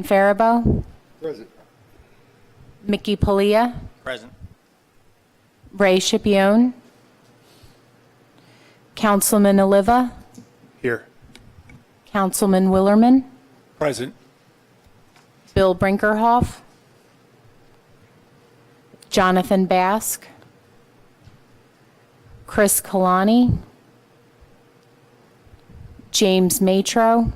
Faribault, Present. Mickey Palia, Present. Ray Scipione, Councilman Oliva, Here. Councilman Willerman, Present. Bill Brinkerhoff, Jonathan Bask, Chris Kalani, James Matro,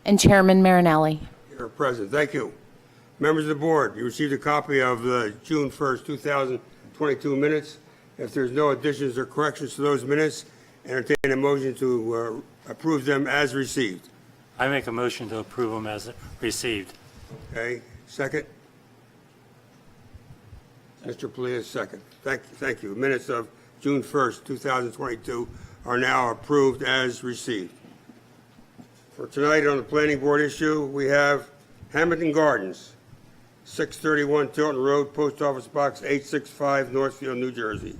and Chairman Marinelli. Here, present. Thank you. Members of the board, you received a copy of the June 1st, 2022 minutes. If there's no additions or corrections to those minutes, entertain a motion to approve them as received. I make a motion to approve them as received. Okay, second? Mr. Palia, second. Thank you. Minutes of June 1st, 2022 are now approved as received. For tonight on the planning board issue, we have Hammonton Gardens, 631 Tilton Road, Post Office Box 865, Northfield, New Jersey.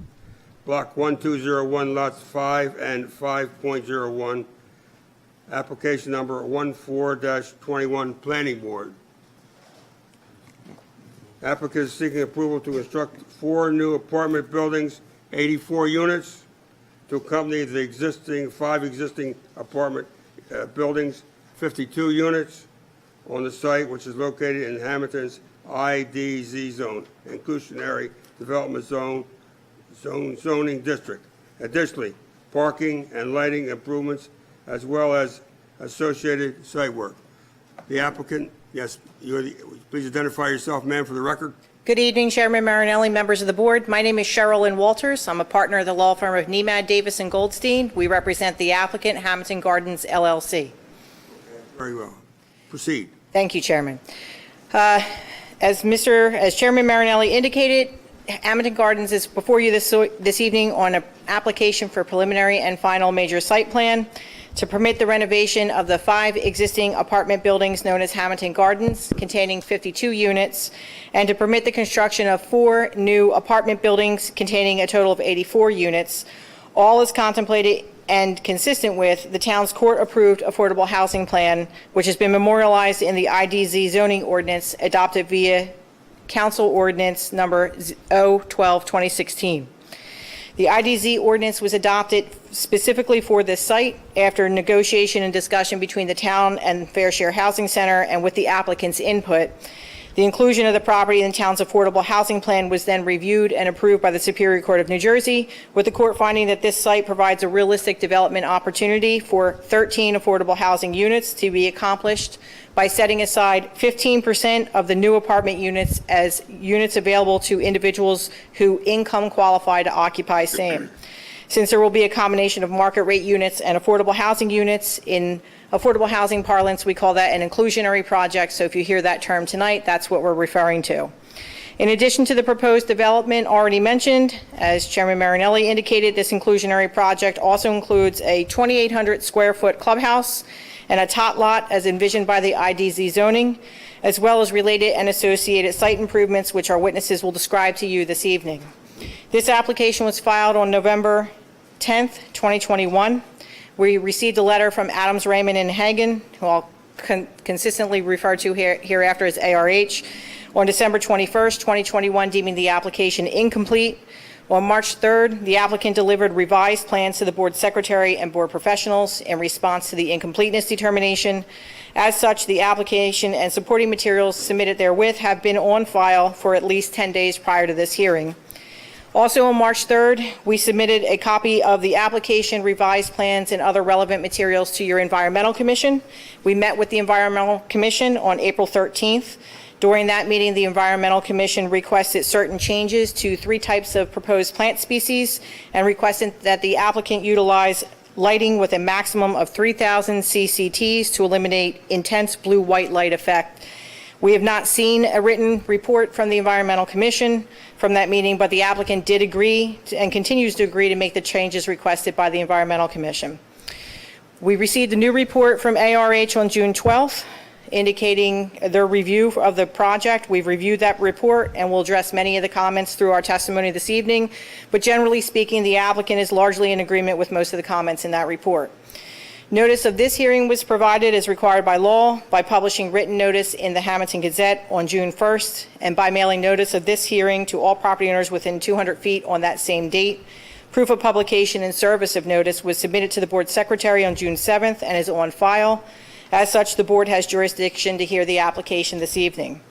Block 1201, lots 5 and 5.01. Application number 14-21, Planning Board. Applicant is seeking approval to construct 4 new apartment buildings, 84 units, to accompany the existing 5 existing apartment buildings, 52 units on the site, which is located in Hammonton's IDZ zone, inclusionary development zoning district. Additionally, parking and lighting improvements, as well as associated site work. The applicant, yes, please identify yourself, ma'am, for the record. Good evening, Chairman Marinelli, members of the board. My name is Sherilyn Walters. I'm a partner of the law firm of Nemad, Davis & Goldstein. We represent the applicant, Hammonton Gardens, LLC. Very well. Proceed. Thank you, Chairman. As Chairman Marinelli indicated, Hammonton Gardens is before you this evening on an application for preliminary and final major site plan to permit the renovation of the 5 existing apartment buildings known as Hammonton Gardens, containing 52 units, and to permit the construction of 4 new apartment buildings containing a total of 84 units. All is contemplated and consistent with the town's court-approved affordable housing plan, which has been memorialized in the IDZ zoning ordinance adopted via Council Ordinance number 012-2016. The IDZ ordinance was adopted specifically for this site after negotiation and discussion between the town and Fair Share Housing Center and with the applicant's input. The inclusion of the property in the town's affordable housing plan was then reviewed and approved by the Superior Court of New Jersey, with the court finding that this site provides a realistic development opportunity for 13 affordable housing units to be accomplished by setting aside 15% of the new apartment units as units available to individuals who income qualify to occupy same. Since there will be a combination of market rate units and affordable housing units, in affordable housing parlance, we call that an inclusionary project. So if you hear that term tonight, that's what we're referring to. In addition to the proposed development already mentioned, as Chairman Marinelli indicated, this inclusionary project also includes a 2,800 square foot clubhouse and a tot lot as envisioned by the IDZ zoning, as well as related and associated site improvements, which our witnesses will describe to you this evening. This application was filed on November 10th, 2021. We received a letter from Adams, Raymond, and Hagen, who I'll consistently refer to hereafter as ARH, on December 21st, 2021, deeming the application incomplete. On March 3rd, the applicant delivered revised plans to the board secretary and board professionals in response to the incompleteness determination. As such, the application and supporting materials submitted therewith have been on file for at least 10 days prior to this hearing. Also on March 3rd, we submitted a copy of the application, revised plans, and other relevant materials to your Environmental Commission. We met with the Environmental Commission on April 13th. During that meeting, the Environmental Commission requested certain changes to 3 types of proposed plant species and requested that the applicant utilize lighting with a maximum of 3,000 CCTs to eliminate intense blue-white light effect. We have not seen a written report from the Environmental Commission from that meeting, but the applicant did agree and continues to agree to make the changes requested by the Environmental Commission. We received a new report from ARH on June 12th, indicating their review of the project. We've reviewed that report and we'll address many of the comments through our testimony this evening, but generally speaking, the applicant is largely in agreement with most of the comments in that report. Notice of this hearing was provided as required by law by publishing written notice in the Hammonton Gazette on June 1st and by mailing notice of this hearing to all property owners within 200 feet on that same date. Proof of publication and service of notice was submitted to the board secretary on June 7th and is on file. As such, the board has jurisdiction to hear the application this evening.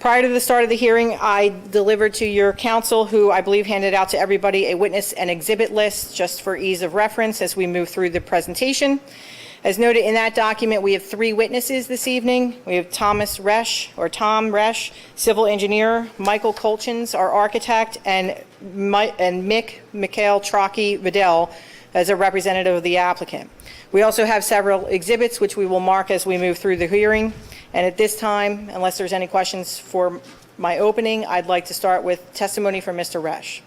Prior to the start of the hearing, I delivered to your counsel, who I believe handed out to everybody, a witness and exhibit list just for ease of reference as we move through the presentation. As noted in that document, we have 3 witnesses this evening. We have Tom Resch, civil engineer, Michael Colchins, our architect, and Mikhail Trocky-Vidal as a representative of the applicant. We also have several exhibits which we will mark as we move through the hearing. And at this time, unless there's any questions for my opening, I'd like to start with testimony from Mr. Resch.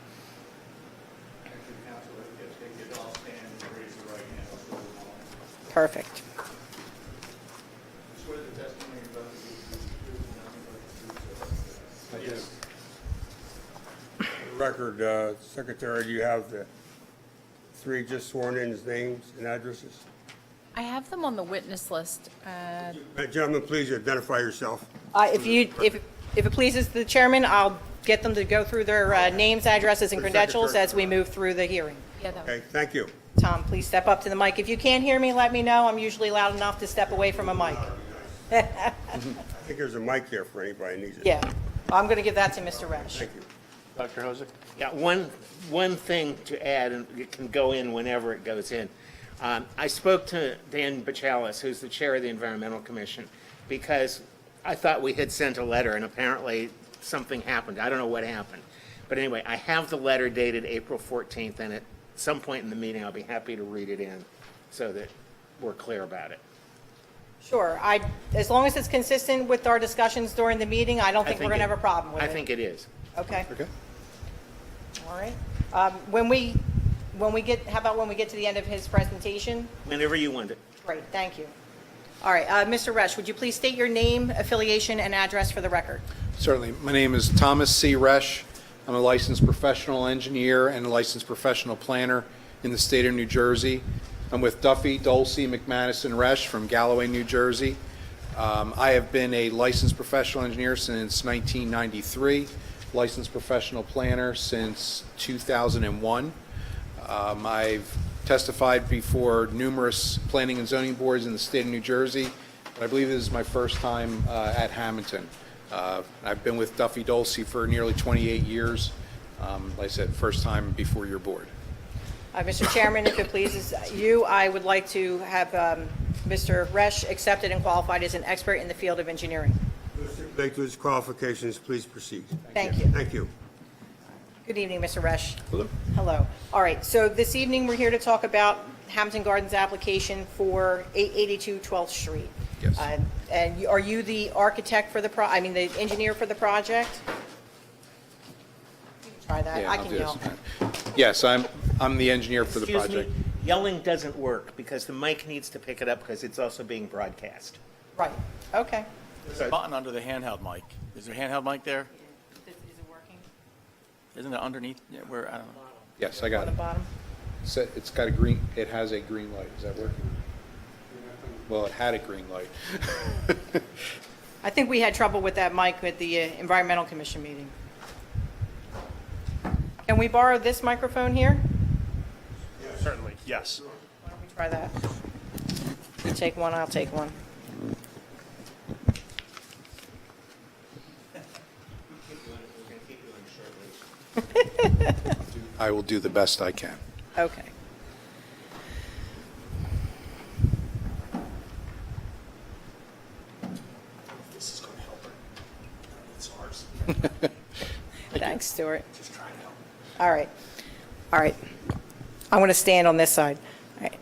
Perfect. For the record, Secretary, do you have the 3 just sworn in's names and addresses? I have them on the witness list. Gentlemen, please identify yourself. If it pleases the chairman, I'll get them to go through their names, addresses, and credentials as we move through the hearing. Okay, thank you. Tom, please step up to the mic. If you can't hear me, let me know. I'm usually loud enough to step away from a mic. I think there's a mic here for anybody who needs it. Yeah, I'm going to give that to Mr. Resch. Thank you. Dr. Hosick? Yeah, one thing to add, and it can go in whenever it goes in. I spoke to Dan Bachalis, who's the chair of the Environmental Commission, because I thought we had sent a letter, and apparently something happened. I don't know what happened. But anyway, I have the letter dated April 14th, and at some point in the meeting, I'll be happy to read it in so that we're clear about it. Sure. As long as it's consistent with our discussions during the meeting, I don't think we're going to have a problem with it. I think it is. Okay. Okay. All right. How about when we get to the end of his presentation? Whenever you want it. Great, thank you. All right, Mr. Resch, would you please state your name, affiliation, and address for the record? Certainly. My name is Thomas C. Resch. I'm a licensed professional engineer and a licensed professional planner in the state of New Jersey. I'm with Duffy, Dulce, McManus, and Resch from Galloway, New Jersey. I have been a licensed professional engineer since 1993, licensed professional planner since 2001. I've testified before numerous planning and zoning boards in the state of New Jersey, but I believe this is my first time at Hammonton. I've been with Duffy Dulce for nearly 28 years. Like I said, first time before your board. Mr. Chairman, if it pleases you, I would like to have Mr. Resch accepted and qualified as an expert in the field of engineering. Based on his qualifications, please proceed. Thank you. Thank you. Good evening, Mr. Resch. Hello. Hello. All right, so this evening, we're here to talk about Hammonton Gardens application for 882 12th Street. Yes. And are you the architect for the the engineer for the project? You can try that. Yeah, I I'll can do yell. this. Yes, I'm the engineer for the Excuse project. me, yelling doesn't work because the mic needs to pick it up because it's also being broadcast. Right, okay. There's a button under the handheld mic. Is there a handheld mic there? Is it working Isn't it underneath? Yeah, where, I don't know. Yes, I on got the it. bottom? It's got a green, it has a green light. Is that working? Well, it had a green light. I think we had trouble with that mic at the Environmental Commission meeting. Can we borrow this microphone here? Certainly, yes. Why don't we try that? You take one, I'll take one. I will do the best I can. Okay. This is going to help her. It's ours. Thanks, Stuart. Just trying to help. All right. All right. I'm going to stand on this side. All right.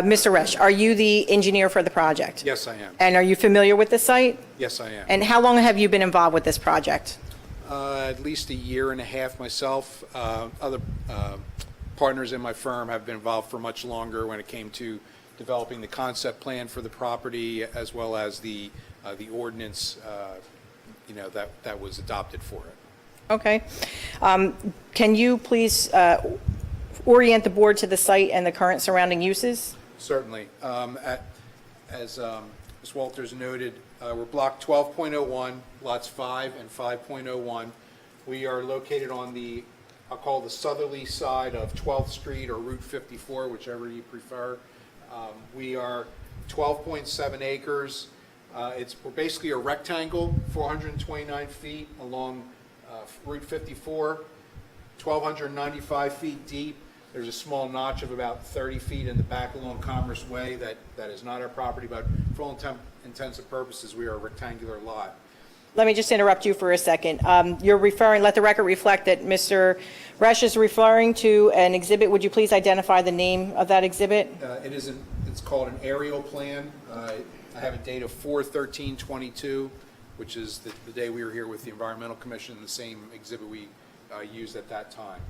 Mr. Resch, are you the engineer for the project? Yes, I am. And are you familiar with the site? Yes, I am. And how long have you been involved with this project? At least a year and a half myself. Other partners in my firm have been involved for much longer when it came to developing the concept plan for the property as well as the ordinance, that was adopted for it. Okay. Can you please orient the board to the site and the current surrounding uses? Certainly. As Ms. Walters noted, we're block 12.01, lots 5 and 5.01. We are located on the, I'll call the southerly side of 12th Street or Route 54, whichever you prefer. We are 12.7 acres. We're basically a rectangle, 429 feet along Route 54, 1,295 feet deep. There's a small notch of about 30 feet in the back along Commerce Way that is not our property, but for all intents and purposes, we are a rectangular lot. Let me just interrupt you for a second. You're referring, let the record reflect that Mr. Resch is referring to an exhibit. Would you please identify the name of that exhibit? It's called an aerial plan. I have a date of 4/13/22, which is the day we were here with the Environmental Commission, the same exhibit we used at that time.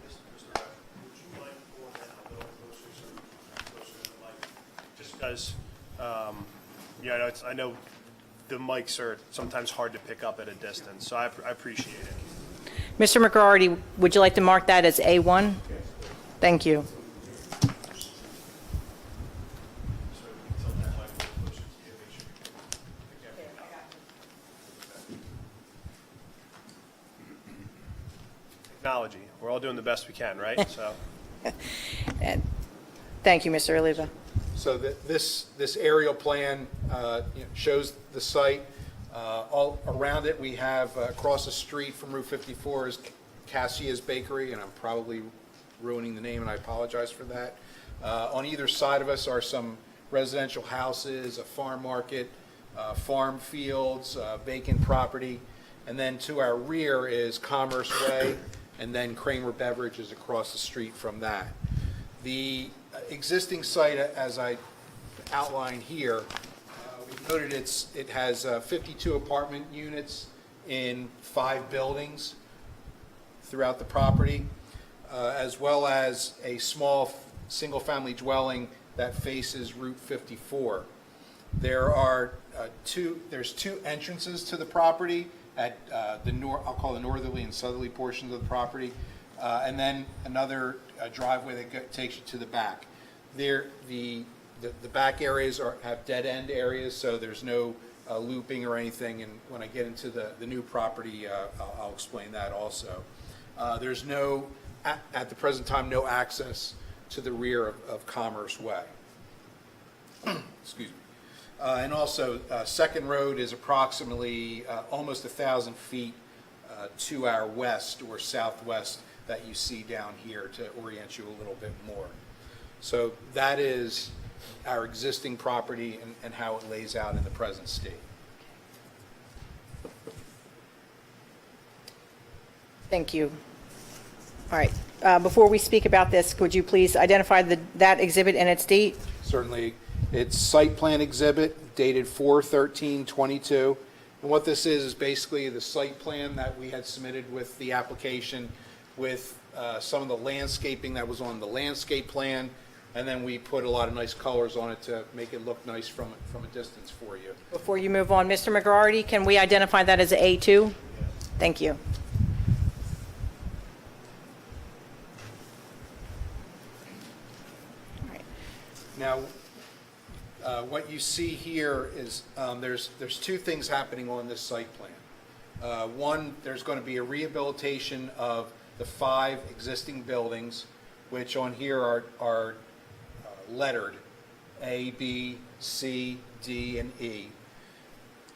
Mr. Rapp, would you mind pulling that a little closer to the mic? Just because, I know the mics are sometimes hard to pick up at a distance, so I appreciate it. Mr. McGarty, would you like to mark that as A1? Thank you. Technology, we're all doing the best we can, right? So, Thank you, Mr. Oliva. So this aerial plan shows the site. All around it, we have across the street from Route 54 is Cassia's Bakery, and I'm probably ruining the name, and I apologize for that. On either side of us are some residential houses, a farm market, farm fields, vacant property, and then to our rear is Commerce Way, and then Kramer Beverage is across the street from that. The existing site, as I outlined here, we've noted it has 52 apartment units in 5 buildings throughout the property, as well as a small single-family dwelling that faces Route 54. There's 2 entrances to the property at I'll call the northerly and southerly portions of the property, and then another driveway that takes you to the back. The back areas have dead-end areas, so there's no looping or anything, and when I get into the new property, I'll explain that also. There's at the present time, no access to the rear of Commerce Way. Excuse me. And also, Second Road is approximately almost 1,000 feet to our west or southwest that you see down here to orient you a little bit more. So that is our existing property and how it lays out in the present state. Thank you. All right. Before we speak about this, could you please identify that exhibit and its date? Certainly. It's site plan exhibit dated 4/13/22. And what this is basically the site plan that we had submitted with the application with some of the landscaping that was on the landscape plan. And then we put a lot of nice colors on it to make it look nice from a distance for you. Before you move on, Mr. McGarty, can we identify that as A2? Thank you. Now, what you see here is there's 2 things happening on this site plan. One, there's going to be a rehabilitation of the 5 existing buildings, which on here are lettered A, B, C, D, and E.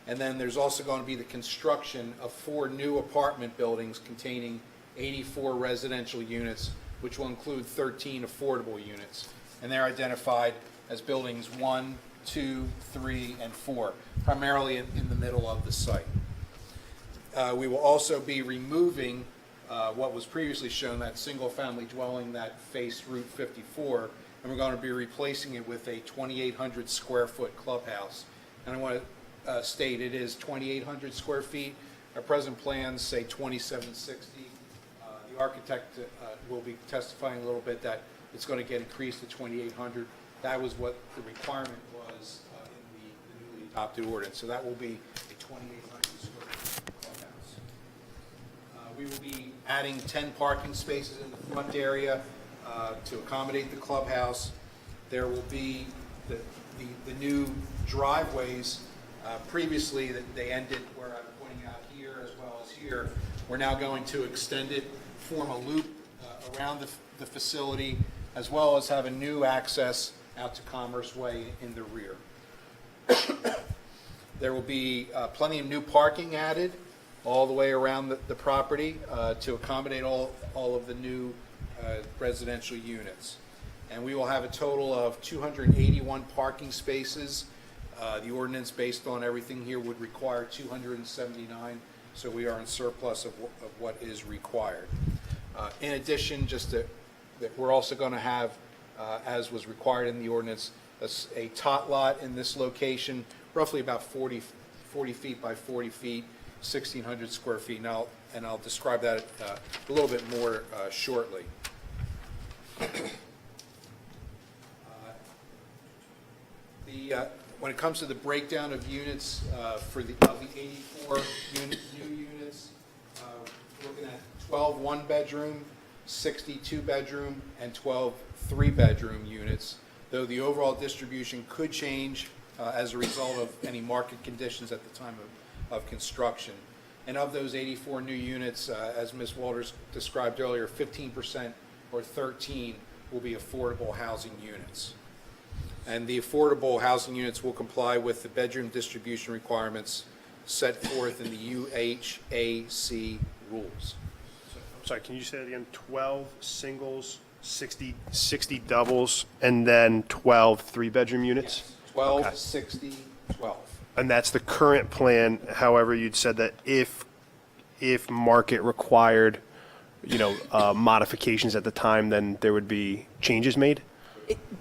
And then there's also going to be the construction of 4 new apartment buildings containing 84 residential units, which will include 13 affordable units. And they're identified as buildings 1, 2, 3, and 4, primarily in the middle of the site. We will also be removing what was previously shown, that single-family dwelling that faced Route 54, and we're going to be replacing it with a 2,800 square foot clubhouse. And I want to state it is 2,800 square feet. Our present plans say 2,760. The architect will be testifying a little bit that it's going to get increased to 2,800. That was what the requirement was in the newly adopted ordinance. So that will be a 2,800 square foot clubhouse. We will be adding 10 parking spaces in the front area to accommodate the clubhouse. There will be the new driveways. Previously, that they ended where I'm pointing out here as well as here. We're now going to extend it, form a loop around the facility, as well as have a new access out to Commerce Way in the rear. There will be plenty of new parking added all the way around the property to accommodate all of the new residential units. And we will have a total of 281 parking spaces. The ordinance, based on everything here, would require 279, so we are in surplus of what is required. In addition, that we're also going to have, as was required in the ordinance, a tot lot in this location, roughly about 40 feet by 40 feet, 1,600 square feet. And I'll describe that a little bit more shortly. When it comes to the breakdown of units of the 84 new units, we're looking at 12 one-bedroom, 60 two-bedroom, and 12 three-bedroom units, though the overall distribution could change as a result of any market conditions at the time of construction. And of those 84 new units, as Ms. Walters described earlier, 15% or 13 will be affordable housing units. And the affordable housing units will comply with the bedroom distribution requirements set forth in the UHAC rules. I'm sorry, can you say that again? 12 singles, 60 doubles, and then 12 three-bedroom units? 12, Okay. 60, 12. And that's the current plan. However, you'd said that if market required, modifications at the time, then there would be changes made?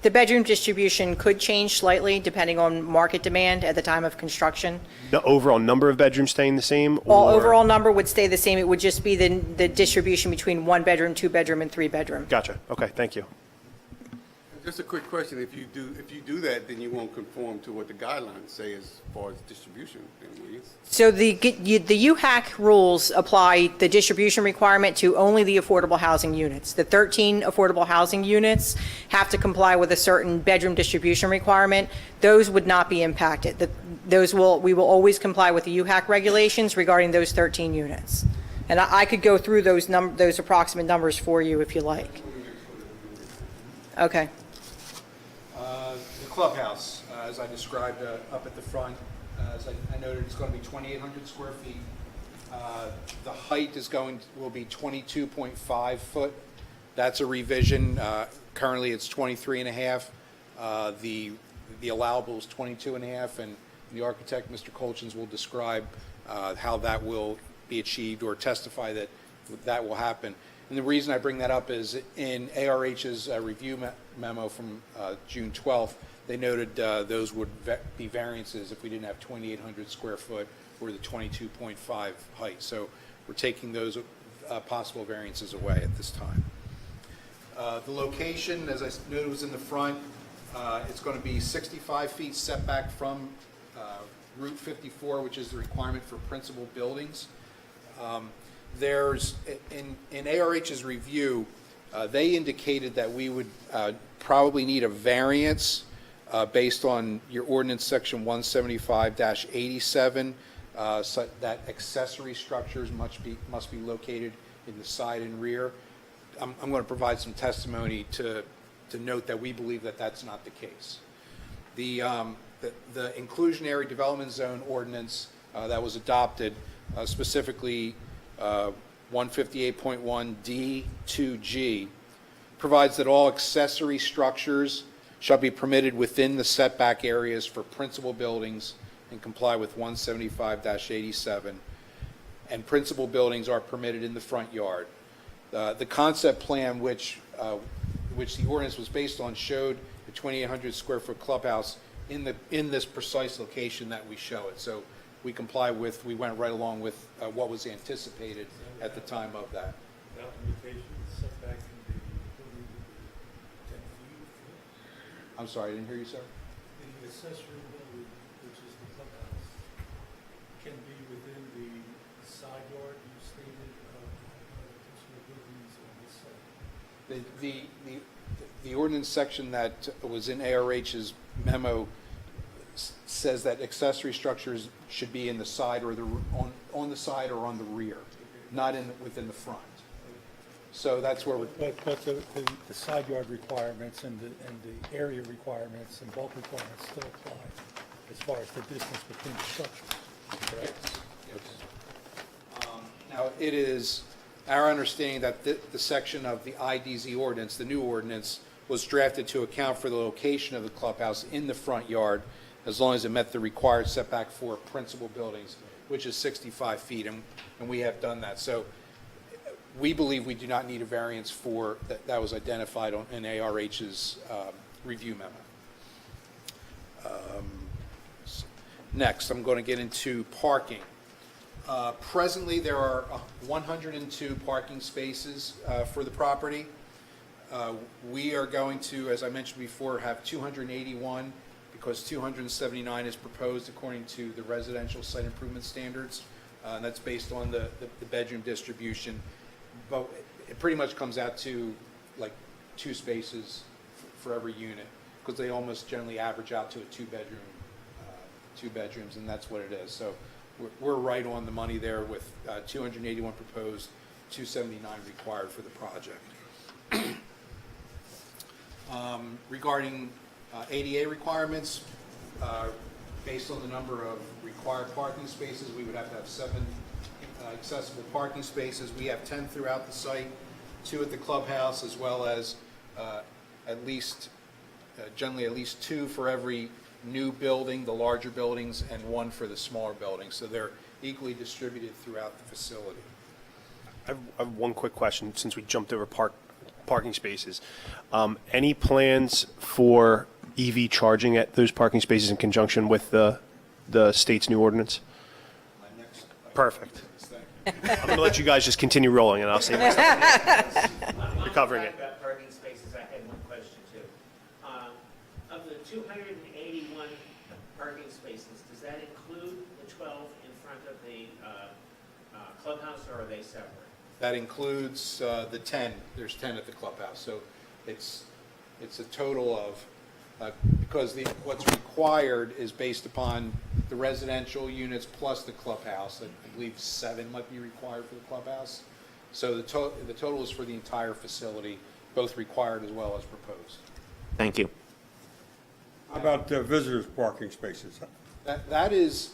The bedroom distribution could change slightly depending on market demand at the time of construction. The overall number of bedrooms staying the same? All or- overall number would stay the same. It would just be the distribution between one bedroom, two bedroom, and three bedroom. Gotcha. Okay, thank you. Just a quick question, if you do that, then you won't conform to what the guidelines say as far as distribution, then will you? So the UHAC rules apply the distribution requirement to only the affordable housing units. The 13 affordable housing units have to comply with a certain bedroom distribution requirement. Those would not be impacted. We will always comply with the UHAC regulations regarding those 13 units. And I could go through those approximate numbers for you if you like. Okay. The clubhouse, as I described up at the front, as I noted, it's going to be 2,800 square feet. The height will be 22.5 foot. That's a revision. Currently, it's 23 and a half. The allowable is 22 and a half, and the architect, Mr. Colchins, will describe how that will be achieved or testify that that will happen. And the reason I bring that up is in ARH's review memo from June 12th, they noted those would be variances if we didn't have 2,800 square foot or the 22.5 height. So we're taking those possible variances away at this time. The location, as I noted, was in the front. It's going to be 65 feet setback from Route 54, which is the requirement for principal buildings. There's, in ARH's review, they indicated that we would probably need a variance based on your ordinance section 175-87, so that accessory structures must be located in the side and rear. I'm going to provide some testimony to note that we believe that that's not the case. The inclusionary development zone ordinance that was adopted, specifically 158.1D2G, provides that all accessory structures shall be permitted within the setback areas for principal buildings and comply with 175-87, and principal buildings are permitted in the front yard. The concept plan, which the ordinance was based on, showed the 2,800 square foot clubhouse in this precise location that we show it. So we went right along with what was anticipated at the time of that. I'm sorry, I didn't hear you, sir. The accessory building, which is the clubhouse, can be within the side yard you stated of additional buildings on this site. The ordinance section that was in ARH's memo says that accessory structures should be in the side or on the side or on the rear, not within the front. So that's where we're, But the side yard requirements and the area requirements and bulk requirements still apply as far as the distance between the structures, correct? now it is our understanding that the section of the IDZ ordinance, the new ordinance, was drafted to account for the location of the clubhouse in the front yard, as long as it met the required setback for principal buildings, which is 65 feet, and we have done that. So we believe we do not need a variance for, that was identified in ARH's review memo. Next, I'm going to get into parking. Presently, there are 102 parking spaces for the property. We are going to, as I mentioned before, have 281 because 279 is proposed according to the residential site improvement standards. And that's based on the bedroom distribution. But it pretty much comes out to like 2 spaces for every unit, because they almost generally average out to a 2 bedrooms, and that's what it is. So we're right on the money there with 281 proposed, 279 required for the project. Regarding ADA requirements, based on the number of required parking spaces, we would have to have 7 accessible parking spaces. We have 10 throughout the site, 2 at the clubhouse, as well as generally at least 2 for every new building, the larger buildings, and 1 for the smaller buildings. So they're equally distributed throughout the facility. I have one quick question, since we jumped over parking spaces. Any plans for EV charging at those parking spaces in conjunction with the state's new ordinance? Perfect. I'm going to let you guys just continue rolling, and I'll say my stuff. You're covering it. About parking spaces, I had one question too. Of the 281 parking spaces, does that include the 12 in front of the clubhouse, or are they separate? That includes the 10. There's 10 at the clubhouse. So it's a total of, because what's required is based upon the residential units plus the clubhouse. I believe 7 might be required for the clubhouse. So the total is for the entire facility, both required as well as proposed. Thank you. How about visitors' parking spaces? That's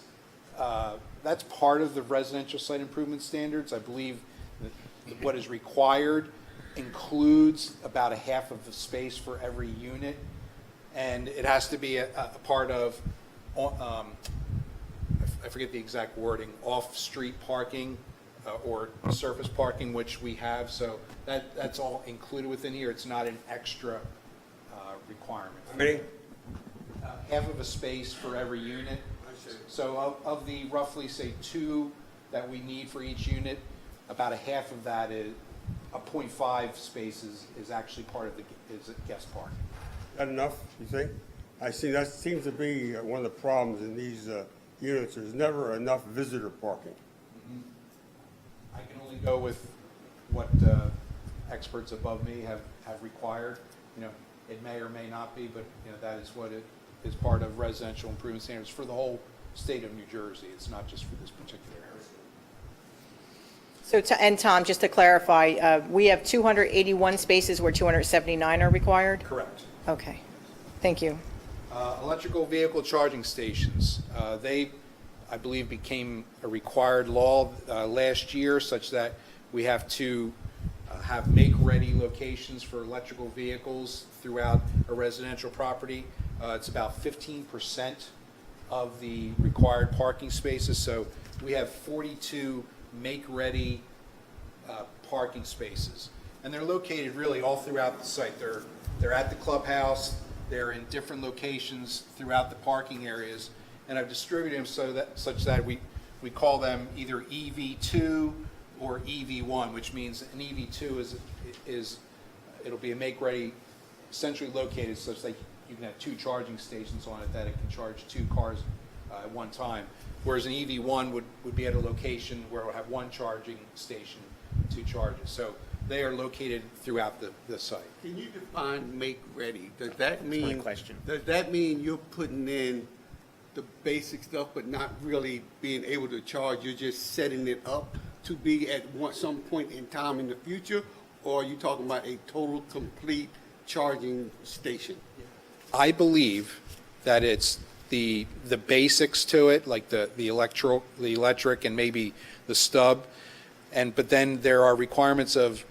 part of the residential site improvement standards. I believe that what is required includes about a half of the space for every unit, and it has to be a part of, I forget the exact wording, off-street parking or surface parking, which we have. So that's all included within here. It's not an extra requirement. How many? Half of a space for every unit. So of the roughly, say, 2 that we need for each unit, about a half of that is, a 0.5 spaces is actually part of is guest parking. That enough, you think? I see, that seems to be one of the problems in these units. There's never enough visitor parking. I can only go with what experts above me have required. You know, it may or may not be, but you know, that is what it is, part of residential improvement standards for the whole state of New Jersey. It's not just for this particular area. So, and Tom, just to clarify, we have 281 spaces where 279 are required? Correct. Okay, thank you. Electrical vehicle charging stations. They, I believe, became a required law last year, such that we have to have make-ready locations for electrical vehicles throughout a residential property. It's about 15% of the required parking spaces. So we have 42 make-ready parking spaces. And they're located really all throughout the site. They're at the clubhouse. They're in different locations throughout the parking areas. And I've distributed them such that we call them either EV2 or EV1, which means an EV2 it'll be a make-ready, centrally located such that you can have 2 charging stations on it, that it can charge 2 cars at one time. Whereas an EV1 would be at a location where it'll have 1 charging station two charges. So they are located throughout the site. Can you define make ready? Does that mean? question. Does that mean you're putting in the basic stuff, but not really being able to charge? You're just setting it up to be at some point in time in the future? Or are you talking about a total, complete charging station? I believe that it's the basics to it, like the electric and maybe the stub, but then there are requirements of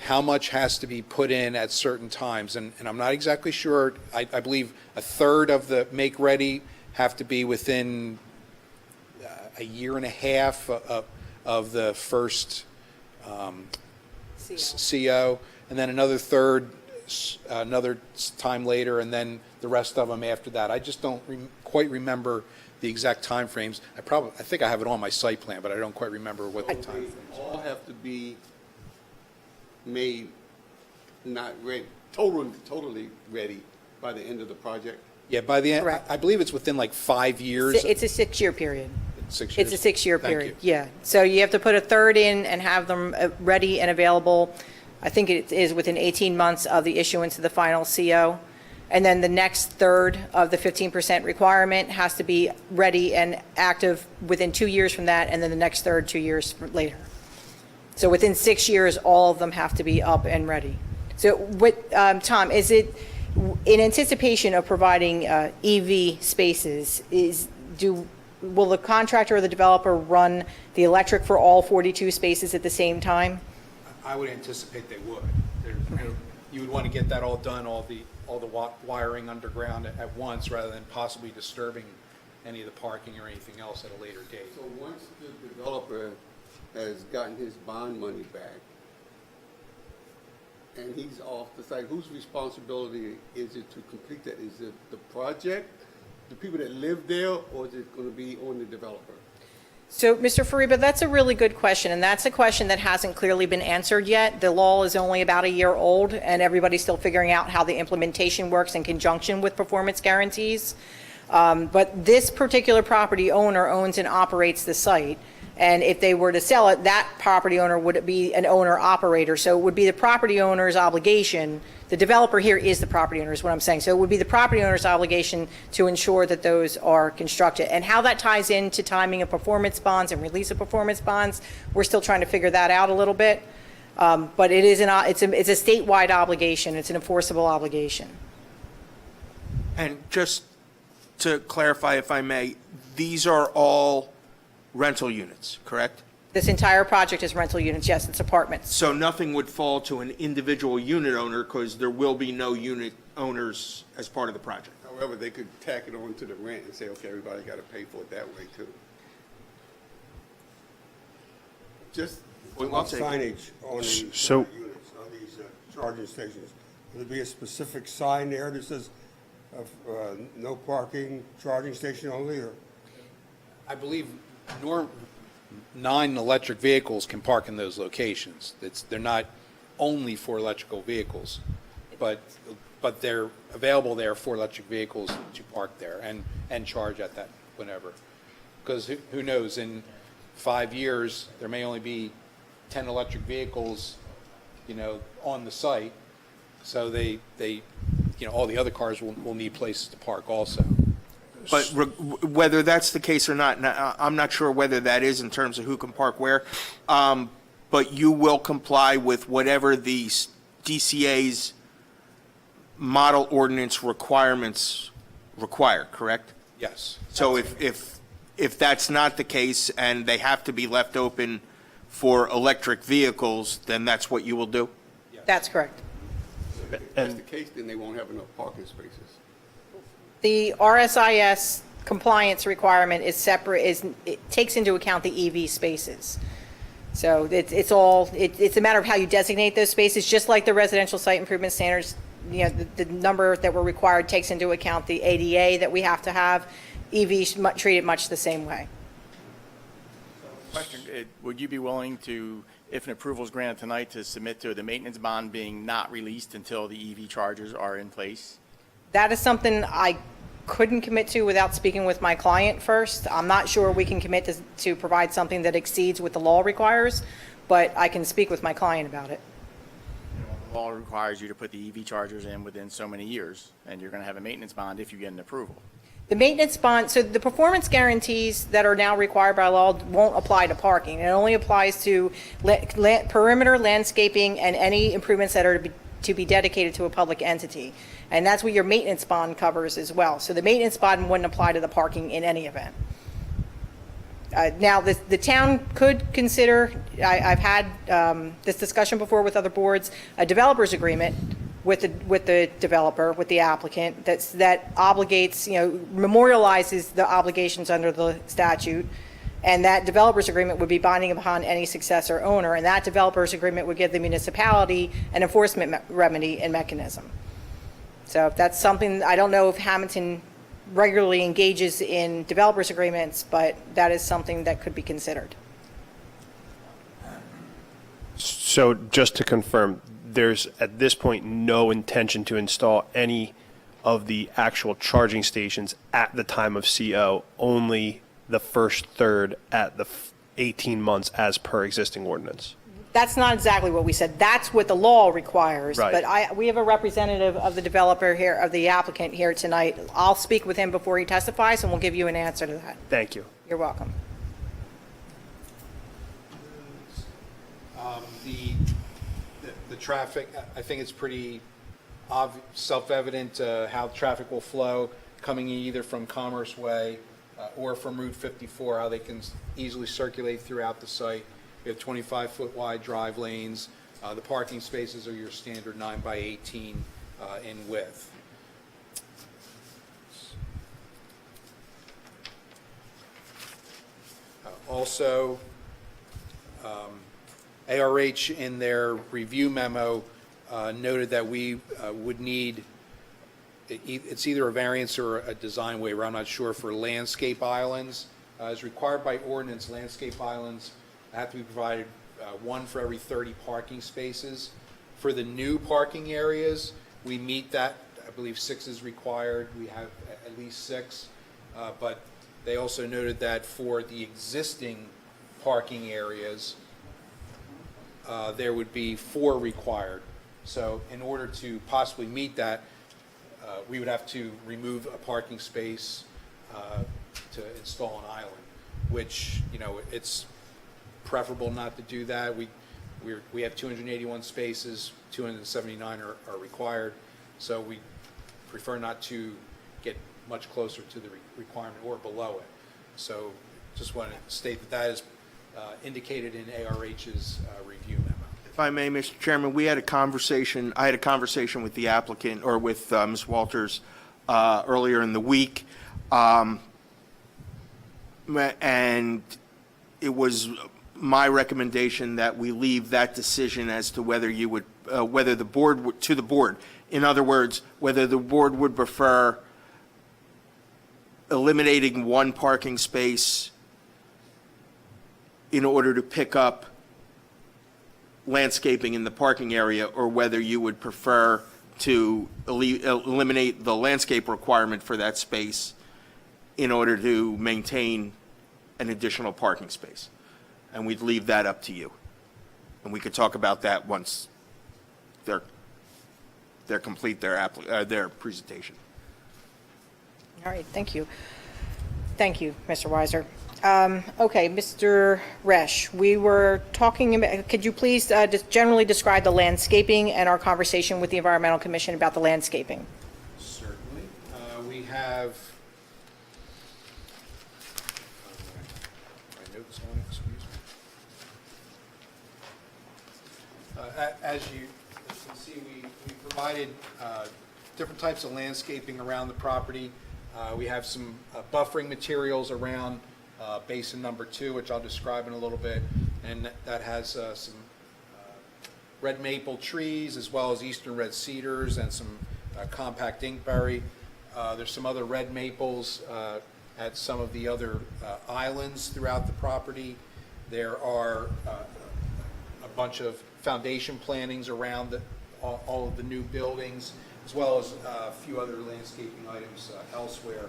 how much has to be put in at certain times, and I'm not exactly sure. I believe a third of the make-ready have to be within a year and a half of the first CO, and then another third another time later, and then the rest of them after that. I just don't quite remember the exact timeframes. I think I have it on my site plan, but I don't quite remember what the timeframes are. All have to be made not ready, totally ready by the end of the project? Yeah, by the end, Correct. I believe it's within like 5 years. It's a 6-year period. 6 years? It's a 6-year Thank period, you. yeah. So you have to put a third in and have them ready and available. I think it is within 18 months of the issuance of the final CO. And then the next third of the 15% requirement has to be ready and active within 2 years from that, and then the next third 2 years later. So within 6 years, all of them have to be up and ready. So what, Tom, is it in anticipation of providing EV spaces, will the contractor or the developer run the electric for all 42 spaces at the same time? I would anticipate they would. You would want to get that all done, all the wiring underground at once, rather than possibly disturbing any of the parking or anything else at a later date. So once the developer has gotten his bond money back and he's off the site, whose responsibility is it to complete that? Is it the project, the people that live there, or is it going to be on the developer? So, Mr. Fariba, that's a really good question, and that's a question that hasn't clearly been answered yet. The law is only about a year old, and everybody's still figuring out how the implementation works in conjunction with performance guarantees. But this particular property owner owns and operates the site, and if they were to sell it, that property owner would be an owner-operator. So it would be the property owner's obligation. The developer here is the property owner, is what I'm saying. So it would be the property owner's obligation to ensure that those are constructed. And how that ties into timing of performance bonds and release of performance bonds, we're still trying to figure that out a little bit. But it is it's a statewide obligation. It's an enforceable obligation. And just to clarify, if I may, these are all rental units, correct? This entire project is rental units. Yes, it's apartments. So nothing would fall to an individual unit owner because there will be no unit owners as part of the project. However, they could tack it on to the rent and say, okay, everybody got to pay for it that way too. Just Well, I'll take it. Signage on these So- units, on these charging stations. Will there be a specific sign there that says no parking, charging station only, or? I believe 9 electric vehicles can park in those locations. They're not only for electrical vehicles, but they're available there for electric vehicles to park there and charge at that whenever. Because who knows, in 5 years, there may only be 10 electric vehicles, on the site. So they all the other cars will need places to park also. But whether that's the case or not, I'm not sure whether that is in terms of who can park where, but you will comply with whatever the DCA's model ordinance requirements require, correct? Yes. So if that's not the case and they have to be left open for electric vehicles, then that's what you will do? That's correct. if that's the case, then they won't have enough parking spaces. The RSIS compliance requirement is separate, it takes into account the EV spaces. So it's a matter of how you designate those spaces, just like the residential site improvement standards. The number that were required takes into account the ADA that we have to have. EVs treated much the same way. Question, would you be willing to, if an approval is granted tonight, to submit to the maintenance bond being not released until the EV chargers are in place? That is something I couldn't commit to without speaking with my client first. I'm not sure we can commit to provide something that exceeds what the law requires, but I can speak with my client about it. The law requires you to put the EV chargers in within so many years, and you're going to have a maintenance bond if you get an approval. The maintenance bond, so the performance guarantees that are now required by law won't apply to parking. It only applies to perimeter landscaping and any improvements that are to be dedicated to a public entity. And that's what your maintenance bond covers as well. So the maintenance bond wouldn't apply to the parking in any event. Now, the town could consider, I've had this discussion before with other boards, a developer's agreement with the developer, with the applicant, that obligates, memorializes the obligations under the statute, and that developer's agreement would be binding upon any successor owner, and that developer's agreement would give the municipality an enforcement remedy and mechanism. So if that's something, I don't know if Hammonton regularly engages in developers agreements, but that is something that could be considered. So just to confirm, there's at this point no intention to install any of the actual charging stations at the time of CO, only the first third at the 18 months as per existing ordinance. That's not exactly what we said. That's what the law requires. Right. But we have a representative of the developer here, of the applicant here tonight. I'll speak with him before he testifies, and we'll give you an answer to that. Thank you. You're welcome. The traffic, I think it's pretty self-evident how traffic will flow coming either from Commerce Way or from Route 54, how they can easily circulate throughout the site. We have 25-foot wide drive lanes. The parking spaces are your standard 9 by 18 in width. Also, ARH in their review memo noted that we would need, it's either a variance or a design waiver, I'm not sure, for landscape islands. As required by ordinance, landscape islands have to be provided one for every 30 parking spaces. For the new parking areas, we meet that. I believe 6 is required. We have at least 6. But they also noted that for the existing parking areas, there would be 4 required. So in order to possibly meet that, we would have to remove a parking space to install an island, which, it's preferable not to do that. We have 281 spaces, 279 are required, so we prefer not to get much closer to the requirement or below it. So just want to state that that is indicated in ARH's review memo. If I may, Mr. Chairman, I had a conversation with the applicant, or with Ms. Walters, earlier in the week, and it was my recommendation that we leave that decision as to whether you would, whether the board would, to the board. In other words, whether the board would prefer eliminating 1 parking space in order to pick up landscaping in the parking area, or whether you would prefer to eliminate the landscape requirement for that space in order to maintain an additional parking space. And we'd leave that up to you. And we could talk about that once they're complete their presentation. All right, thank you. Thank you, Mr. Weiser. Okay, Mr. Resch, we were talking about, could you please just generally describe the landscaping and our conversation with the Environmental Commission about the landscaping? Certainly. We have, my notes on it, excuse me. As you can see, we provided different types of landscaping around the property. We have some buffering materials around basin number 2, which I'll describe in a little bit, and that has some red maple trees, as well as eastern red cedars and some compact inkberry. There's some other red maples at some of the other islands throughout the property. There are a bunch of foundation plantings around all of the new buildings, as well as a few other landscaping items elsewhere.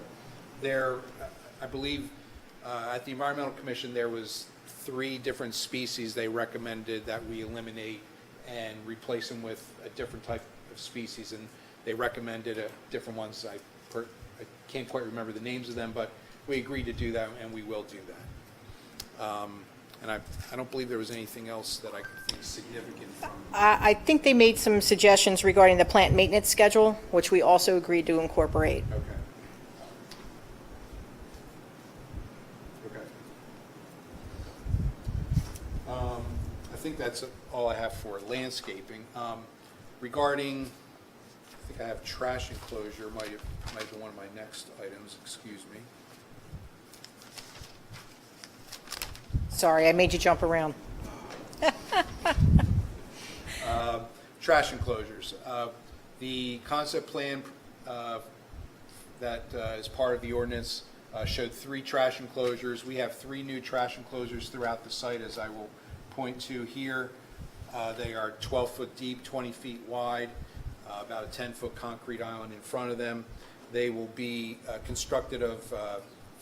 There, I believe, at the Environmental Commission, there was 3 different species they recommended that we eliminate and replace them with a different type of species, and they recommended different ones. I can't quite remember the names of them, but we agreed to do that, and we will do that. And I don't believe there was anything else that I could think significant from. I think they made some suggestions regarding the plant maintenance schedule, which we also agreed to incorporate. Okay. I think that's all I have for landscaping. Regarding, I think I have trash enclosure, might be one of my next items, excuse me. Sorry, I made you jump around. Trash enclosures. The concept plan that is part of the ordinance showed 3 trash enclosures. We have 3 new trash enclosures throughout the site, as I will point to here. They are 12 foot deep, 20 feet wide, about a 10-foot concrete island in front of them. They will be constructed of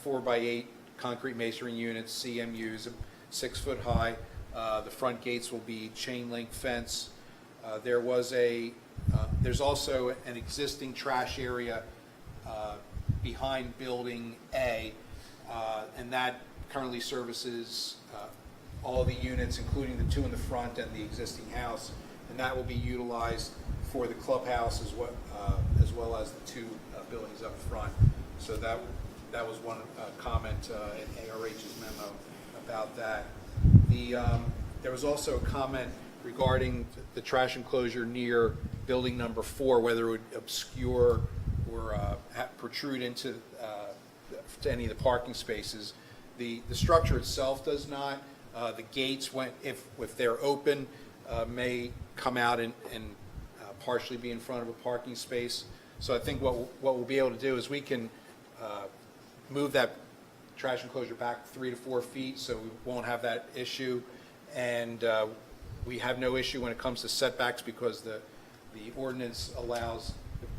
4x8 concrete masonry units, CMUs, 6 foot high. The front gates will be chain link fence. There's also an existing trash area behind Building A, and that currently services all the units, including the 2 in the front and the existing house, and that will be utilized for the clubhouse as well as the 2 buildings up front. So that was one comment in ARH's memo about that. There was also a comment regarding the trash enclosure near building number 4, whether it would obscure or protrude into to any of the parking spaces. The structure itself does not. The gates, if they're open, may come out and partially be in front of a parking space. So I think what we'll be able to do is we can move that trash enclosure back 3 to 4 feet, so we won't have that issue. And we have no issue when it comes to setbacks, because the ordinance allows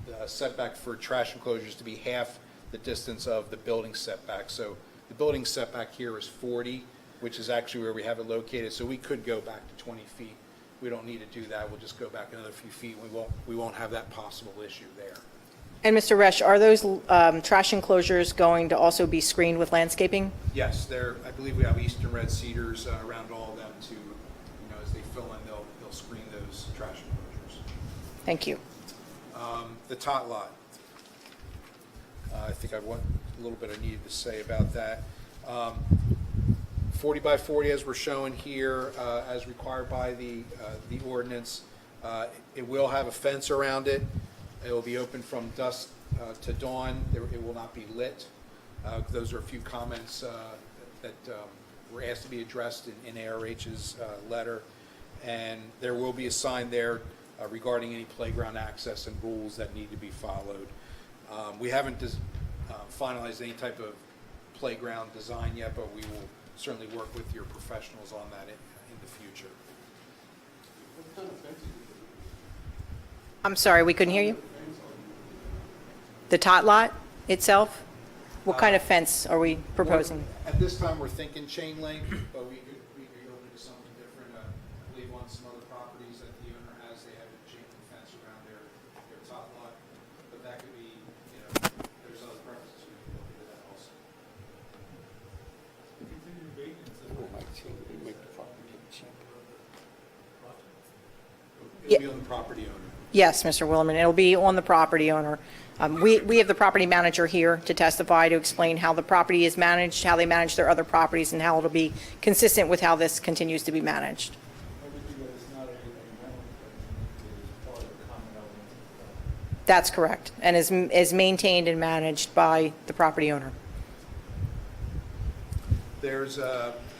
the setback for trash enclosures to be half the distance of the building setback. So the building setback here is 40, which is actually where we have it located. So we could go back to 20 feet. We don't need to do that. We'll just go back another few feet. We won't have that possible issue there. And Mr. Resch, are those trash enclosures going to also be screened with landscaping? Yes, I believe we have eastern red cedars around all of them to, as they fill in, they'll screen those trash enclosures. Thank you. The tot lot. I think I want a little bit I needed to say about that. 40 by 40, as we're showing here, as required by the ordinance. It will have a fence around it. It will be open from dusk to dawn. It will not be lit. Those are a few comments that were asked to be addressed in ARH's letter. And there will be a sign there regarding any playground access and rules that need to be followed. We haven't finalized any type of playground design yet, but we will certainly work with your professionals on that in the future. What kind of fence is it? I'm sorry, we couldn't hear you? The tot lot itself? What kind of fence are we proposing? At this time, we're thinking chain link, but we could be open to something different. I believe on some other properties that the owner has, they have a chain link fence around their tot lot. But that could be, there's other preferences, we can look into that also. It'll be on the property owner. Yes, Mr. Willerman, it'll be on the property owner. We have the property manager here to testify, to explain how the property is managed, how they manage their other properties, and how it'll be consistent with how this continues to be managed. Everything that is not a rental is part of the common element. That's correct, and is maintained and managed by the property owner. There's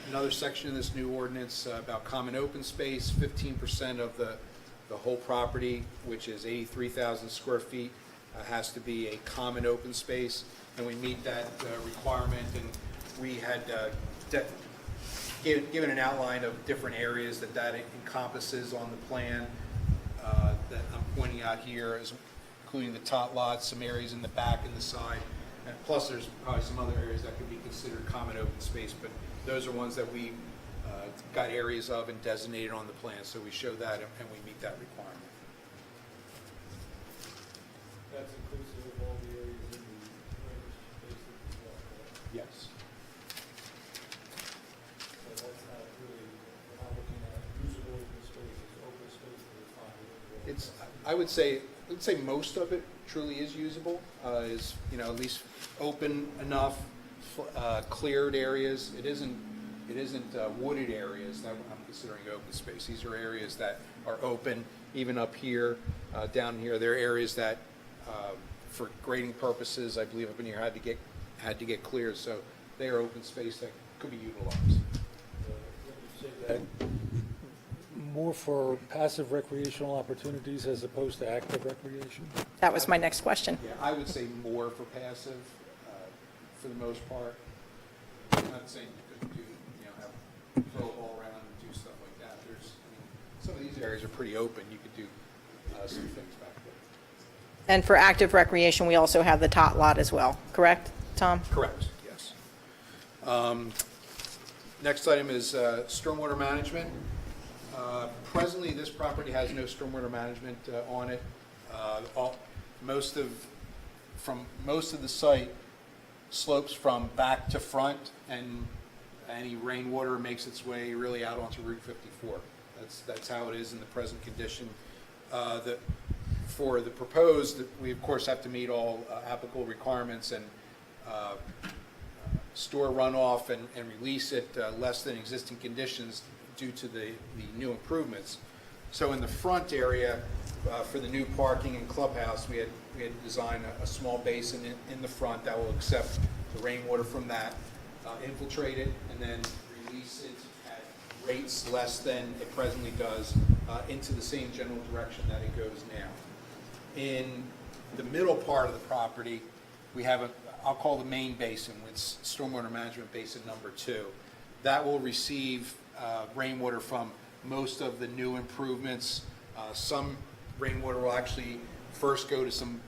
another section in this new ordinance about common open space. 15% of the whole property, which is 83,000 square feet, has to be a common open space, and we meet that requirement. And we had given an outline of different areas that encompasses on the plan that I'm pointing out here, including the tot lots, some areas in the back and the side, and plus there's probably some other areas that could be considered common open space, but those are ones that we got areas of and designated on the plan, so we show that and we meet that requirement. That's inclusive of all the areas in the drainage basin as well, correct? Yes. So that's not really, we're not looking at usable open spaces, open space that is not really. It's, I would say most of it truly is usable, is, at least open enough, cleared areas. It isn't wooded areas that I'm considering open space. These are areas that are open, even up here, down here. There are areas that, for grading purposes, I believe up in here had to get cleared, so they are open space that could be utilized. Would you say that more for passive recreational opportunities as opposed to active recreation? That was my next question. Yeah, I would say more for passive, for the most part. I'm not saying you couldn't do, have throw a ball around and do stuff like that. Some of these areas are pretty open. You could do some things back there. And for active recreation, we also have the tot lot as well, correct, Tom? Correct, yes. Next item is stormwater management. Presently, this property has no stormwater management on it. Most of the site slopes from back to front, and any rainwater makes its way really out onto Route 54. That's how it is in the present condition. For the proposed, we of course have to meet all applicable requirements and store runoff and release it less than existing conditions due to the new improvements. So in the front area, for the new parking and clubhouse, we had designed a small basin in the front that will accept the rainwater from that, infiltrate it, and then release it at rates less than it presently does into the same general direction that it goes now. In the middle part of the property, we have I'll call the main basin, it's stormwater management basin number 2. That will receive rainwater from most of the new improvements. Some rainwater will actually first go to some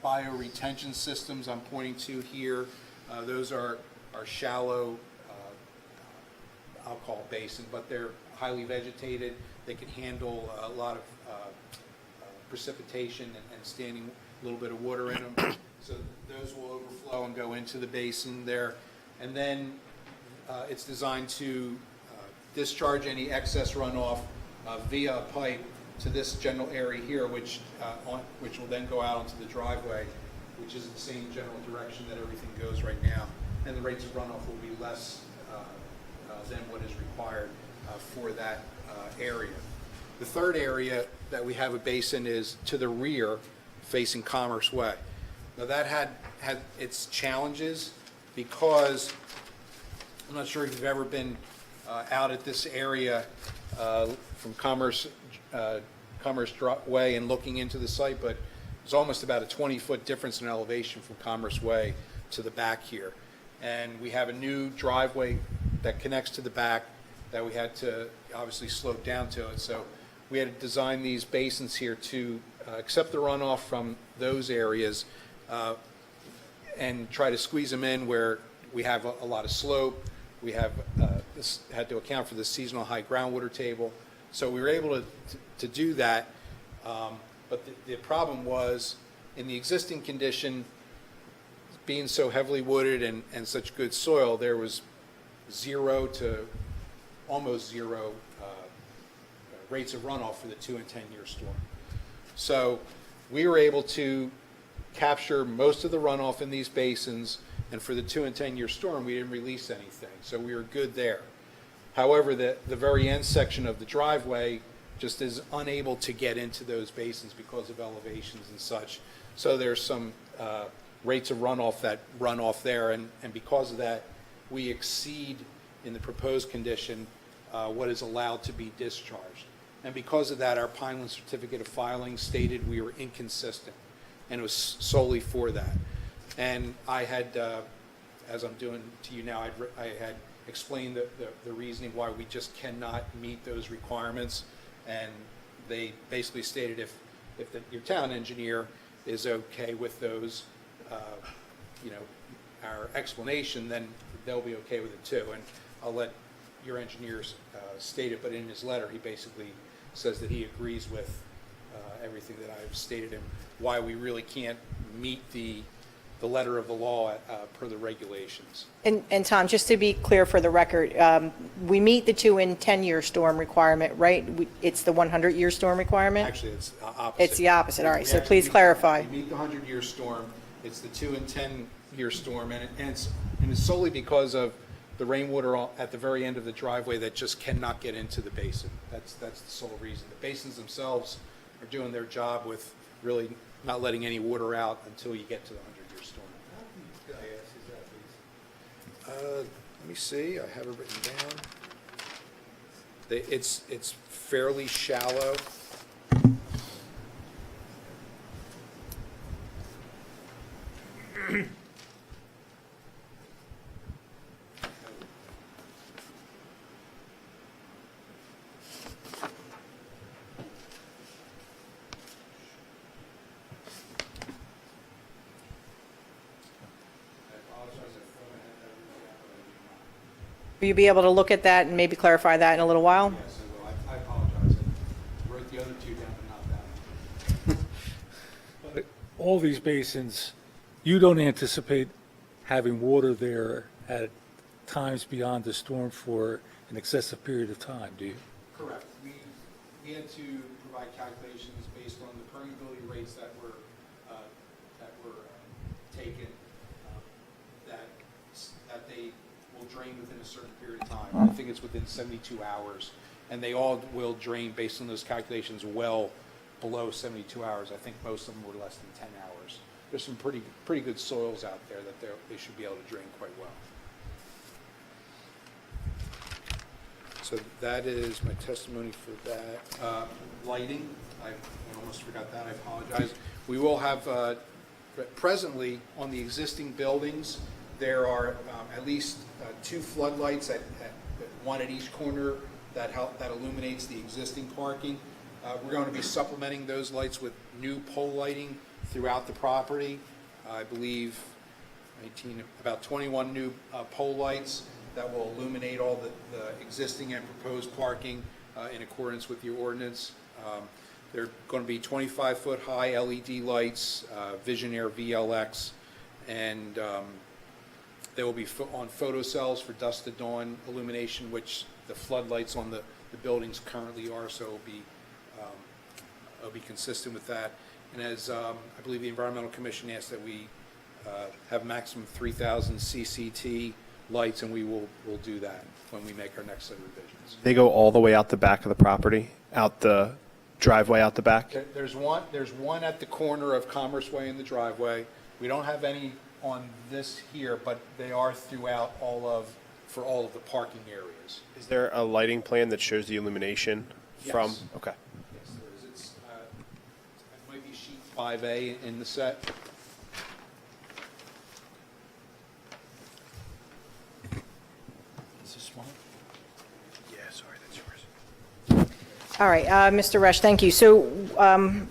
bioretention systems I'm pointing to here. Those are shallow, I'll call basin, but they're highly vegetated. They can handle a lot of precipitation and standing a little bit of water in them. So those will overflow and go into the basin there. And then it's designed to discharge any excess runoff via a pipe to this general area here, which will then go out onto the driveway, which is the same general direction that everything goes right now. And the rates of runoff will be less than what is required for that area. The third area that we have a basin is to the rear, facing Commerce Way. Now that had its challenges because I'm not sure if you've ever been out at this area from Commerce Way and looking into the site, but it's almost about a 20-foot difference in elevation from Commerce Way to the back here. And we have a new driveway that connects to the back that we had to obviously slope down to it. So we had to design these basins here to accept the runoff from those areas and try to squeeze them in where we have a lot of slope. We have had to account for the seasonal high groundwater table. So we were able to do that. But the problem was in the existing condition, being so heavily wooded and such good soil, there was 0 to almost 0 rates of runoff for the 2 and 10-year storm. So we were able to capture most of the runoff in these basins, and for the 2 and 10-year storm, we didn't release anything, so we were good there. However, the very end section of the driveway just is unable to get into those basins because of elevations and such. So there's some rates of runoff that run off there, and because of that, we exceed in the proposed condition what is allowed to be discharged. And because of that, our Pineland certificate of filing stated we were inconsistent, and it was solely for that. And I had, as I'm doing to you now, I had explained the reasoning why we just cannot meet those requirements, and they basically stated if your town engineer is okay with those, our explanation, then they'll be okay with it too. And I'll let your engineer stated, but in his letter, he basically says that he agrees with everything that I've stated and why we really can't meet the letter of the law per the regulations. And Tom, just to be clear for the record, we meet the 2 in 10-year storm requirement, right? It's the 100-year storm requirement? Actually, it's opposite. It's the opposite, all right, We so actually please meet- clarify. We meet the 100-year storm, it's the 2 and 10-year storm, and it's solely because of the rainwater at the very end of the driveway that just cannot get into the basin. That's the sole reason. The basins themselves are doing their job with really not letting any water out until you get to the 100-year storm. Let me see, I have it written down. It's fairly shallow. Will you be able to look at that and maybe clarify that in a little while? Yes, I will. I apologize. I wrote the other two down, but not that one. All these basins, you don't anticipate having water there at times beyond the storm for an excessive period of time, do you? Correct. We had to provide calculations based on the permeability rates that were taken, that they will drain within a certain period of time. I think it's within 72 hours, and they all will drain based on those calculations well below 72 hours. I think most of them were less than 10 hours. There's some pretty good soils out there that they should be able to drain quite well. So that is my testimony for that. Lighting, I almost forgot that, I apologize. We will have, presently, on the existing buildings, there are at least 2 floodlights one at each corner that illuminates the existing parking. We're going to be supplementing those lights with new pole lighting throughout the property. I believe about 21 new pole lights that will illuminate all the existing and proposed parking in accordance with your ordinance. They're going to be 25-foot high LED lights, Visionaire VLX, and they will be on photocells for dusk to dawn illumination, which the floodlights on the buildings currently are, so it'll be consistent with that. And as I believe the Environmental Commission asked that we have maximum 3,000 CCT lights, and we'll do that when we make our next set of revisions. They go all the way out the back of the property, out the driveway out the back? There's one at the corner of Commerce Way in the driveway. We don't have any on this here, but they are throughout for all of the parking areas. Is there a lighting plan that shows the illumination from? Yes. Okay. Yes, there is. It might be sheet 5A in the set. Is this one? Yeah, sorry, that's yours. All right, Mr. Resch, thank you. So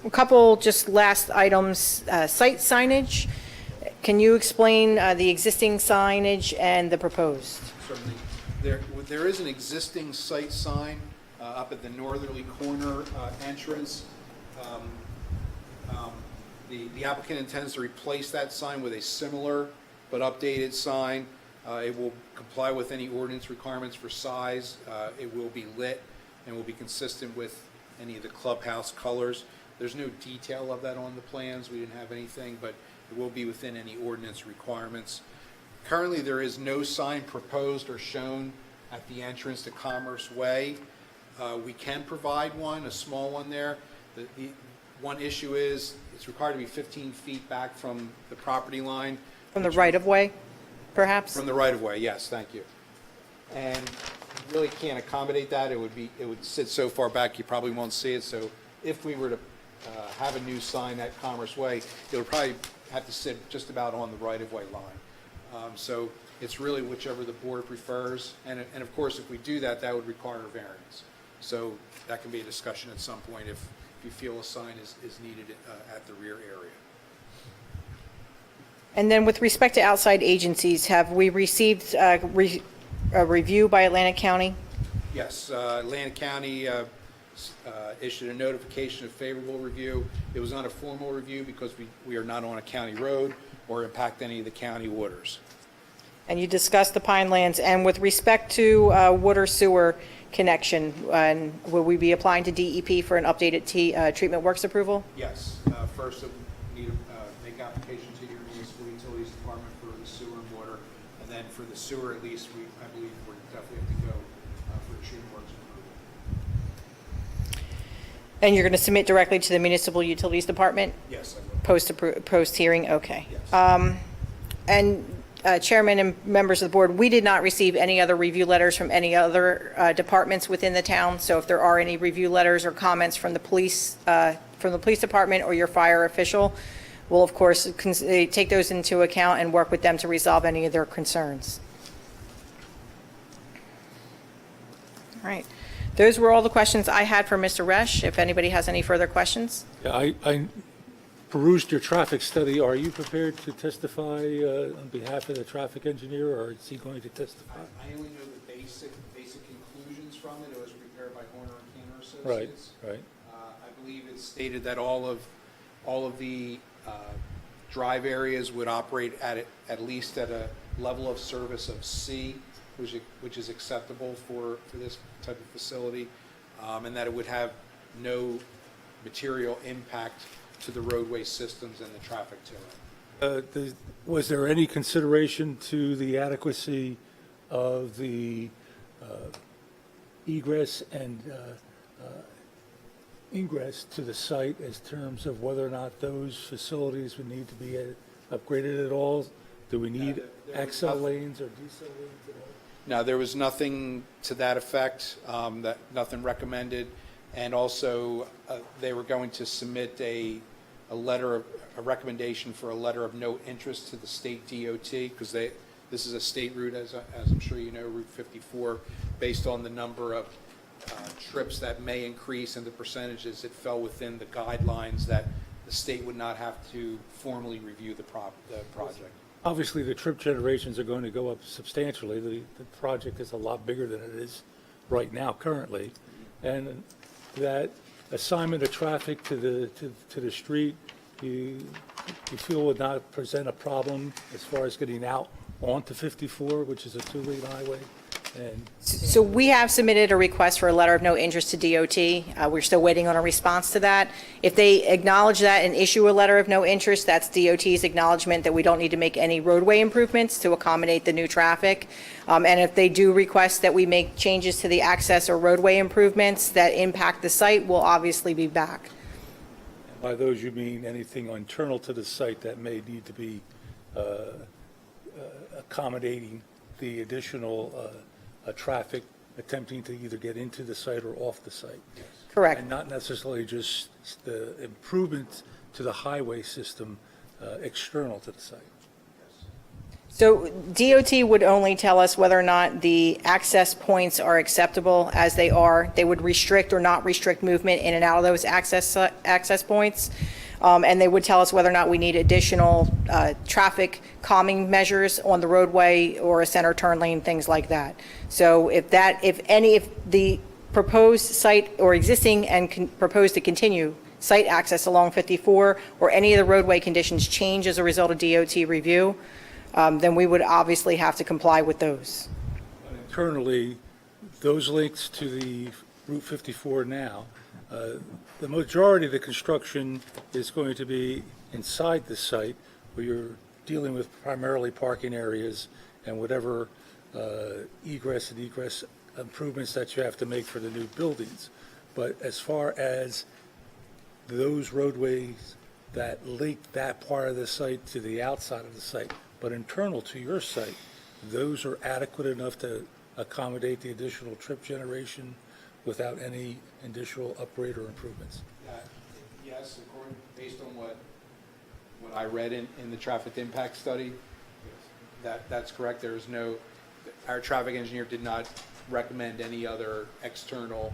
a couple just last items, site signage. Can you explain the existing signage and the proposed? Certainly. There is an existing site sign up at the northerly corner entrance. The applicant intends to replace that sign with a similar but updated sign. It will comply with any ordinance requirements for size. It will be lit and will be consistent with any of the clubhouse colors. There's no detail of that on the plans. We didn't have anything, but it will be within any ordinance requirements. Currently, there is no sign proposed or shown at the entrance to Commerce Way. We can provide one, a small one there. The one issue is it's required to be 15 feet back from the property line. From the right-of-way, perhaps? From the right-of-way, yes, thank you. And you really can't accommodate that. It would sit so far back you probably won't see it. So if we were to have a new sign at Commerce Way, it would probably have to sit just about on the right-of-way line. So it's really whichever the board prefers. And of course, if we do that, that would require a variance. So that can be a discussion at some point if you feel a sign is needed at the rear area. And then with respect to outside agencies, have we received a review by Atlantic County Yes, Atlantic County issued a notification of favorable review. It was not a formal review because we are not on a county road or impact any of the county waters. And you discussed the Pinelands, and with respect to water sewer connection, and will we be applying to DEP for an updated treatment works approval? Yes, first we need to make application to your municipal utilities department for the sewer and water, and then for the sewer at least, I believe we definitely have to go for treatment works approval. And you're going to submit directly to the municipal utilities department? Yes, I will. Post-hearing, okay. Yes. And Chairman and members of the board, we did not receive any other review letters from any other departments within the town. So if there are any review letters or comments from the police department or your fire official, we'll of course take those into account and work with them to resolve any of their concerns. All right. Those were all the questions I had for Mr. Resch. If anybody has any further questions. Yeah, I perused your traffic study. Are you prepared to testify on behalf of the traffic engineer, or is he going to testify? I only know the basic conclusions from it. It was prepared by Horner and Keener Associates. Right. I believe it stated that all of the drive areas would operate at least at a level of service of C, which is acceptable for this type of facility, and that it would have no material impact to the roadway systems and the traffic to it. Was there any consideration to the adequacy of the egress and ingress to the site as terms of whether or not those facilities would need to be upgraded at all? Do we need accel lanes or decel lanes at all? No, there was nothing to that effect, nothing recommended. And also, they were going to submit a recommendation for a letter of no interest to the state DOT, because this is a state route, as I'm sure you know, Route 54, based on the number of trips that may increase and the percentages, it fell within the guidelines that the state would not have to formally review the project. Obviously, the trip generations are going to go up substantially. The project is a lot bigger than it is right now currently. And that assignment of traffic to the street, you feel would not present a problem as far as getting out onto 54, which is a two-lane highway? And So we have submitted a request for a letter of no interest to DOT. We're still waiting on a response to that. If they acknowledge that and issue a letter of no interest, that's DOT's acknowledgement that we don't need to make any roadway improvements to accommodate the new traffic. And if they do request that we make changes to the access or roadway improvements that impact the site, we'll obviously be back. by those, you mean anything internal to the site that may need to be accommodating the additional traffic attempting to either get into the site or off the site. Correct. And not necessarily just the improvements to the highway system external to the site. So DOT would only tell us whether or not the access points are acceptable as they are. They would restrict or not restrict movement in and out of those access points. And they would tell us whether or not we need additional traffic calming measures on the roadway or a center turn lane, things like that. So if the proposed site or existing and proposed to continue site access along 54 or any of the roadway conditions change as a result of DOT review, then we would obviously have to comply with those. Internally, those links to the Route 54 now, the majority of the construction is going to be inside the site where you're dealing with primarily parking areas and whatever egress and egress improvements that you have to make for the new buildings. But as far as those roadways that link that part of the site to the outside of the site, but internal to your site, those are adequate enough to accommodate the additional trip generation without any additional upgrade or improvements? Yes, based on what I read in the traffic impact study, that's correct. There is our traffic engineer did not recommend any other external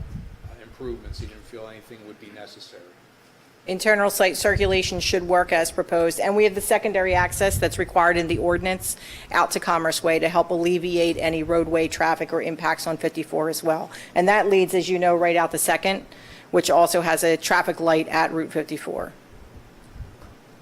improvements. He didn't feel anything would be necessary. Internal site circulation should work as proposed, and we have the secondary access that's required in the ordinance out to Commerce Way to help alleviate any roadway traffic or impacts on 54 as well. And that leads, as you know, right out the second, which also has a traffic light at Route 54.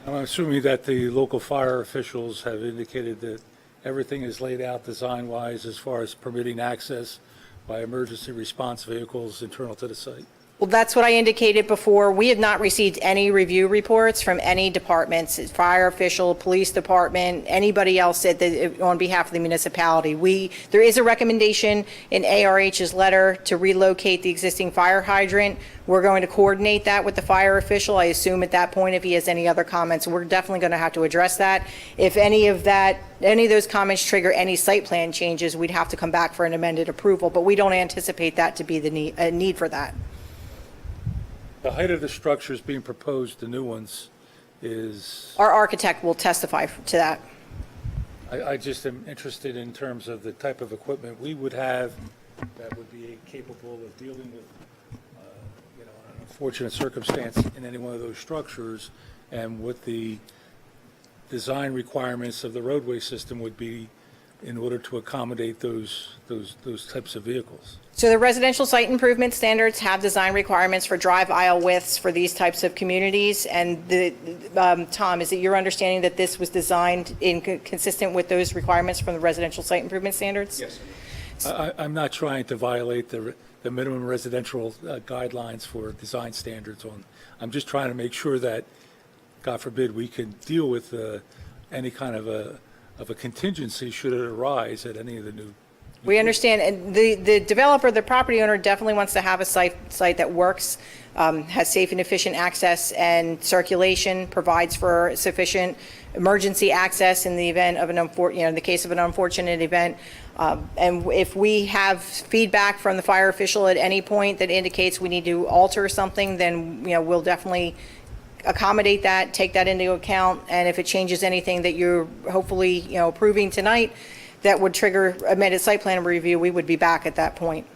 I'm assuming that the local fire officials have indicated that everything is laid out design-wise as far as permitting access by emergency response vehicles internal to the site. Well, that's what I indicated before. We have not received any review reports from any departments, fire official, police department, anybody else on behalf of the municipality. There is a recommendation in ARH's letter to relocate the existing fire hydrant. We're going to coordinate that with the fire official. I assume at that point, if he has any other comments, we're definitely going to have to address that. If any of those comments trigger any site plan changes, we'd have to come back for an amended approval, but we don't anticipate that to be a need for that. The height of the structures being proposed, the new ones, is, Our architect will testify to that. I just am interested in terms of the type of equipment we would have that would be capable of dealing with, an unfortunate circumstance in any one of those structures, and what the design requirements of the roadway system would be in order to accommodate those types of vehicles. So the residential site improvement standards have design requirements for drive aisle widths for these types of communities. And Tom, is it your understanding that this was designed consistent with those requirements from the residential site improvement standards? Yes. I'm not trying to violate the minimum residential guidelines for design standards I'm just trying to make sure that, God forbid, we can deal with any kind of a contingency should it arise at any of the new. We understand, and the developer, the property owner definitely wants to have a site that works, has safe and efficient access and circulation, provides for sufficient emergency access in the event of in the case of an unfortunate event. And if we have feedback from the fire official at any point that indicates we need to alter something, then, we'll definitely accommodate that, take that into account, and if it changes anything that you're hopefully, approving tonight, that would trigger amended site plan review, we would be back at that point.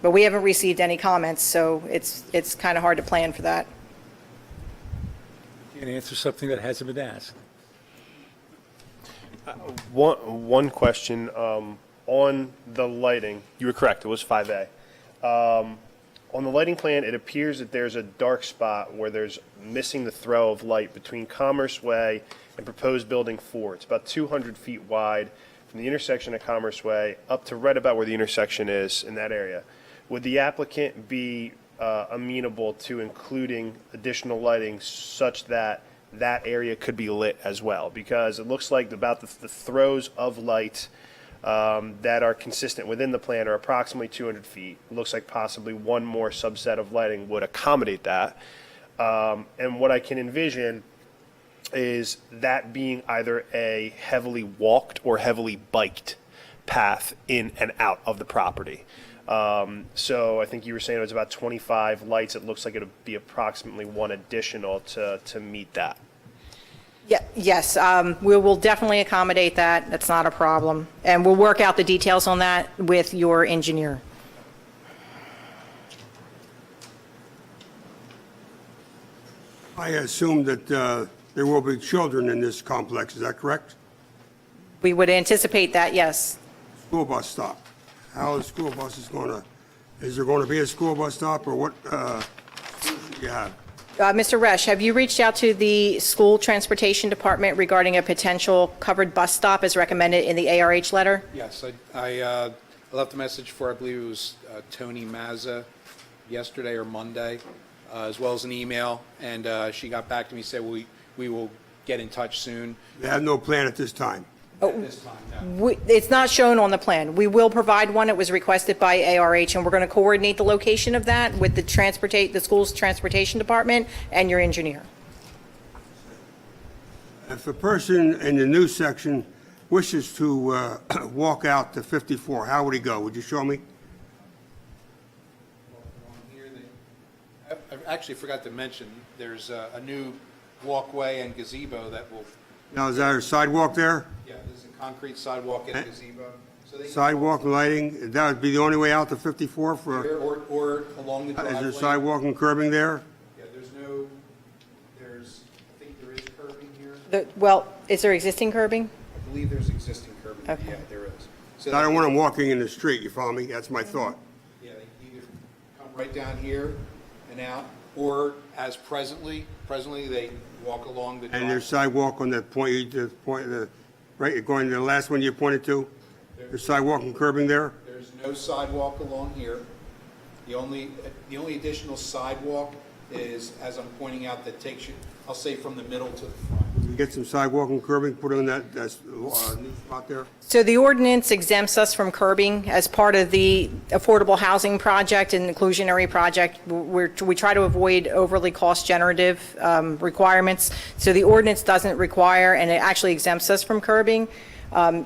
But we haven't received any comments, so it's kind of hard to plan for that. You can answer something that hasn't been asked. One question, on the lighting, you were correct, it was 5A. On the lighting plan, it appears that there's a dark spot where there's missing the throw of light between Commerce Way and proposed Building 4. It's about 200 feet wide from the intersection of Commerce Way up to right about where the intersection is in that area. Would the applicant be amenable to including additional lighting such that that area could be lit as well? Because it looks like about the throws of light that are consistent within the plan are approximately 200 feet. It looks like possibly one more subset of lighting would accommodate that. And what I can envision is that being either a heavily walked or heavily biked path in and out of the property. So I think you were saying it was about 25 lights. It looks like it would be approximately one additional to meet that. Yeah, yes, we will definitely accommodate that. That's not a problem. And we'll work out the details on that with your engineer. I assume that there will be children in this complex, is that correct? We would anticipate that, yes. School bus stop. How is school buses is there going to be a school bus stop, or what solution do you have? Mr. Resch, have you reached out to the school transportation department regarding a potential covered bus stop as recommended in the ARH letter? Yes, I left a message for, I believe it was Tony Mazza yesterday or Monday, as well as an email, and she got back to me, said we will get in touch soon. They have no plan at this time. At this time, no. It's not shown on the plan. We will provide one. It was requested by ARH, and we're going to coordinate the location of that with the school's transportation department and your engineer. If a person in the new section wishes to walk out to 54, how would he go? Would you show me? I actually forgot to mention, there's a new walkway and gazebo that will, Now, is there a sidewalk there? yeah, there's a concrete sidewalk and gazebo. So they can Sidewalk and lighting? That would be the only way out to 54 walk here or along the driveway. is there sidewalk and curbing there? Yeah, there's no Well, is there existing curbing? I believe there's existing curbing. Okay. Yeah, there is. So I don't want them walking in the street, you follow me? That's my thought. Yeah, they either come right down here and out, or as presently they walk along the And there's driveway. sidewalk on that point, right, going to the last one you pointed to? There's sidewalk and curbing there? There's no sidewalk along here. The only additional sidewalk is, as I'm pointing out, that takes you, I'll say from the middle to the front. You get some sidewalk and curbing put on that new spot there? So the ordinance exempts us from curbing as part of the affordable housing project and inclusionary project. We try to avoid overly cost-generative requirements. So the ordinance doesn't require, and it actually exempts us from curbing.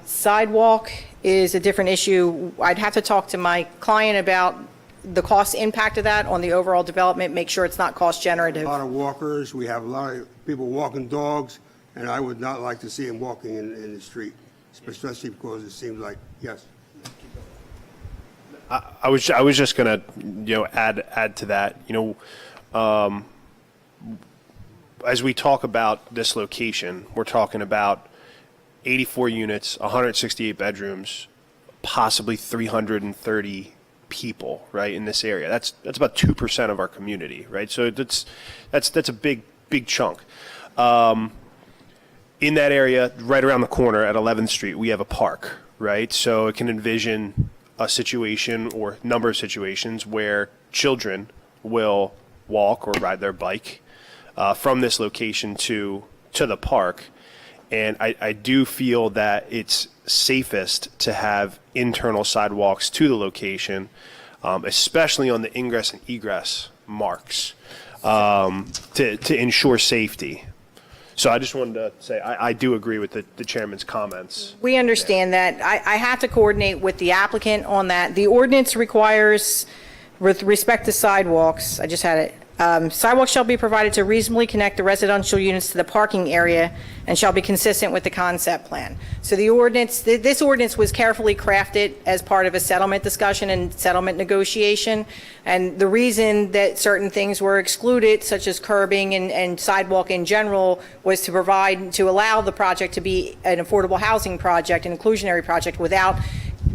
Sidewalk is a different issue. I'd have to talk to my client about the cost impact of that on the overall development, make sure it's not cost-generative. A lot of walkers, we have a lot of people walking dogs, and I would not like to see them walking in the street, especially because it seems like, yes. I was just gonna, add to that, as we talk about this location, we're talking about 84 units, 168 bedrooms, possibly 330 people, right, in this area. That's about 2% of our community, right? So that's a big chunk. In that area, right around the corner at 11th Street, we have a park, right? So it can envision a situation or number of situations where children will walk or ride their bike from this location to the park. And I do feel that it's safest to have internal sidewalks to the location, especially on the ingress and egress marks, to ensure safety. So I just wanted to say, I do agree with the chairman's comments. We understand that. I have to coordinate with the applicant on that. The ordinance requires, with respect to sidewalks, I just had it, sidewalks shall be provided to reasonably connect the residential units to the parking area and shall be consistent with the concept plan. So the ordinance, this ordinance was carefully crafted as part of a settlement discussion and settlement negotiation. And the reason that certain things were excluded, such as curbing and sidewalk in general, was to allow the project to be an affordable housing project, an inclusionary project, without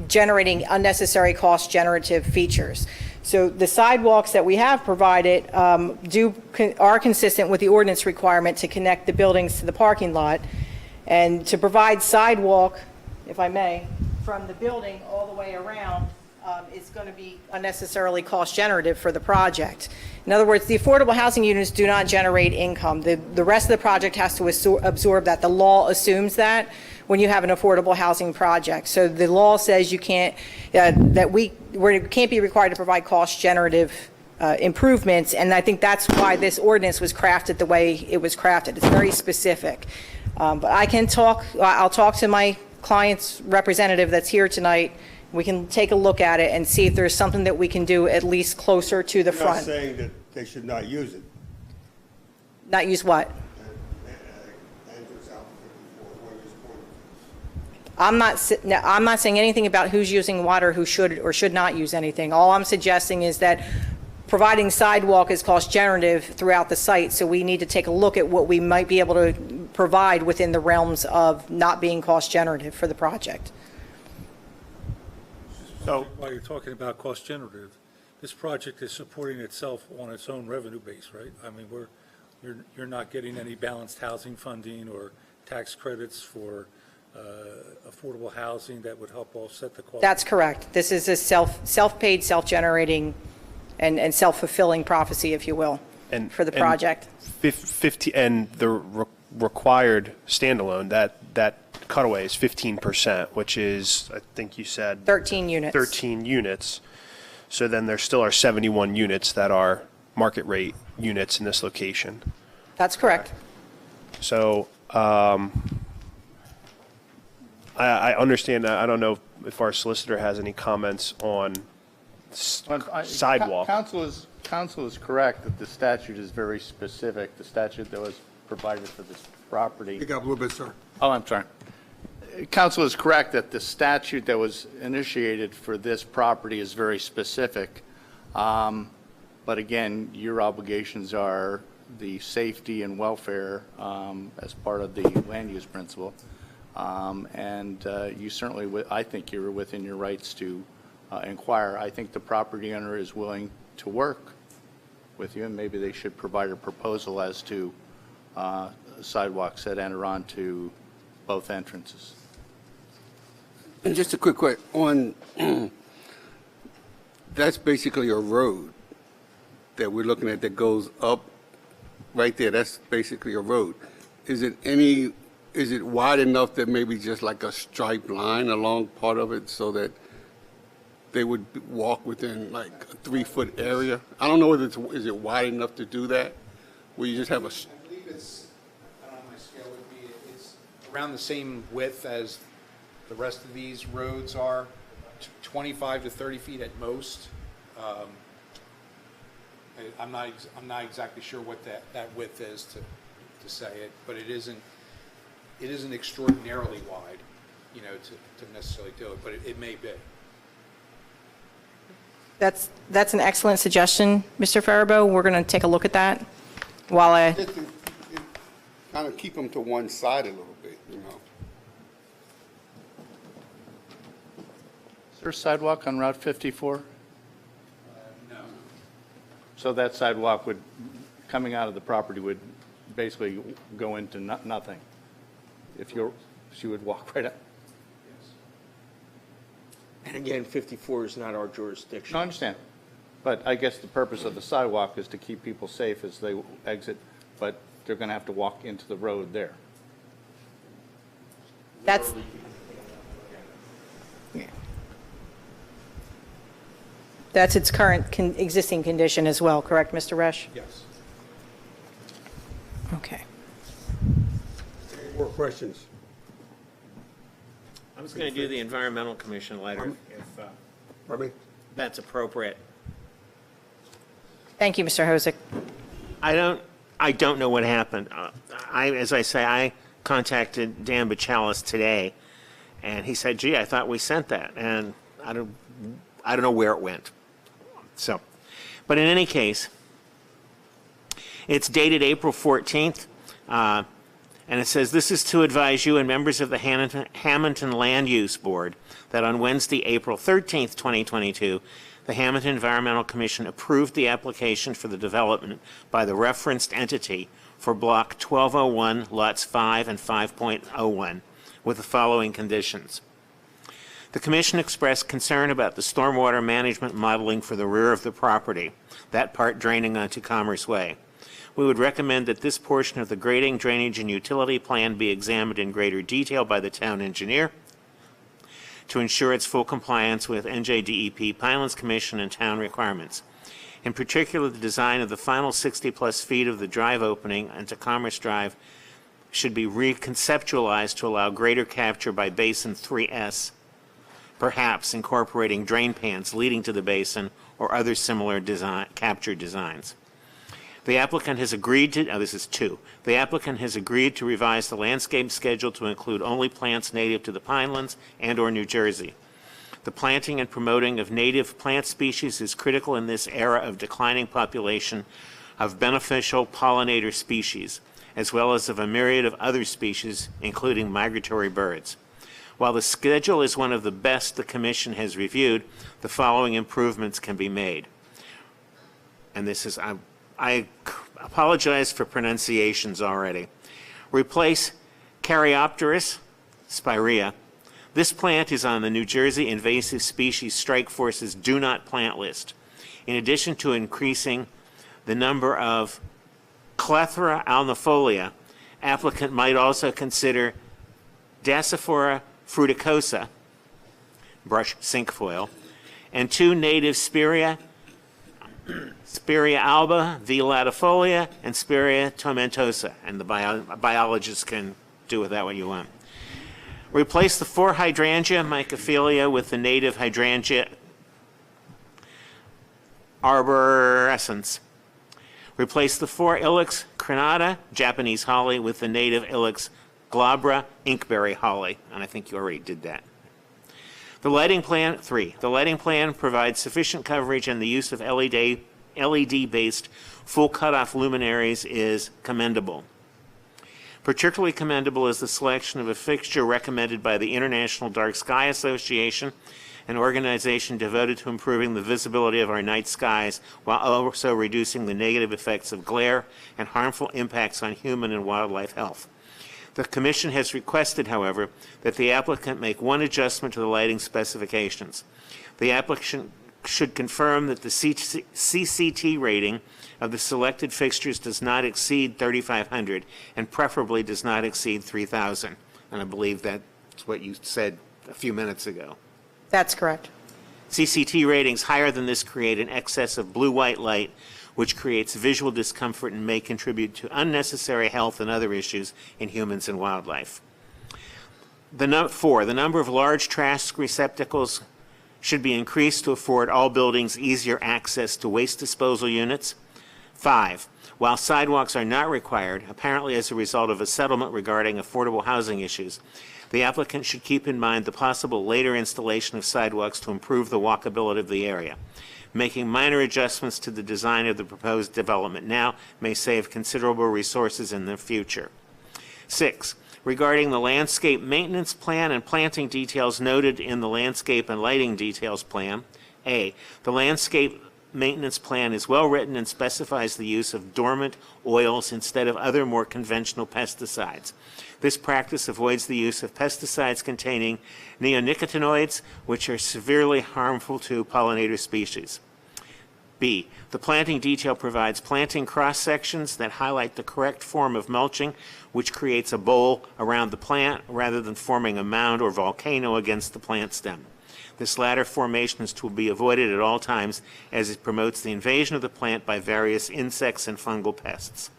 generating unnecessary cost-generative features. So the sidewalks that we have provided are consistent with the ordinance requirement to connect the buildings to the parking lot, and to provide sidewalk, if I may, from the building all the way around is going to be unnecessarily cost-generative for the project. In other words, the affordable housing units do not generate income. The rest of the project has to absorb that. The law assumes that when you have an affordable housing project. So the law says you can't, we can't be required to provide cost-generative improvements, and I think that's why this ordinance was crafted the way it was crafted. It's very specific. But I'll talk to my client's representative that's here tonight. We can take a look at it and see if there's something that we can do at least closer to the You're not front. saying that they should not use it. Not use what? Entrance out 54, what you just pointed I'm not saying anything about who's using what or who should or should not use anything. All I'm suggesting is that providing sidewalk is cost generative throughout the site, so we need to take a look at what we might be able to provide within the realms of not being cost generative for the project. So while you're talking about cost generative, this project is supporting itself on its own revenue base, right? I mean, you're not getting any balanced housing funding or tax credits for affordable housing that would help offset the cost. That's correct. This is a self-paid, self-generating, and self-fulfilling prophecy, if you will, for the project. 50 and the required standalone, that cutaway is 15%, which is, I think you said 13 units. 13 units. So then there still are 71 units that are market rate units in this location. That's correct. So I understand. I don't know if our solicitor has any comments on sidewalk. Council is correct that the statute is very specific, the statute that was provided for this property. Pick up a little bit, sir. Oh, I'm sorry. Council is correct that the statute that was initiated for this property is very specific. But again, your obligations are the safety and welfare as part of the land use principle. And you certainly, I think you're within your rights to inquire. I think the property owner is willing to work with you, and maybe they should provide a proposal as to sidewalks that enter onto both entrances. And just a quick question on, that's basically a road that we're looking at that goes up right there. That's basically a road. Is it wide enough that maybe just like a striped line along part of it so that they would walk within like a 3-foot area? I don't know whether is it wide enough to do that, where you just have a, I believe it's, I don't know, my scale would be, it's around the same width as the rest of these roads are, 25 to 30 feet at most. I'm not exactly sure what that width is to say it, but it isn't extraordinarily wide, you know, to necessarily do it, but it may be. That's an excellent suggestion, Mr. Faribault. We're going to take a look at that while I... just to kind of keep them to one side a little bit, you know? Is there a sidewalk on Route 54? No. So that sidewalk would, coming out of the property, would basically go into nothing? If she would walk right up? And again, 54 is not our jurisdiction. No, I understand. But I guess the purpose of the sidewalk is to keep people safe as they exit, but they're going to have to walk into the road there. That's... Yeah. That's its current existing condition as well, correct, Mr. Resch? Yes. Okay. Any more questions? I was going to do the environmental commission letter if Pardon me? that's appropriate. Thank you, Mr. Hosick. I don't know what happened. As I say, I contacted Dan Bachalis today, and he said, "Gee, I thought we sent that," and I don't know where it went. So, but in any case, it's dated April 14th, and it says, "This is to advise you and members of the Hammonton Land Use Board that on Wednesday, April 13th, 2022, the Hammonton Environmental Commission approved the application for the development by the referenced entity for Block 1201, Lots 5 and 5.01, with the following conditions. The Commission expressed concern about the stormwater management modeling for the rear of the property, that part draining onto Commerce Way. We would recommend that this portion of the grading, drainage, and utility plan be examined in greater detail by the town engineer to ensure its full compliance with NJDEP, Pinelands Commission, and town requirements. In particular, the design of the final 60-plus feet of the drive opening into Commerce Drive should be reconceptualized to allow greater capture by Basin 3S, perhaps incorporating drain pans leading to the basin or other similar capture designs. The applicant has agreed to, this is 2. The applicant has agreed to revise the landscape schedule to include only plants native to the Pinelands and/or New Jersey. The planting and promoting of native plant species is critical in this era of declining population of beneficial pollinator species, as well as of a myriad of other species, including migratory birds. While the schedule is one of the best the Commission has reviewed, the following improvements can be made. And this is, I apologize for pronunciations already. Replace Caryopteris spirea. This plant is on the New Jersey Invasive Species Strike Force's Do Not Plant list. In addition to increasing the number of Clethra alnifolia, applicant might also consider Dasyphora fruticosa, brush cinquefoil, and 2 native Spirea alba, V. latifolia, and Spirea tomentosa, and the biologists can do with that what you want. Replace the 4 hydrangea mycophilia with the native hydrangea arborescens. Replace the 4 Ilex crenata, Japanese holly, with the native Ilex glabra inkberry holly, and I think you already did that. The lighting plan, 3. The lighting plan provides sufficient coverage and the use of LED-based full cutoff luminaries is commendable. Particularly commendable is the selection of a fixture recommended by the International Dark Sky Association, an organization devoted to improving the visibility of our night skies while also reducing the negative effects of glare and harmful impacts on human and wildlife health. The Commission has requested, however, that the applicant make one adjustment to the lighting specifications. The applicant should confirm that the CCT rating of the selected fixtures does not exceed 3,500 and preferably does not exceed 3,000. And I believe that's what you said a few minutes ago. That's correct. CCT ratings higher than this create an excess of blue-white light, which creates visual discomfort and may contribute to unnecessary health and other issues in humans and wildlife. 4, the number of large trash receptacles should be increased to afford all buildings easier access to waste disposal units. 5, while sidewalks are not required, apparently as a result of a settlement regarding affordable housing issues, the applicant should keep in mind the possible later installation of sidewalks to improve the walkability of the area. Making minor adjustments to the design of the proposed development now may save considerable resources in the future. 6, regarding the landscape maintenance plan and planting details noted in the landscape and lighting details plan, A, the landscape maintenance plan is well written and specifies the use of dormant oils instead of other more conventional pesticides. This practice avoids the use of pesticides containing neonicotinoids, which are severely harmful to pollinator species. B, the planting detail provides planting cross-sections that highlight the correct form of mulching, which creates a bowl around the plant rather than forming a mound or volcano against the plant stem. This latter formation is to be avoided at all times as it promotes the invasion of the plant by various insects and fungal pests.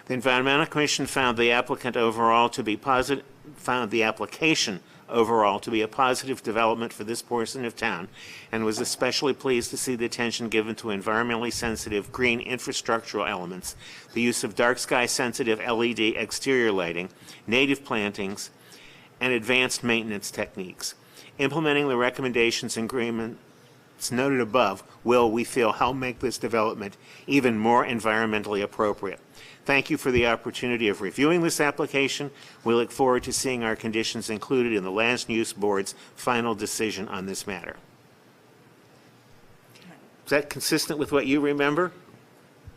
The Environmental Commission found the application overall to be a positive development for this portion of town and was especially pleased to see the attention given to environmentally sensitive green infrastructural elements, the use of dark sky sensitive LED exterior lighting, native plantings, and advanced maintenance techniques. Implementing the recommendations and agreements noted above will, we feel, help make this development even more environmentally appropriate. Thank you for the opportunity of reviewing this application. We look forward to seeing our conditions included in the Land Use Board's final decision on this matter. Is that consistent with what you remember?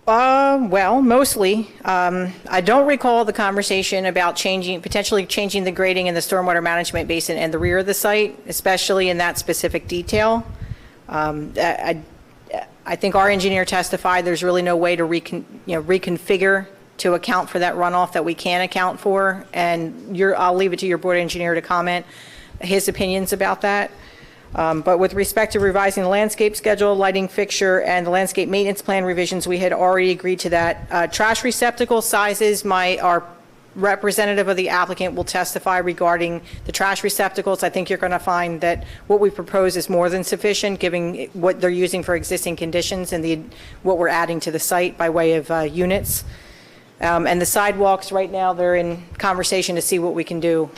Well, mostly. I don't recall the conversation about potentially changing the grading in the stormwater management basin and the rear of the site, especially in that specific detail. I think our engineer testified there's really no way to reconfigure to account for that runoff that we can account for, and I'll leave it to your board engineer to comment his opinions about that. But with respect to revising the landscape schedule, lighting fixture, and the landscape maintenance plan revisions, we had already agreed to that. Trash receptacle sizes, our representative of the applicant will testify regarding the trash receptacles. I think you're going to find that what we propose is more than sufficient, given what they're using for existing conditions and what we're adding to the site by way of units. And the sidewalks, right now, they're in conversation to see what we can do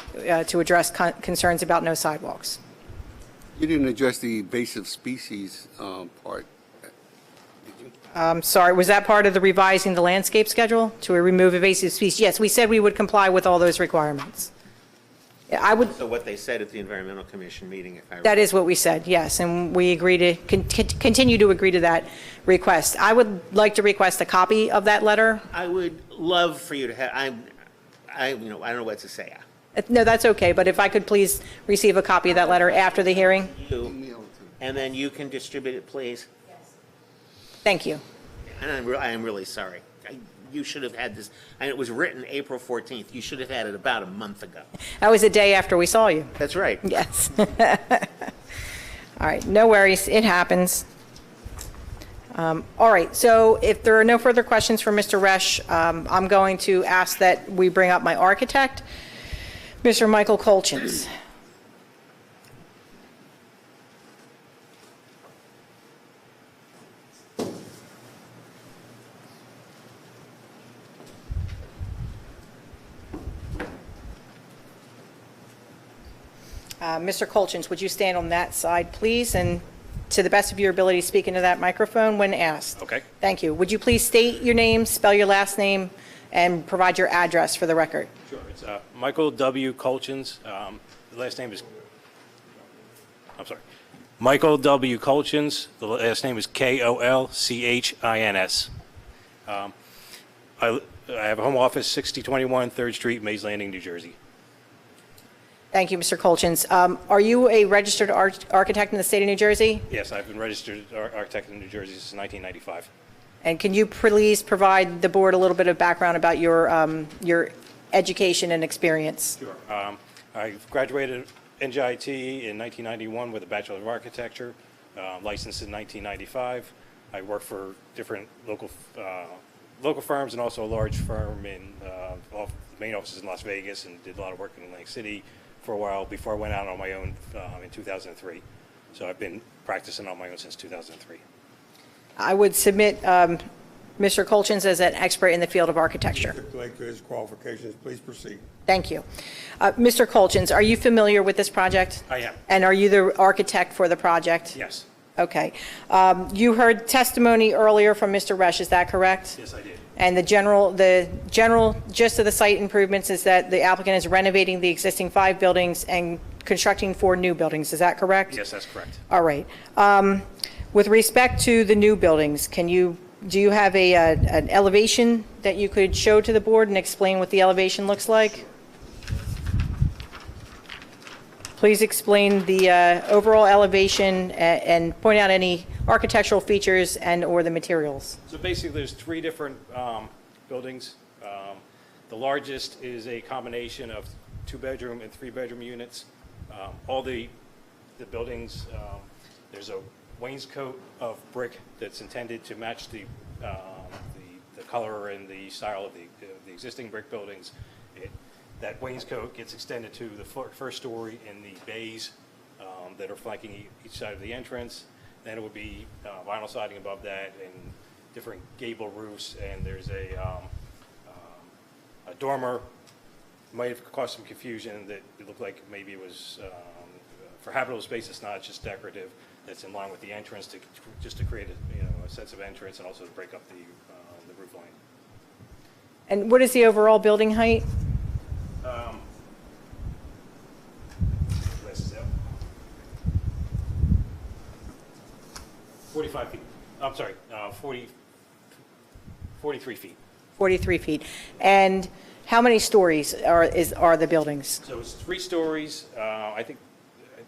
to address concerns about no sidewalks. You didn't address the invasive species part. Sorry, was that part of the revising the landscape schedule to remove invasive species? Yes, we said we would comply with all those requirements. I would. So what they said at the Environmental Commission meeting, if I remember. That is what we said, yes, and we agree to continue to agree to that request. I would like to request a copy of that letter. I would love for you to have, I don't know what to say. No, that's okay, but if I could please receive a copy of that letter after the hearing? And then you can distribute it, please. Thank you. And I am really sorry. You should have had this, and it was written April 14th. You should have had it about a month ago. That was the day after we saw you. That's right. Yes. All right, no worries, it happens. All right, so if there are no further questions for Mr. Resch, I'm going to ask that we bring up my architect, Mr. Michael Colchins. Mr. Colchins, would you stand on that side, please? And to the best of your ability, speak into that microphone when asked. Okay. Thank you. Would you please state your name, spell your last name, and provide your address for the record? Sure. It's Michael W. Colchins. The last name is, I'm sorry, Michael W. Colchins. The last name is Kolchins. I have a home office, 6021 3rd Street, Mays Landing, New Jersey. Thank you, Mr. Colchins. Are you a registered architect in the state of New Jersey? Yes, I've been registered architect in New Jersey since 1995. And can you please provide the board a little bit of background about your education and experience? Sure. I graduated NJIT in 1991 with a Bachelor of Architecture, licensed in 1995. I worked for different local firms and also a large firm in main offices in Las Vegas, and did a lot of work in Atlantic City for a while before I went out on my own in 2003. So I've been practicing on my own since 2003. I would submit Mr. Colchins as an expert in the field of architecture. Stipulate to his qualifications. Please proceed. Thank you. Mr. Colchins, are you familiar with this project? I am. And are you the architect for the project? Yes. Okay. You heard testimony earlier from Mr. Resch, is that correct? Yes, I did. And the general gist of the site improvements is that the applicant is renovating the existing 5 buildings and constructing 4 new buildings, is that correct? Yes, that's correct. All right. With respect to the new buildings, do you have an elevation that you could show to the board and explain what the elevation looks like? Please explain the overall elevation and point out any architectural features and/or the materials. So basically, there's 3 different buildings. The largest is a combination of 2-bedroom and 3-bedroom units. All the buildings, there's a wainscot of brick that's intended to match the color and the style of the existing brick buildings. That wainscot gets extended to the first story in the bays that are flanking each side of the entrance. Then it would be vinyl siding above that and different gable roofs. And there's a dormer. Might have caused some confusion that it looked like maybe it was for habitable space. It's not. It's just decorative. That's in line with the entrance just to create a sense of entrance and also to break up the roof line. And what is the overall building height? Glasses out. 45 feet. I'm sorry, 43 feet. 43 feet. And how many stories are the buildings? So it's 3 stories. I think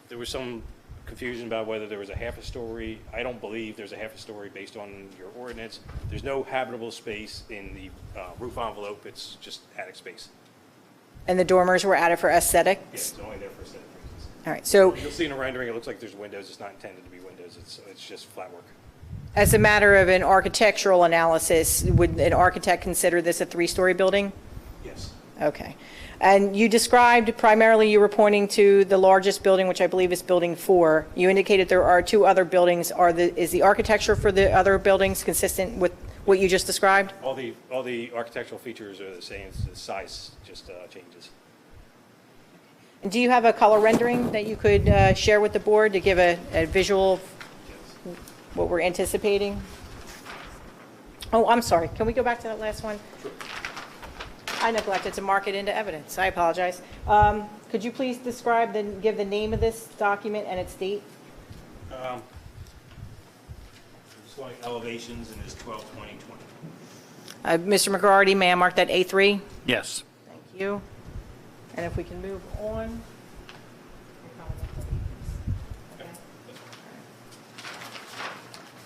there was some confusion about whether there was a half a story. I don't believe there's a half a story based on your ordinance. There's no habitable space in the roof envelope. It's just attic space. And the dormers were added for aesthetics? Yeah, it's only there for aesthetic reasons. All right, so You'll see in the rendering, it looks like there's windows. It's not intended to be windows. It's just flat work. as a matter of an architectural analysis, would an architect consider this a 3-story building? Yes. Okay. And you described primarily you were pointing to the largest building, which I believe is Building 4. You indicated there are 2 other buildings. Is the architecture for the other buildings consistent with what you just described? All the architectural features are the same. The size just changes. And do you have a color rendering that you could share with the board to give a visual of what we're anticipating? Oh, I'm sorry. Can we go back to that last one? Sure. I neglected to mark it into evidence. I apologize. Could you please give the name of this document and its date? It's like elevations and it's 12/20/20. Mr. McGarty, may I mark that A3? Yes. Thank you. And if we can move on.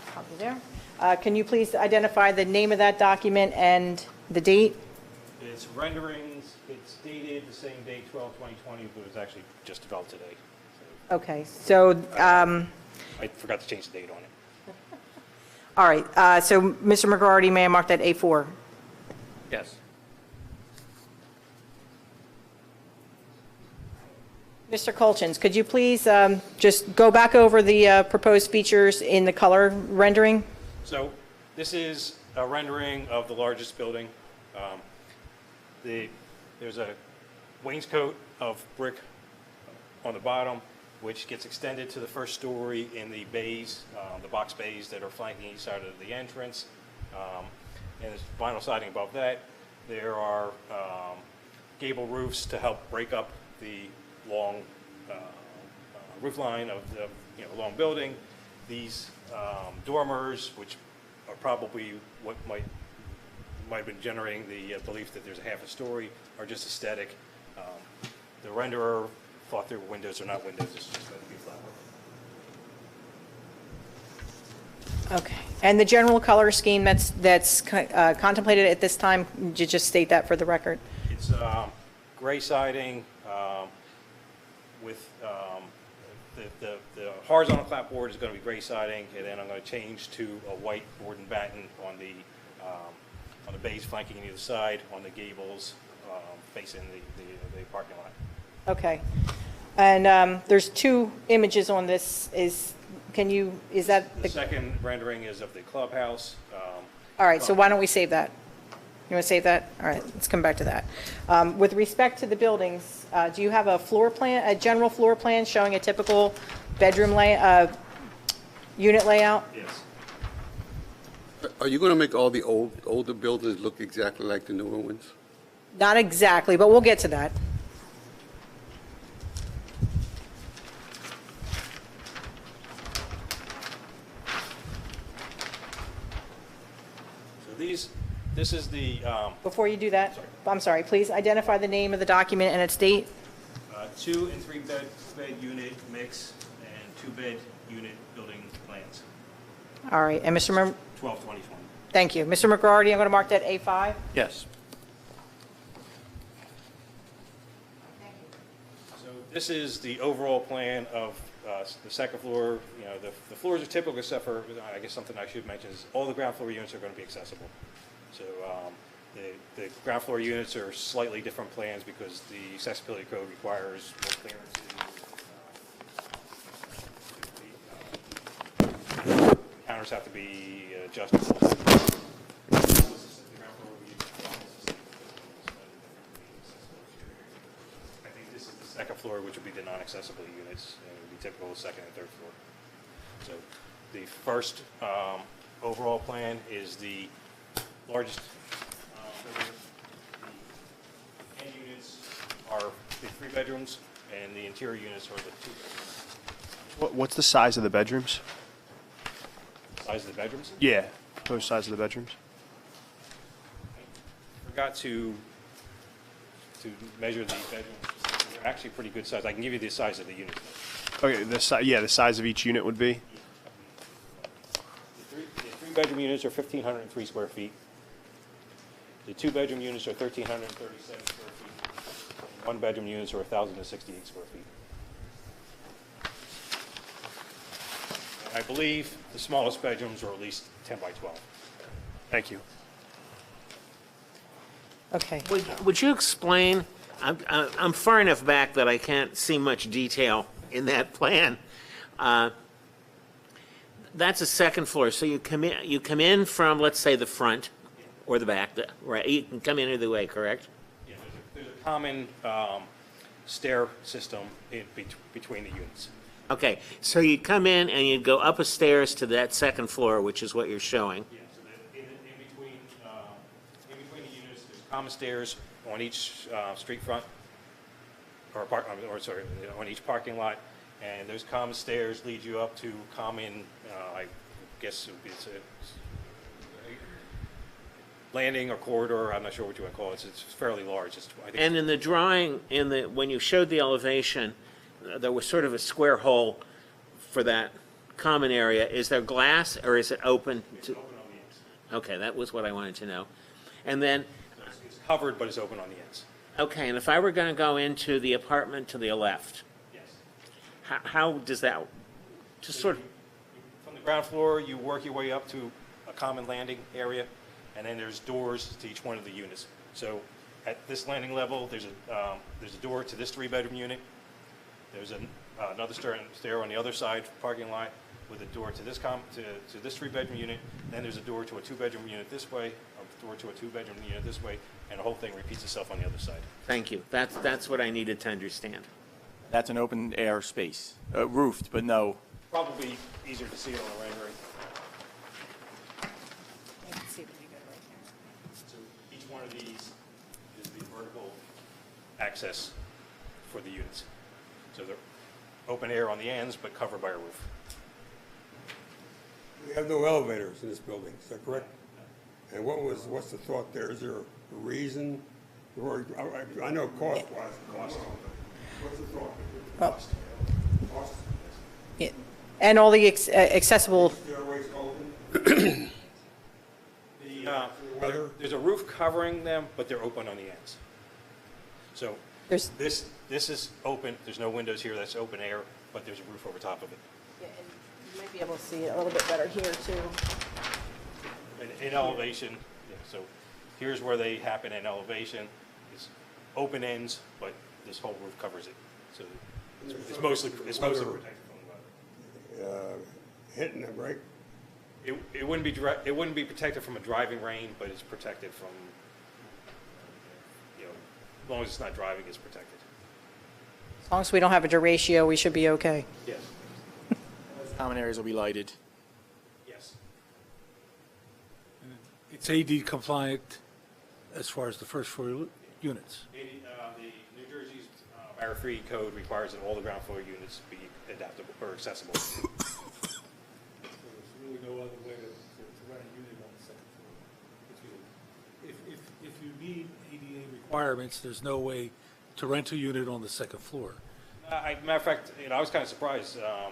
Copy there. Can you please identify the name of that document and the date? It's renderings. It's dated the same date, 12/20/20, but it was actually just developed today. Okay, so, I forgot to change the date on it. all right, so Mr. McGarty, may I mark that A4? Yes. Mr. Colchins, could you please just go back over the proposed features in the color rendering? So this is a rendering of the largest building. There's a wainscot of brick on the bottom. which gets extended to the first story in the bays, the box bays that are flanking each side of the entrance. And there's vinyl siding above that. There are gable roofs to help break up the long roof line of the long building. These dormers, which are probably what might have been generating the belief that there's a half a story, are just aesthetic. The renderer thought they were windows. They're not windows. It's just going to be flat roof. Okay. And the general color scheme that's contemplated at this time, you just state that for the record? It's gray siding with the horizontal clapboard is going to be gray siding, and then I'm going to change to a white board and batten on the bays flanking either side, on the gables facing the parking lot. Okay. And there's two images on this. Is that The second rendering is of the clubhouse. All right, so why don't we save that? You want to save that? All right, let's come back to that. With respect to the buildings, do you have a floor plan, a general floor plan showing a typical bedroom unit layout? Yes. Are you going to make all the older buildings look exactly like the newer ones? Not exactly, but we'll get to that. So this is the Before you do that, I'm sorry, please identify the name of the document and its date. 2 and 3 bed unit mix and 2 bed unit building plans. All right, and Mr. 12/20/20. Thank you. Mr. McGarty, I'm going to mark that A5. Yes. So this is the overall plan of the second floor. The floors are typical, except for, I guess something I should mention is all the ground floor units are going to be accessible. So the ground floor units are slightly different plans because the accessibility code requires more clearances. Counters have to be adjustable. I think this is the second floor, which would be the non-accessible units, and it would be typical of second and third floor. So the first overall plan is the largest building. The end units are the 3 bedrooms, and the interior units are the 2 bedrooms. What's the size of the bedrooms? Size of the bedrooms? Yeah, proposed size of the bedrooms. Forgot to measure the bedrooms. They're actually pretty good size. I can give you the size of the unit. Okay, the size of each unit would be? The 3 bedroom units are 1,503 square feet. The 2 bedroom units are 1,337 square feet. 1 bedroom units are 1,068 square feet. I believe the smallest bedrooms are at least 10 by 12. Thank you. Okay. Would you explain, I'm far enough back that I can't see much detail in that plan. That's a second floor, so you come in from, let's say, the front or the back, right? You can come in either way, correct? Yeah, there's a common stair system between the units. Okay, so you come in and you go up a stairs to that second floor, which is what you're showing. Yeah, so that in between the units, there's common stairs on each street front, on each parking lot, and those common stairs lead you up to common, I guess it would be a landing or corridor. I'm not sure what you want to call it. It's fairly large. And in the drawing, when you showed the elevation, there was sort of a square hole for that common area. Is there glass or is it open? It's open on the ends. Okay, that was what I wanted to know. And then, It's covered, but it's open on the ends. okay, and if I were going to go into the apartment to the left, Yes. how does that, just sort of, From the ground floor, you work your way up to a common landing area, and then there's doors to each one of the units. So at this landing level, there's a door to this 3-bedroom unit. There's another stair on the other side parking lot with a door to this to this 3-bedroom unit. Then there's a door to a 2-bedroom unit this way, a door to a 2-bedroom unit this way, and the whole thing repeats itself on the other side. thank you. That's what I needed to understand. That's an open air space, roofed, but no. Probably easier to see it on a rendering. So each one of these is the vertical access for the units. So they're open air on the ends, but covered by a roof. We have no elevators in this building, is that correct? And what's the thought there? Is there a reason? Or, I know cost-wise. What's the thought? Cost. Yeah. And all the accessible, Stairways open? There's a roof covering them, but they're open on the ends. So There's- this is open, there's no windows here, that's open air, but there's a roof over top of it. yeah, and you might be able to see it a little bit better here, too. In elevation, yeah, so here's where they happen in elevation. It's open ends, but this whole roof covers it. So it's mostly protected from the weather. Hitting them, right? It wouldn't be protected from a driving rain, but it's protected from, as long as it's not driving, it's protected. As long as we don't have a derecho, we should be okay. Yes. Common areas will be lighted. Yes. It's AD compliant as far as the first floor units. The New Jersey's barrier-free code requires that all the ground floor units be adaptable or accessible. There's really no other way to rent a unit on the second floor. If you meet ADA requirements, there's no way to rent a unit on the second floor. Matter of fact, I was kind of surprised. A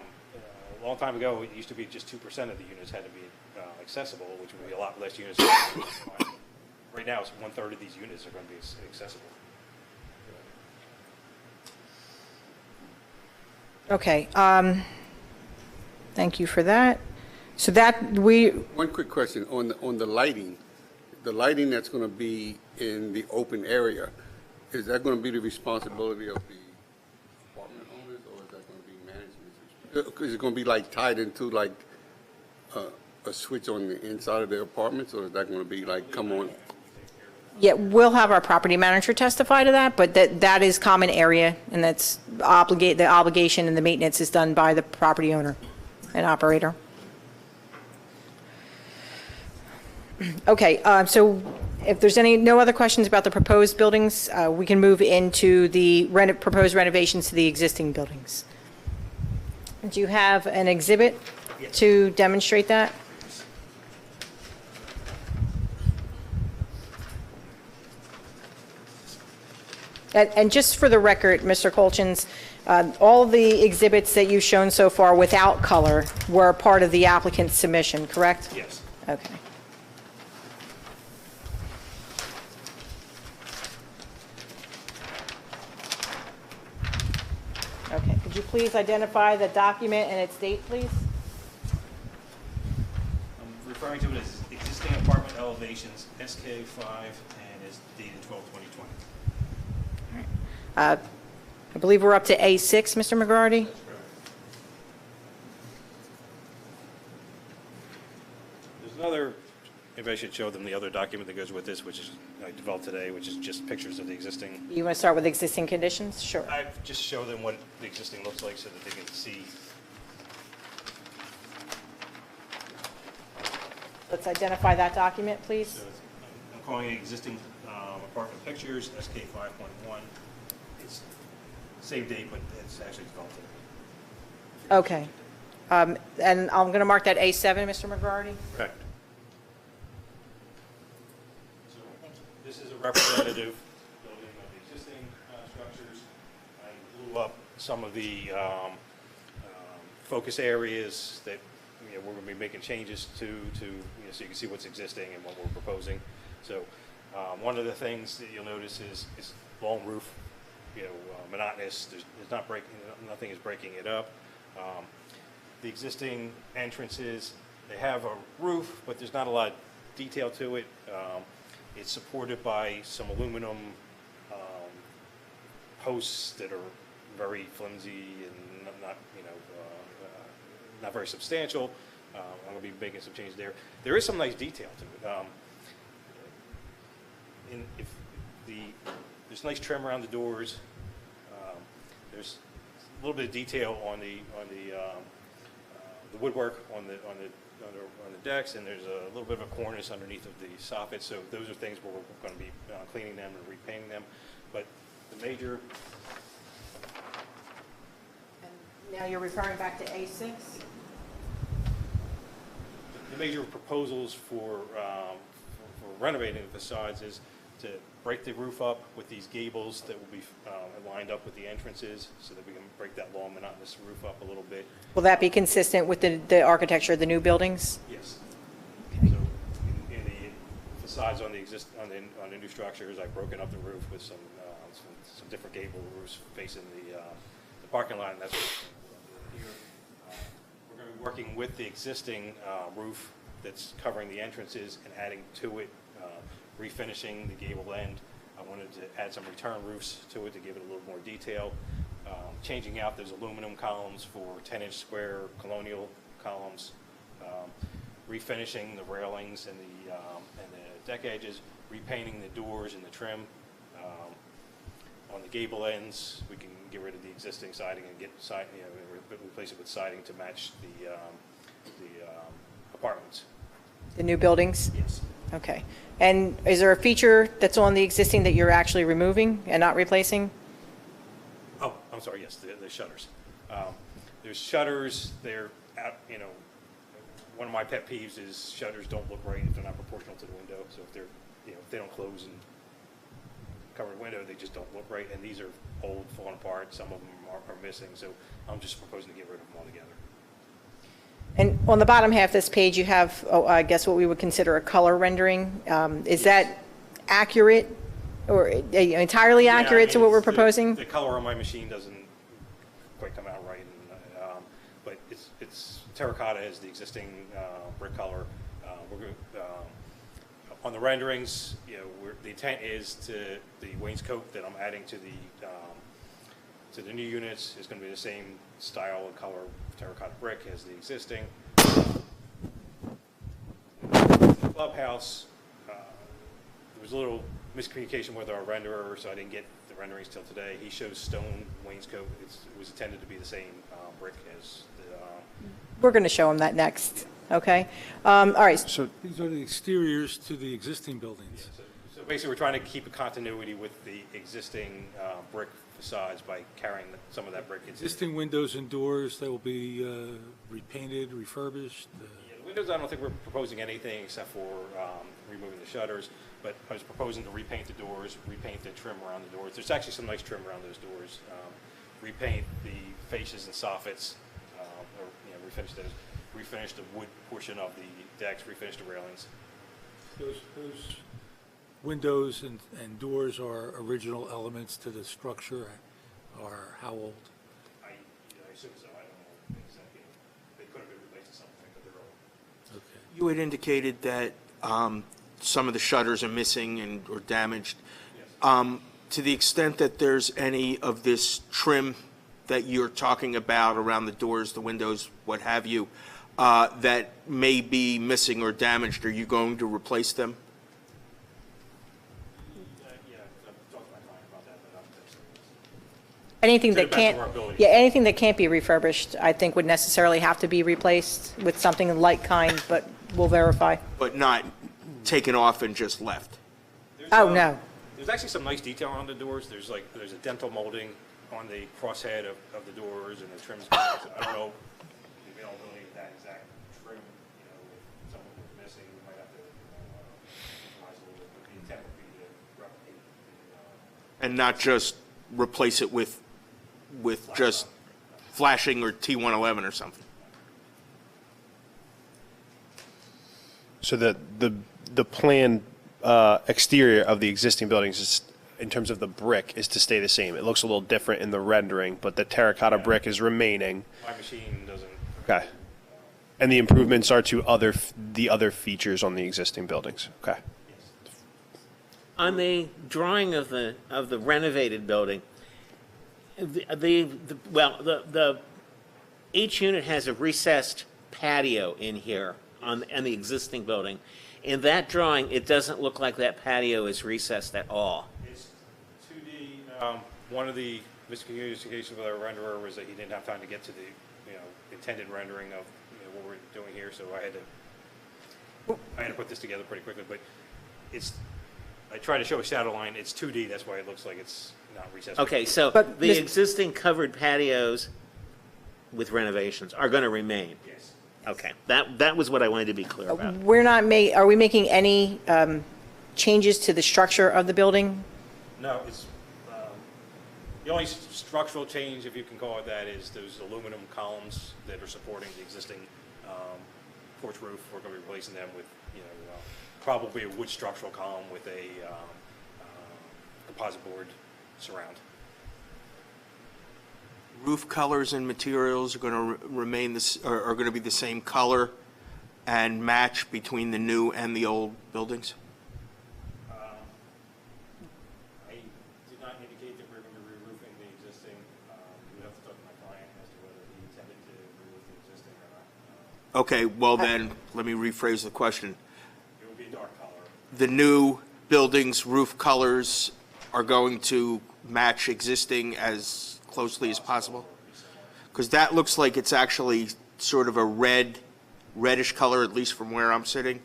long time ago, it used to be just 2% of the units had to be accessible, which would be a lot less units. Right now, it's 1/3 of these units are going to be accessible. Okay, thank you for that. So One quick question on the lighting that's going to be in the open area, is that going to be the responsibility of the apartment owners, or is that going to be management's? Is it going to be like tied into like a switch on the inside of the apartments, or is that going to be like come on? Yeah, we'll have our property manager testify to that, but that is common area, and that's the obligation and the maintenance is done by the property owner and operator. Okay, so if there's no other questions about the proposed buildings, we can move into the proposed renovations to the existing buildings. Do you have an exhibit to demonstrate that? And just for the record, Mr. Colchins, all the exhibits that you've shown so far without color were part of the applicant's submission, correct? Yes. Okay. Okay, could you please identify the document and its date, please? I'm referring to it as existing apartment elevations, SK5, and is dated 12/20/20. I believe we're up to A6, Mr. McGarty? There's another, maybe I should show them the other document that goes with this, which is I developed today, which is just pictures of the existing. You want to start with existing conditions? Sure. I just show them what the existing looks like so that they can see. Let's identify that document, please. So I'm calling it existing apartment pictures, SK 5.1. It's same date, but it's actually developed today. Okay. And I'm going to mark that A7, Mr. McGarty. Correct. So this is a representative building of the existing structures. I blew up some of the focus areas that we're going to be making changes to so you can see what's existing and what we're proposing. So one of the things that you'll notice is long roof, monotonous. There's not breaking, nothing is breaking it up. The existing entrances, they have a roof, but there's not a lot of detail to it. It's supported by some aluminum posts that are very flimsy and not very substantial. I'm going to be making some changes there. There is some nice detail to it. There's nice trim around the doors. There's little bit of detail on the woodwork on the decks, and there's a little bit of a cornice underneath of the soffit. So those are things where we're going to be cleaning them and repainting them. But the major, Now you're referring back to A6? the major proposals for renovating the facades is to break the roof up with these gables that will be lined up with the entrances, so that we can break that long monotonous roof up a little bit. Will that be consistent with the architecture of the new buildings? Yes. So in the facades on the new structures, I've broken up the roof with some different gable roofs facing the parking lot, and that's what we're here. We're going to be working with the existing roof that's covering the entrances and adding to it, refinishing the gable end. I wanted to add some return roofs to it to give it a little more detail. Changing out those aluminum columns for 10-inch square colonial columns. Refinishing the railings and the deck edges. Repainting the doors and the trim. On the gable ends, we can get rid of the existing siding and get replace it with siding to match the apartments. The new buildings? Yes. Okay. And is there a feature that's on the existing that you're actually removing and not replacing? Oh, I'm sorry, yes, the shutters. There's shutters, they're out, one of my pet peeves is shutters don't look right if they're not proportional to the window. So if they're, if they don't close and cover the window, they just don't look right. And these are old, falling apart, some of them are missing. So I'm just proposing to get rid of them altogether. And on the bottom half of this page, you have, I guess, what we would consider a color rendering. Is that accurate or entirely accurate to what we're proposing? The color on my machine doesn't quite come out right, but it's terracotta is the existing brick color. On the renderings, the intent is to the wainscot that I'm adding to the new units is going to be the same style and color of terracotta brick as the existing. The clubhouse, there was a little miscommunication with our renderer, so I didn't get the renderings till today. He shows stone wainscot. It was intended to be the same brick as the. We're going to show them that next, okay? All right. So These are the exteriors to the existing buildings. So basically, we're trying to keep a continuity with the existing brick facades by carrying some of that brick. Existing windows and doors that will be repainted, refurbished. Yeah, the windows, I don't think we're proposing anything except for removing the shutters, but I was proposing to repaint the doors, repaint the trim around the doors. There's actually some nice trim around those doors. Repaint the fascias and soffits, or refinish those. Refinish the wood portion of the decks, refinish the railings. Those windows and doors are original elements to the structure, or how old? I assume so. I don't know exactly. They could have been replaced with something, but they're old. Okay. You had indicated that some of the shutters are missing or damaged. Yes. To the extent that there's any of this trim that you're talking about around the doors, the windows, what have you, that may be missing or damaged, are you going to replace them? Yeah, I've talked to my client about that, but Anything To the that best of can't, our ability. yeah, anything that can't be refurbished, I think would necessarily have to be replaced with something like kind, but we'll verify. But not taken off and just left? Oh, no. There's actually some nice detail on the doors. There's a dental molding on the crosshead of the doors and the trims. I don't know the availability of that exact trim. If someone was missing, we might have to customize a little bit. But the intent would be to replicate And not just replace it with just flashing or T111 or something? So the planned exterior of the existing buildings is, in terms of the brick, is to stay the same. It looks a little different in the rendering, but the terracotta brick is remaining. my machine doesn't. Okay. And the improvements are to the other features on the existing buildings. Okay. On the drawing of the renovated building, each unit has a recessed patio in here on the existing building. In that drawing, it doesn't look like that patio is recessed at all. It's 2D. One of the miscommunications with our renderer was that he didn't have time to get to the, intended rendering of, what we're doing here, so I had to put this together pretty quickly, but I tried to show a shadow line, it's 2D, that's why it looks like it's not recessed. Okay, so But the Mis- existing covered patios with renovations are going to remain? Yes. Okay, that was what I wanted to be clear about. Are we making any changes to the structure of the building? No, it's, the only structural change, if you can call it that, is those aluminum columns that are supporting the existing porch roof. We're going to be replacing them with, probably a wood structural column with a composite board surround. Roof colors and materials are going to remain this, are going to be the same color and match between the new and the old buildings? I did not indicate that we're going to be re-roofing the existing. You would have to talk to my client as to whether he intended to re-roof the existing or not. Okay, well then, let me rephrase the question. It would be a dark color. The new buildings' roof colors are going to match existing as closely as possible? Because that looks like it's actually sort of a reddish color, at least from where I'm sitting,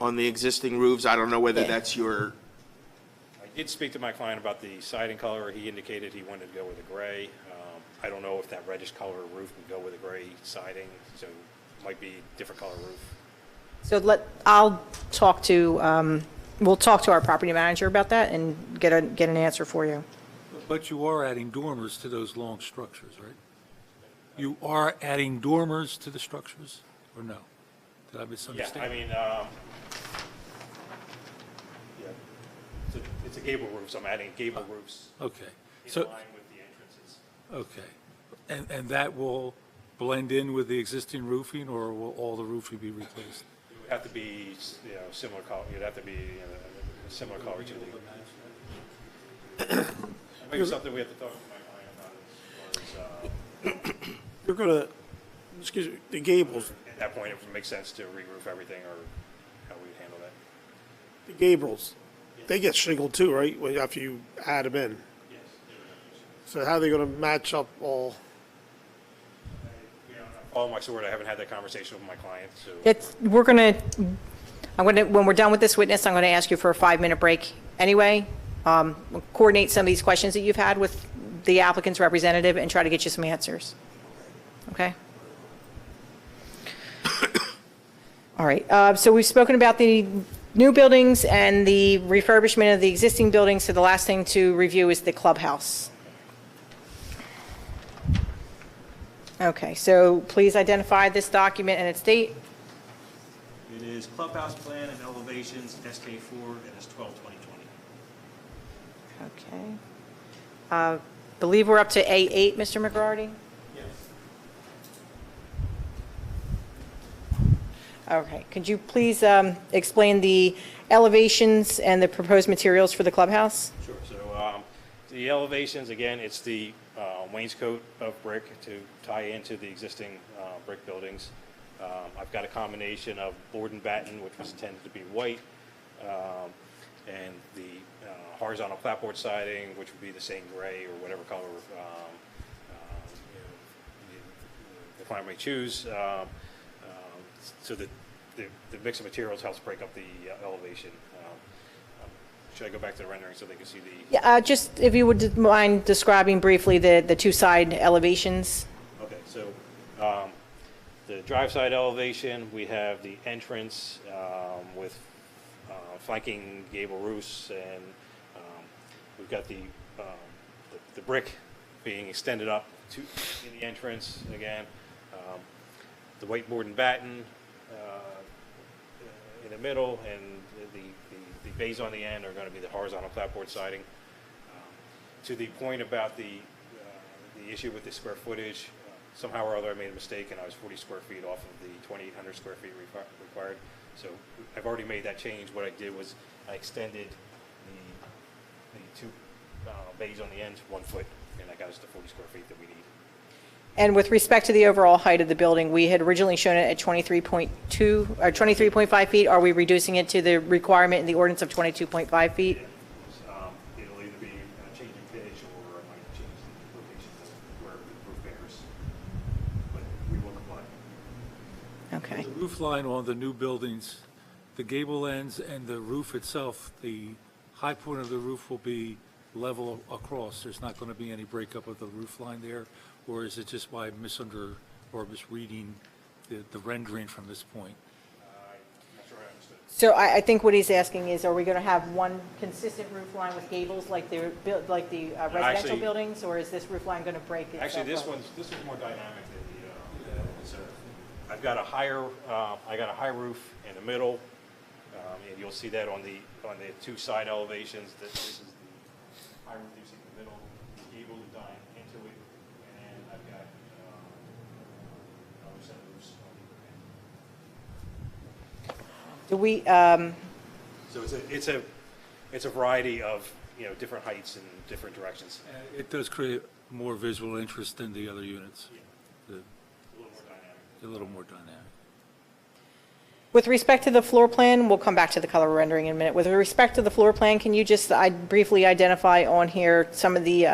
on the existing roofs. I don't know whether that's your... I did speak to my client about the siding color. He indicated he wanted to go with a gray. I don't know if that reddish color roof would go with a gray siding, so it might be a different color roof. So we'll talk to our property manager about that and get an answer for you. But you are adding dormers to those long structures, right? You are adding dormers to the structures, or no? Did I Yeah, misunderstand? I mean, it's a gable roof, so I'm adding gable roofs Okay, in so, line with the entrances. okay. And that will blend in with the existing roofing, or will all the roofing be replaced? It would have to be, similar color, you'd have to be a similar color to the... Maybe something we have to talk to my client about as far as, You're gonna, excuse me, the gables, at that point, if it makes sense to re-roof everything, or how we would handle that. the gables, they get shingled too, right, after you add them in? Yes. So how are they gonna match up all? All my sword, I haven't had that conversation with my client, so... When we're done with this witness, I'm going to ask you for a 5-minute break anyway. We'll coordinate some of these questions that you've had with the applicant's representative and try to get you some answers. Okay? All right, so we've spoken about the new buildings and the refurbishment of the existing buildings, so the last thing to review is the clubhouse. Okay, so please identify this document and its date. It is clubhouse plan and elevations, SK4, and it's 12/20/20. Okay. Believe we're up to A8, Mr. McGrarty? Yes. Okay, could you please explain the elevations and the proposed materials for the clubhouse? Sure, so the elevations, again, it's the wainscot of brick to tie into the existing brick buildings. I've got a combination of board and batten, which was intended to be white, and the horizontal clapboard siding, which would be the same gray or whatever color the client may choose. So the mix of materials helps break up the elevation. Should I go back to the rendering so they can see the... Yeah, just if you would mind describing briefly the two side elevations. Okay, so the drive side elevation, we have the entrance with flanking gable roofs, and we've got the brick being extended up to in the entrance again. The white board and batten in the middle, and the bays on the end are going to be the horizontal clapboard siding. To the point about the issue with the square footage, somehow or other I made a mistake and I was 40 square feet off of the 2,800 square feet required. So I've already made that change. What I did was I extended the two bays on the end 1 foot, and that got us the 40 square feet that we need. And with respect to the overall height of the building, we had originally shown it at 23.2 or 23.5 feet. Are we reducing it to the requirement in the ordinance of 22.5 feet? It'll either be changing pitch roof line on the new buildings, the gable ends and the roof itself, the high point of the roof will be level across. There's not going to be any breakup of the roof line there, or is it just by misreading the rendering from this point? So I think what he's asking is, are we going to have one consistent roof line with gables like the residential Actually- buildings, or is this roof line going to break itself Actually, this up? one's more dynamic than the, so I've got a higher, I got a high roof in the middle, and you'll see that on the two side elevations, that this is the high roof you see in the middle, the gable is dying into it, and I've got, another set of roofs on the end. Do we, So it's a variety of, different heights and different directions. It does create more visual interest than the other units. A little more dynamic. A little more dynamic. with respect to the floor plan, we'll come back to the color rendering in a minute. With respect to the floor plan, can you just briefly identify on here some of the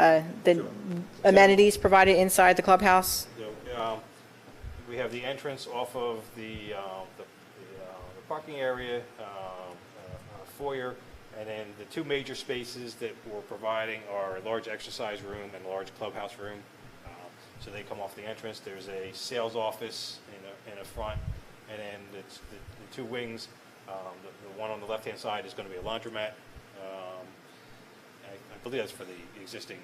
amenities provided inside the clubhouse? So, we have the entrance off of the parking area, foyer, and then the two major spaces that we're providing are a large exercise room and a large clubhouse room. So they come off the entrance. There's a sales office in the front, and then the two wings. The one on the left-hand side is going to be a laundromat. I believe that's for the existing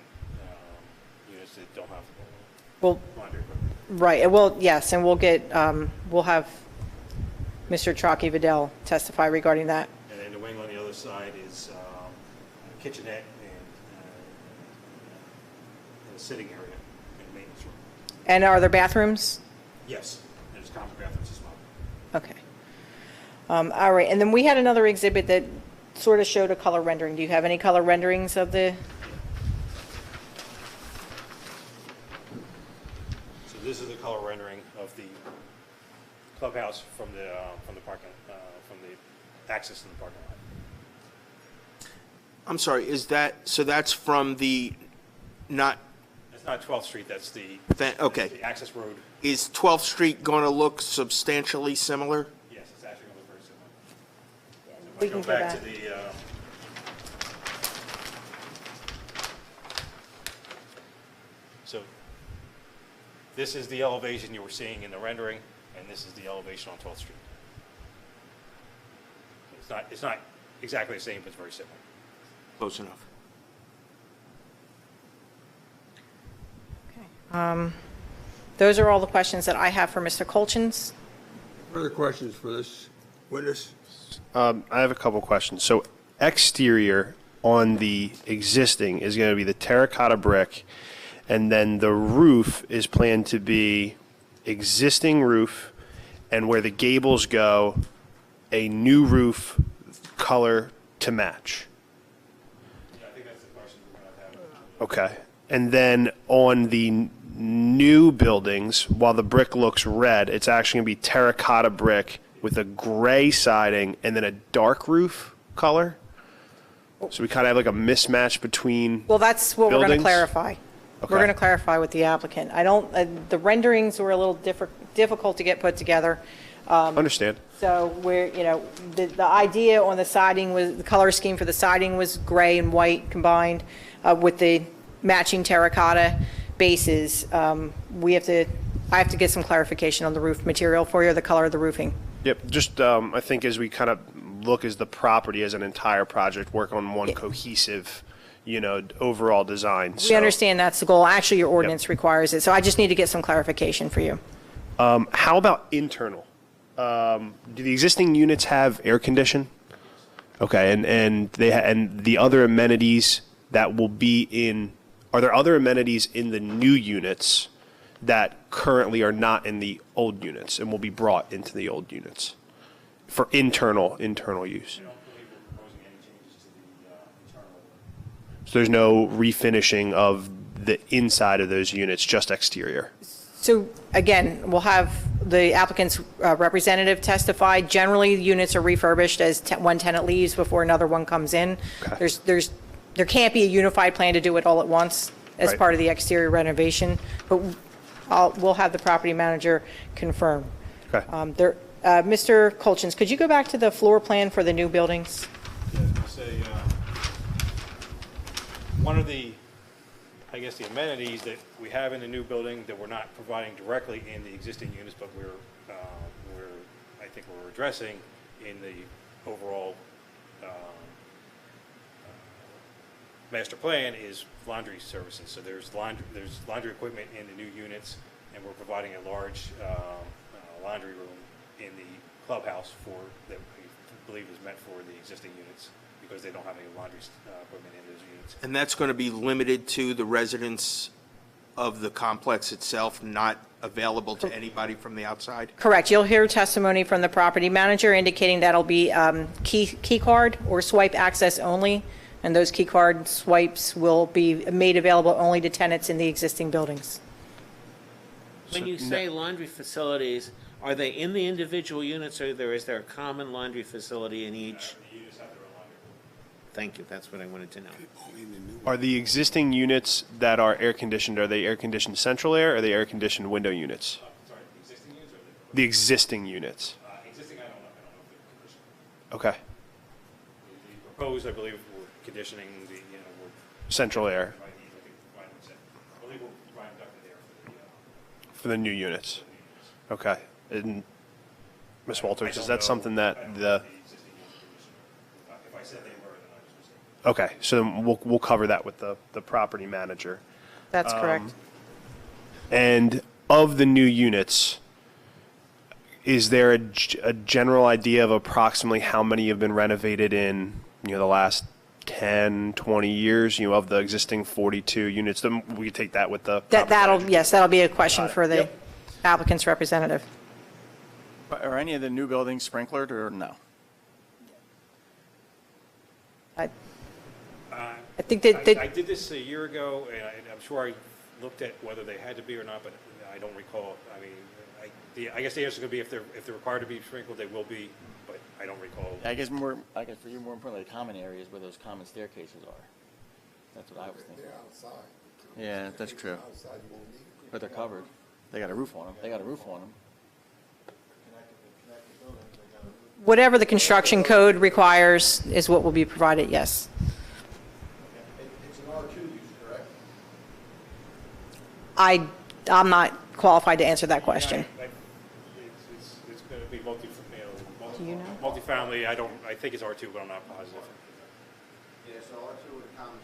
units that don't have laundry equipment. Right, well, yes, and we'll have Mr. Chalky Vidal testify regarding that. And then the wing on the other side is a kitchenette and a sitting area and a maintenance room. And are there bathrooms? Yes, there's common bathrooms as well. Okay. All right, and then we had another exhibit that sort of showed a color rendering. Do you have any color renderings of the? So this is the color rendering of the clubhouse from the parking, from the access to the parking lot. I'm sorry, so that's from the, not, It's not 12th Street, that's the, okay. the access road. Is 12th Street going to look substantially similar? Yes, it's actually going to look very similar. We can Go go back back. to the, so this is the elevation you were seeing in the rendering, and this is the elevation on 12th Street. It's not exactly the same, but it's very similar. Close enough. Those are all the questions that I have for Mr. Colchins. Further questions for this witness? I have a couple questions. So exterior on the existing is going to be the terracotta brick, and then the roof is planned to be existing roof, and where the gables go, a new roof color to match. Yeah, I think that's the question we're going to have. Okay. And then on the new buildings, while the brick looks red, it's actually going to be terracotta brick with a gray siding and then a dark roof color. So we kind of have like a mismatch between. Well, that's what we're going to buildings? clarify. Okay. We're going to clarify with the applicant. I don't, the renderings were a little difficult to get put together. Understand. So we're, the idea on the siding was, the color scheme for the siding was gray and white combined with the matching terracotta bases. I have to get some clarification on the roof material for you, the color of the roofing. Yep. Just I think as we kind of look as the property as an entire project, work on one cohesive, overall design. We understand that's the goal. Actually, your ordinance requires it. So I just need to get some clarification for you. How about internal? Do the existing units have air condition? Okay, and the other amenities that will be in, are there other amenities in the new units that currently are not in the old units and will be brought into the old units for internal use? I don't believe we're proposing any changes to the internal. So there's no refinishing of the inside of those units, just exterior? So again, we'll have the applicant's representative testify. Generally, units are refurbished as one tenant leaves before another one comes in. Okay. There can't be a unified plan to do it all at once as Right. part of the exterior renovation, but we'll have the property manager confirm. Okay. Mr. Colchins, could you go back to the floor plan for the new buildings? Yeah, I was going to say, one of the, I guess, the amenities that we have in the new building that we're not providing directly in the existing units, but I think we're addressing in the overall master plan is laundry services. So there's laundry equipment in the new units, and we're providing a large laundry room in the clubhouse that we believe is meant for the existing units because they don't have any laundry equipment in those units. And that's going to be limited to the residents of the complex itself, not available to anybody from the outside? Correct. You'll hear testimony from the property manager indicating that'll be key card or swipe access only, and those key card swipes will be made available only to tenants in the existing buildings. When you say laundry facilities, are they in the individual units, or is there a common laundry facility in each? Thank you, that's what I wanted to know. Are the existing units that are air conditioned, are they air conditioned central air, or are they air conditioned window units? Sorry, the existing units or The existing units. existing, I don't know if they're conditioned. Okay. The proposed, I believe, we're conditioning the, we're Central air I believe we're providing ducted air for the new units. Okay. And Ms. Walters, is that know. something I that don't the, know if the existing units are conditioned. If I said they were, then I was mistaken. okay, so then we'll cover that with the property manager. That's correct. And of the new units, is there a general idea of approximately how many have been renovated in, the last 10, 20 years, of the existing 42 units? Then we could take that with the property manager. That'll be a question for the applicant's representative. Are any of the new buildings sprinklered or no? I think that, I did this a year ago, and I'm sure I looked at whether they had to be or not, but I don't recall. I mean, I guess the answer is going to be if they're required to be sprinkled, they will be, but I don't recall. I guess for you, more importantly, the common areas where those common staircases are. That's what I was thinking. Yeah, that's true. But they're covered. They got a roof on them. whatever the construction code requires is what will be provided, yes. It's an R2 use, correct? I'm not qualified to answer that question. It's going to be Do you know? multifamily. I think it's R2, but I'm not positive. Yeah, so R2 with a common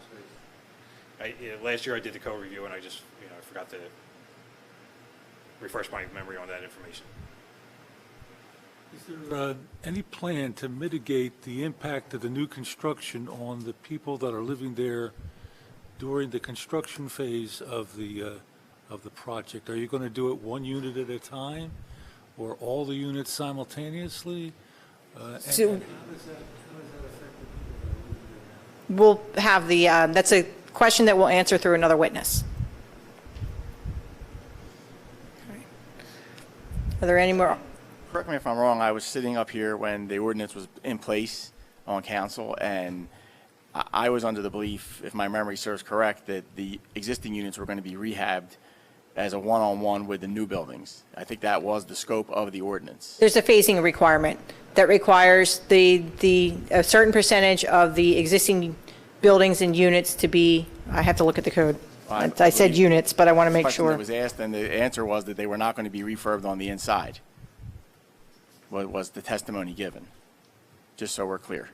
space. Last year I did the code review and I just, I forgot to refresh my memory on that information. Is there any plan to mitigate the impact of the new construction on the people that are living there during the construction phase of the project? Are you going to do it one unit at a time or all the units simultaneously? So- and how does that affect the people that are living there now? We'll have the, that's a question that we'll answer through another witness. Are there any more? Correct me if I'm wrong, I was sitting up here when the ordinance was in place on council, and I was under the belief, if my memory serves correct, that the existing units were going to be rehabbed as a one-on-one with the new buildings. I think that was the scope of the ordinance. There's a phasing requirement that requires a certain percentage of the existing buildings and units to be, I have to look at the code. I said units, but I want to make Question sure. that was asked, and the answer was that they were not going to be refurbed on the inside. What was the testimony given? Just so we're clear.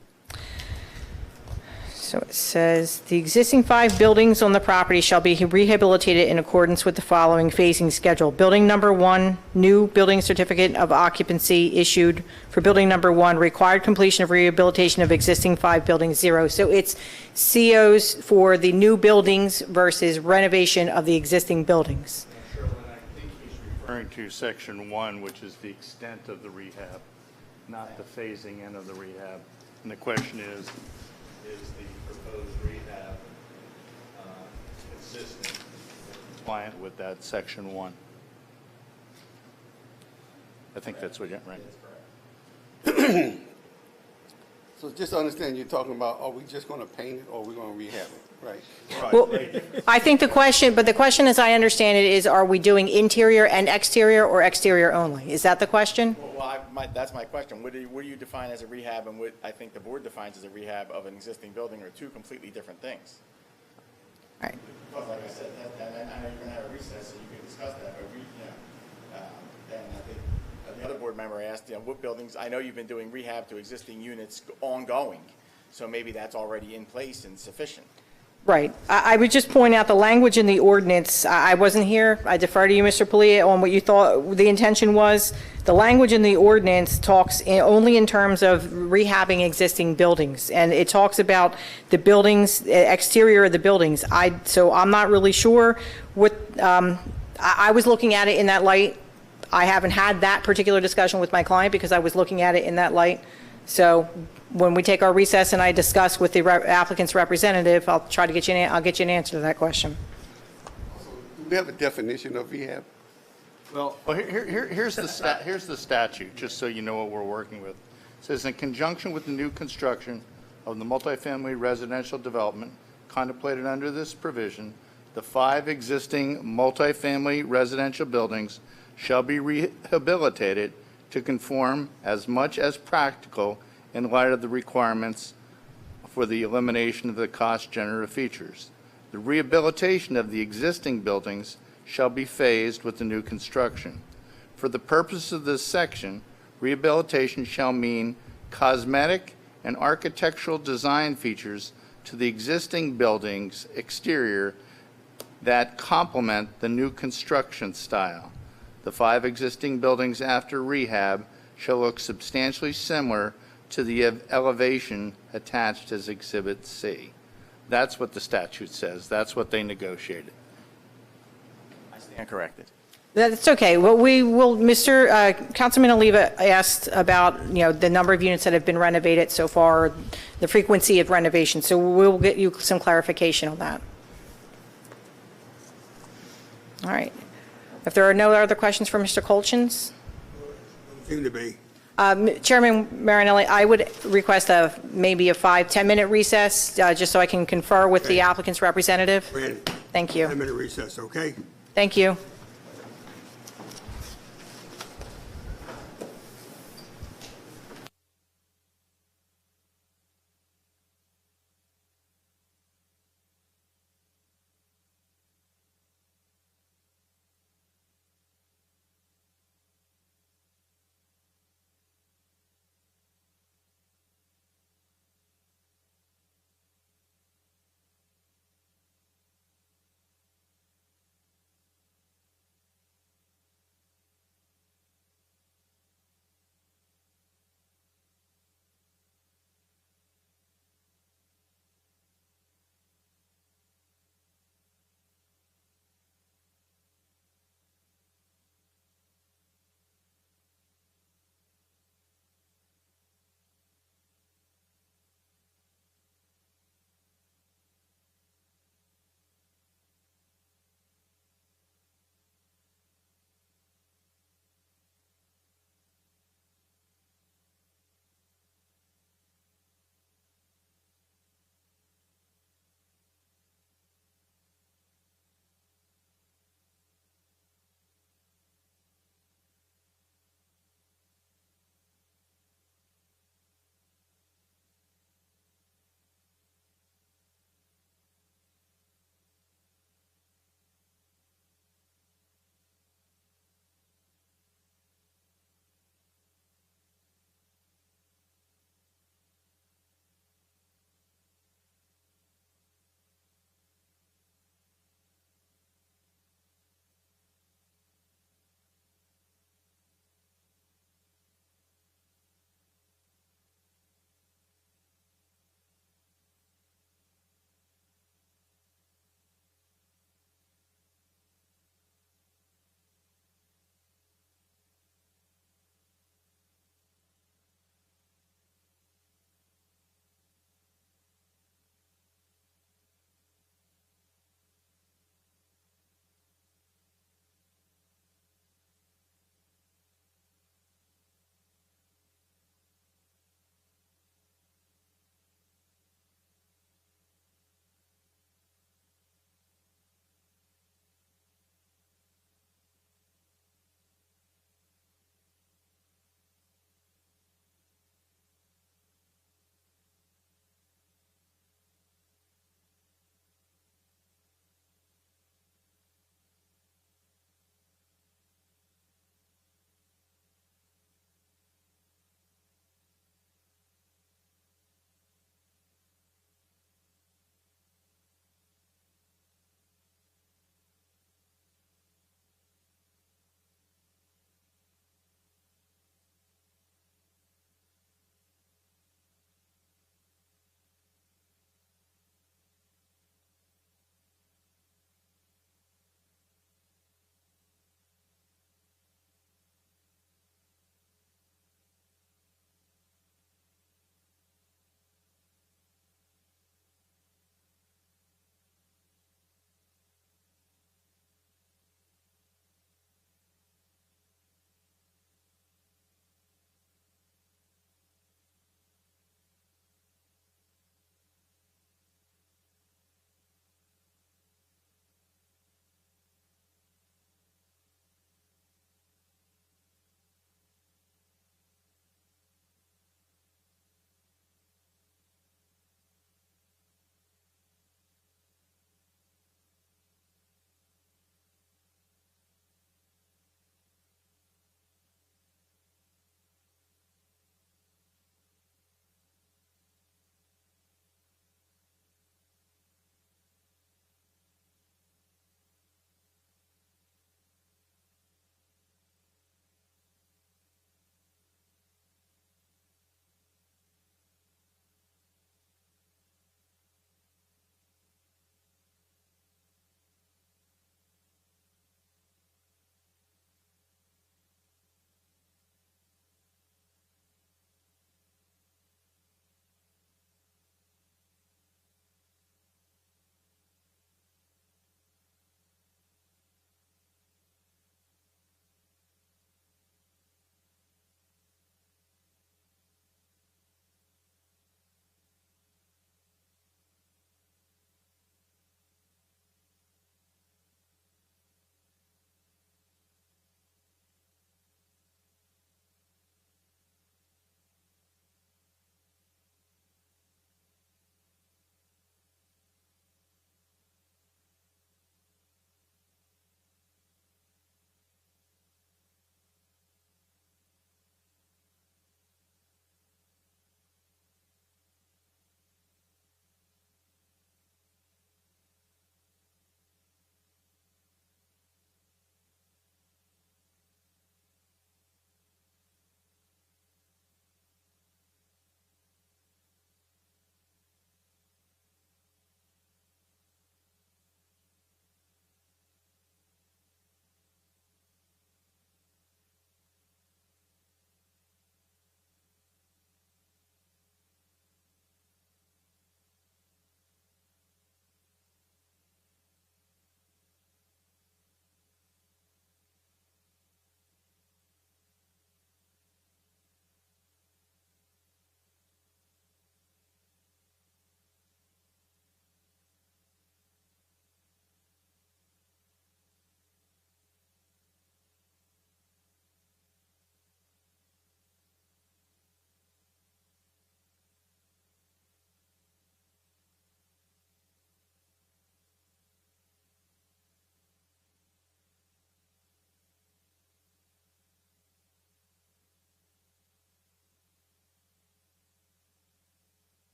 So it says, the existing 5 buildings on the property shall be rehabilitated in accordance with the following phasing schedule. Building number 1, new building certificate of occupancy issued for building number 1, required completion of rehabilitation of existing 5 buildings, 0. So it's COs for the new buildings versus renovation of the existing buildings. Sherlyn, I think he's referring to section 1, which is the extent of the rehab, not the phasing in of the rehab. And the question is the proposed rehab consistent, compliant with that section 1? I think that's what you're right. So just to understand, you're talking about, are we just gonna paint it or are we gonna rehab it, right? Well, I think the question, as I understand it, is are we doing interior and exterior or exterior only? Is that the question? That's my question. What do you define as a rehab and what I think the board defines as a rehab of an existing building are two completely different things. All right. Because like I said, and I know you're going to have a recess, so you can discuss that, but then I think the other board member asked, what buildings, I know you've been doing rehab to existing units ongoing, so maybe that's already in place and sufficient. Right. I would just point out the language in the ordinance. I wasn't here. I defer to you, Mr. Palia, on what you thought the intention was. The language in the ordinance talks only in terms of rehabbing existing buildings, and it talks about the buildings, exterior of the buildings. So I'm not really sure what, I was looking at it in that light. I haven't had that particular discussion with my client because I was looking at it in that light. So when we take our recess and I discuss with the applicant's representative, I'll try to get you an answer to that question. Do we have a definition of rehab? Well, here's the statute, just so you know what we're working with. It says, in conjunction with the new construction of the multifamily residential development contemplated under this provision, the 5 existing multifamily residential buildings shall be rehabilitated to conform as much as practical in light of the requirements for the elimination of the cost-generative features. The rehabilitation of the existing buildings shall be phased with the new construction. For the purpose of this section, rehabilitation shall mean cosmetic and architectural design features to the existing building's exterior that complement the new construction style. The 5 existing buildings after rehab shall look substantially similar to the elevation attached as Exhibit C. That's what the statute says. That's what they negotiated. I stand corrected. That's okay. Well, we will, Councilman Oliva asked about, the number of units that have been renovated so far, the frequency of renovation. So we'll get you some clarification on that. All right. If there are no other questions for Mr. Colchins? Seem to be. Chairman Marinelli, I would request maybe a 5-10 minute recess, just so I can confer with the applicant's representative. Randy, Thank you. 10-minute recess, okay? Thank you.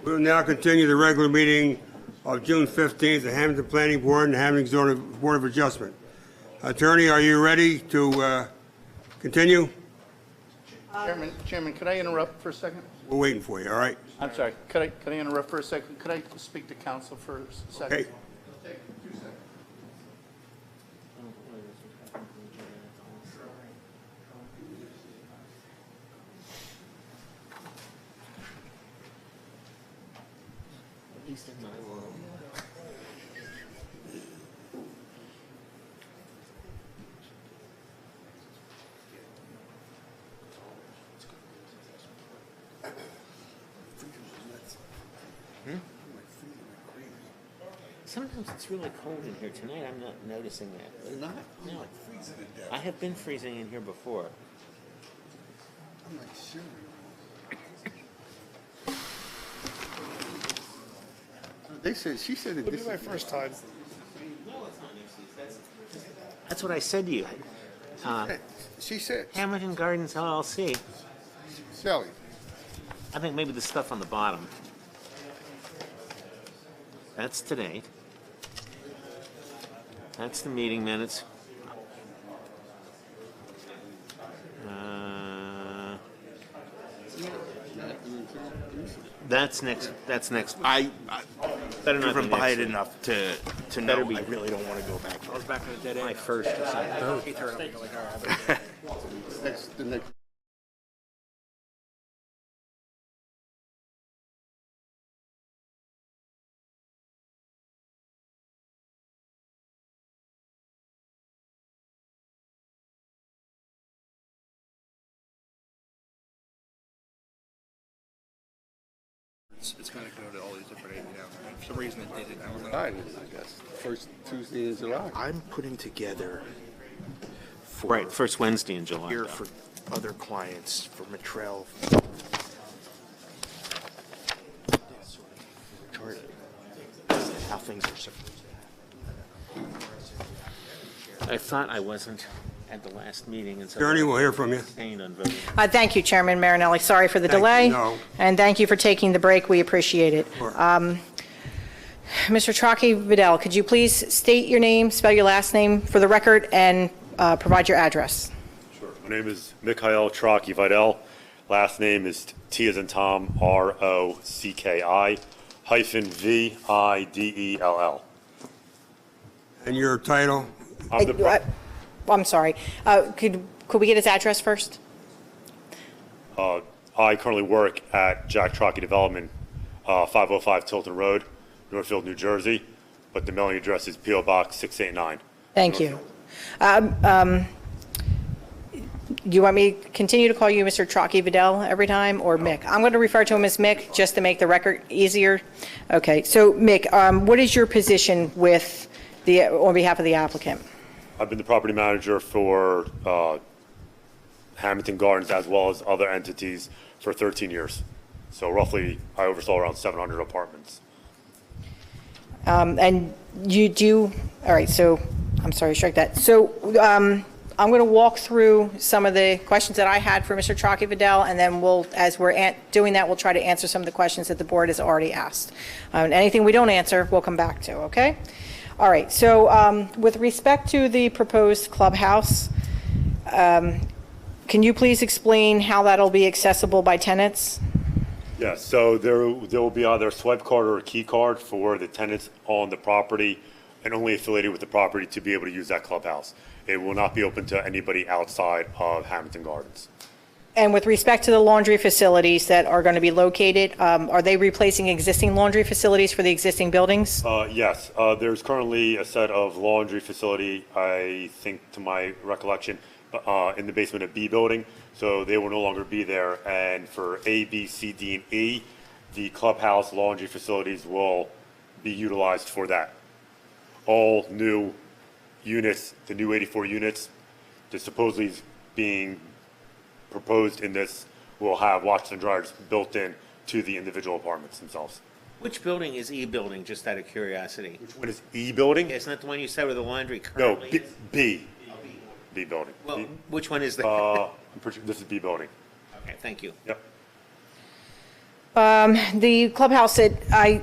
We will now continue the regular meeting of June 15th, the Hammonton Planning Board and Hammonton Zoning Board of Adjustment. Attorney, are you ready to continue? Chairman, could I interrupt for a second? We're waiting for you, all right? I'm sorry, could I interrupt for a second? Could I speak to council for a second? Okay. Sometimes it's really cold in here. Tonight, I'm not noticing that. It's not? No. I have been freezing in here before. I'm not sure. They said, she said that It'll this be my is first time. That's what I said to you. She said, Hamilton Gardens LLC. Shelley. I think maybe the stuff on the bottom. That's today. That's the meeting minutes. That's next. That's next. I Better not driven be by next it week. enough to know Better be- I really don't want to go back. I was back in the dead end. My first or something. That's the next. It's going to go to all these different, for some reason it did it. July, I guess. First Tuesday in July. I'm putting together for Right, first Wednesday in July. here though. for other clients for Mettrell. Chart how things are supposed to. I thought I wasn't at the last meeting, and so Attorney, we'll hear from you. abstained on voting. Thank you, Chairman Marinelli. Sorry for the Thank you. delay. No. And thank you for taking the break. We appreciate it. Sure. Mr. Traki Vidal, could you please state your name, spell your last name for the record, and provide your address? Sure. My name is Mikhail Traki Vidal. Last name is T as in Tom, R-O-C-K-I -V-I-D-E-L-L. And your title? I'm the I'm sorry. Could we get his address first? I currently work at Jack Traki Development, 505 Tilton Road, Northfield, New Jersey, but the mailing address is P.O. Box 689. Thank you. Do you want me to continue to call you Mr. Traki Vidal every time, or Mick? I'm going to refer to him as Mick, just to make the record easier. Okay, so Mick, what is your position with on behalf of the applicant? I've been the property manager for Hammonton Gardens as well as other entities for 13 years. So roughly, I oversaw around 700 apartments. And you do, all right, so, I'm sorry, strike that. So I'm going to walk through some of the questions that I had for Mr. Traki Vidal, and then we'll, as we're doing that, we'll try to answer some of the questions that the board has already asked. And anything we don't answer, we'll come back to, okay? All right, so with respect to the proposed clubhouse, can you please explain how that'll be accessible by tenants? Yeah, so there will be either a swipe card or a key card for the tenants on the property and only affiliated with the property to be able to use that clubhouse. It will not be open to anybody outside of Hammonton Gardens. And with respect to the laundry facilities that are going to be located, are they replacing existing laundry facilities for the existing buildings? Yes, there's currently a set of laundry facility, I think to my recollection, in the basement of B building, so they will no longer be there. And for A, B, C, D, and E, the clubhouse laundry facilities will be utilized for that. All new units, the new 84 units, that supposedly is being proposed in this, will have washers and dryers built in to the individual apartments themselves. Which building is E building, just out of curiosity? Which one is E building? Isn't that the one you said where the laundry No, currently is? B building. Well, which one is the? I'm pretty sure this is B building. Okay, thank you. Yep. The clubhouse said,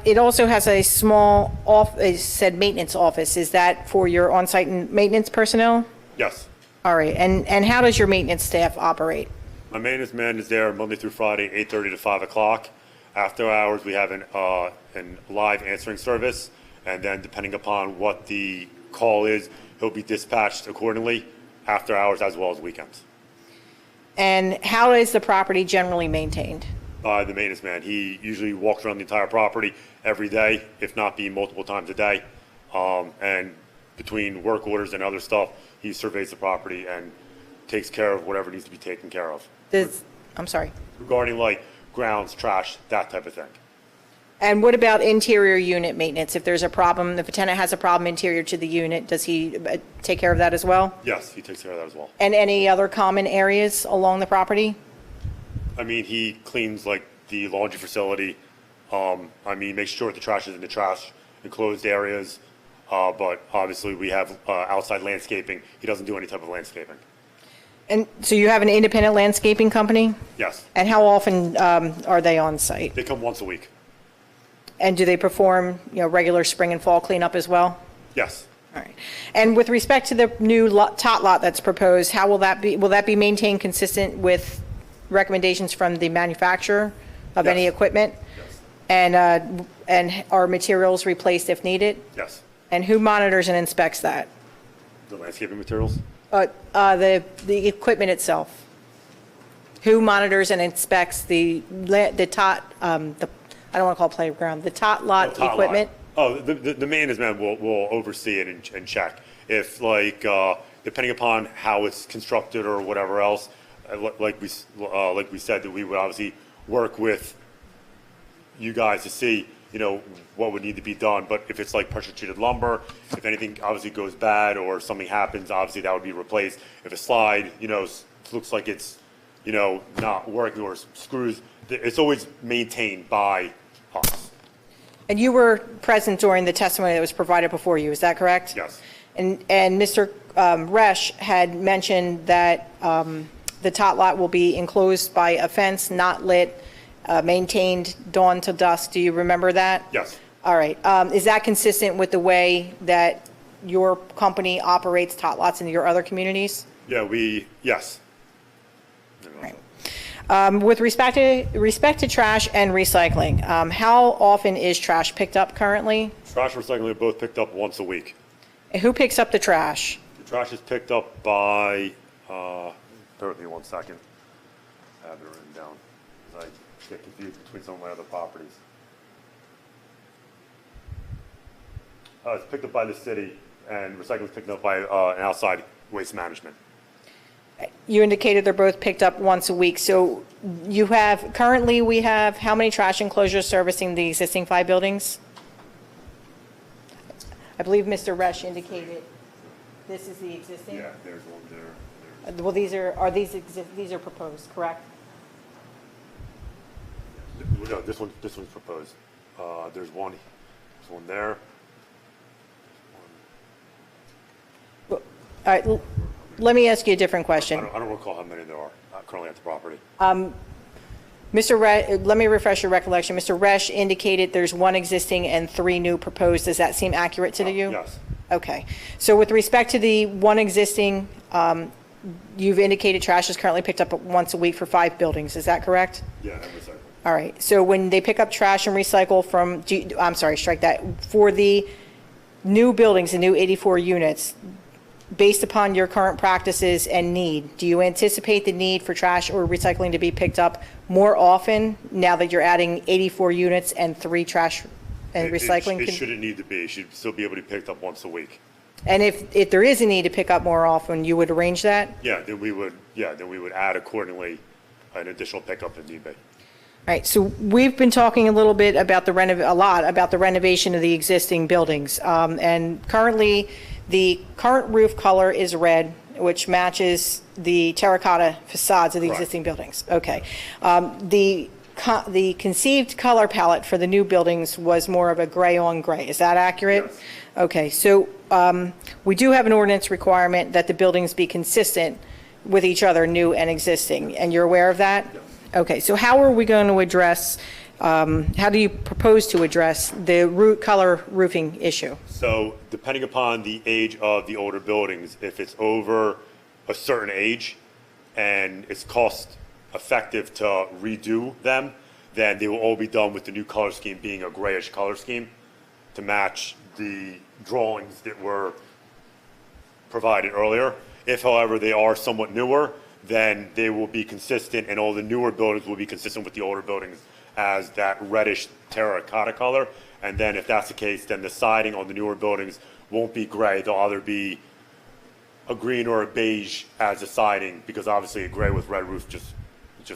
it also has a small it said maintenance office. Is that for your on-site maintenance personnel? Yes. All right, and how does your maintenance staff operate? My maintenance man is there Monday through Friday, 8:30 to 5 o'clock. After hours, we have an live answering service, and then depending upon what the call is, he'll be dispatched accordingly after hours as well as weekends. And how is the property generally maintained? By the maintenance man. He usually walks around the entire property every day, if not be multiple times a day. And between work orders and other stuff, he surveys the property and takes care of whatever needs to be taken care of. I'm sorry. Regarding like grounds, trash, that type of thing. And what about interior unit maintenance? If there's a problem, if a tenant has a problem interior to the unit, does he take care of that as well? Yes, he takes care of that as well. And any other common areas along the property? I mean, he cleans like the laundry facility. Makes sure the trash is in the trash enclosed areas. But obviously we have outside landscaping. He doesn't do any type of landscaping. And so you have an independent landscaping company? Yes. And how often are they on site? They come once a week. And do they perform, regular spring and fall cleanup as well? Yes. All right. And with respect to the new tot lot that's proposed, how will that be? Will that be maintained consistent with recommendations from the manufacturer of any equipment? Yes. And are materials replaced if needed? Yes. And who monitors and inspects that? The landscaping materials? The equipment itself. Who monitors and inspects the tot, I don't want to call it playground, the tot lot equipment? The maintenance man will oversee it and check. If depending upon how it's constructed or whatever else, like we said, that we would obviously work with you guys to see, what would need to be done. But if it's like pressure treated lumber, if anything obviously goes bad or something happens, obviously that would be replaced. If a slide, looks like it's, not working or screws, it's always maintained by us. And you were present during the testimony that was provided before you, is that correct? Yes. And Mr. Resch had mentioned that the tot lot will be enclosed by a fence, not lit, maintained dawn to dusk. Do you remember that? Yes. All right. Is that consistent with the way that your company operates tot lots in your other communities? Yeah, yes. With respect to trash and recycling, how often is trash picked up currently? Trash and recycling are both picked up once a week. And who picks up the trash? The trash is picked up by, bear with me 1 second. I have it written down. I get confused between some of my other properties. It's picked up by the city, and recycling is picked up by an outside waste management. You indicated they're both picked up once a week. So currently we have how many trash enclosures servicing the existing 5 buildings? I believe Mr. Resch indicated this is the existing? Yeah, there's one there. Well, these are proposed, correct? No, this one's proposed. There's one there. All right, let me ask you a different question. I don't recall how many there are currently at the property. Let me refresh your recollection. Mr. Resch indicated there's 1 existing and 3 new proposed. Does that seem accurate to you? Yes. Okay. So with respect to the 1 existing, you've indicated trash is currently picked up once a week for 5 buildings. Is that correct? Yeah, and recycling. All right. So when they pick up trash and recycle strike that. For the new buildings, the new 84 units, based upon your current practices and need, do you anticipate the need for trash or recycling to be picked up more often now that you're adding 84 units and 3 trash and recycling? It shouldn't need to be. It should still be able to be picked up once a week. And if there is a need to pick up more often, you would arrange that? Yeah, then we would add accordingly an additional pickup if need be. All right, so we've been talking a little bit about the renovation of the existing buildings. And currently, the current roof color is red, which matches the terracotta facades of the existing buildings. Okay. The conceived color palette for the new buildings was more of a gray on gray. Is that accurate? Yes. Okay, so we do have an ordinance requirement that the buildings be consistent with each other, new and existing, and you're aware of that? Yes. Okay, so how are we going to address How do you propose to address the color roofing issue? So depending upon the age of the older buildings, if it's over a certain age and it's cost effective to redo them, then they will all be done with the new color scheme being a grayish color scheme to match the drawings that were provided earlier. If, however, they are somewhat newer, then they will be consistent, and all the newer buildings will be consistent with the older buildings as that reddish terracotta color. And then if that's the case, then the siding on the newer buildings won't be gray. They'll either be a green or a beige as the siding, because obviously a gray with red roof just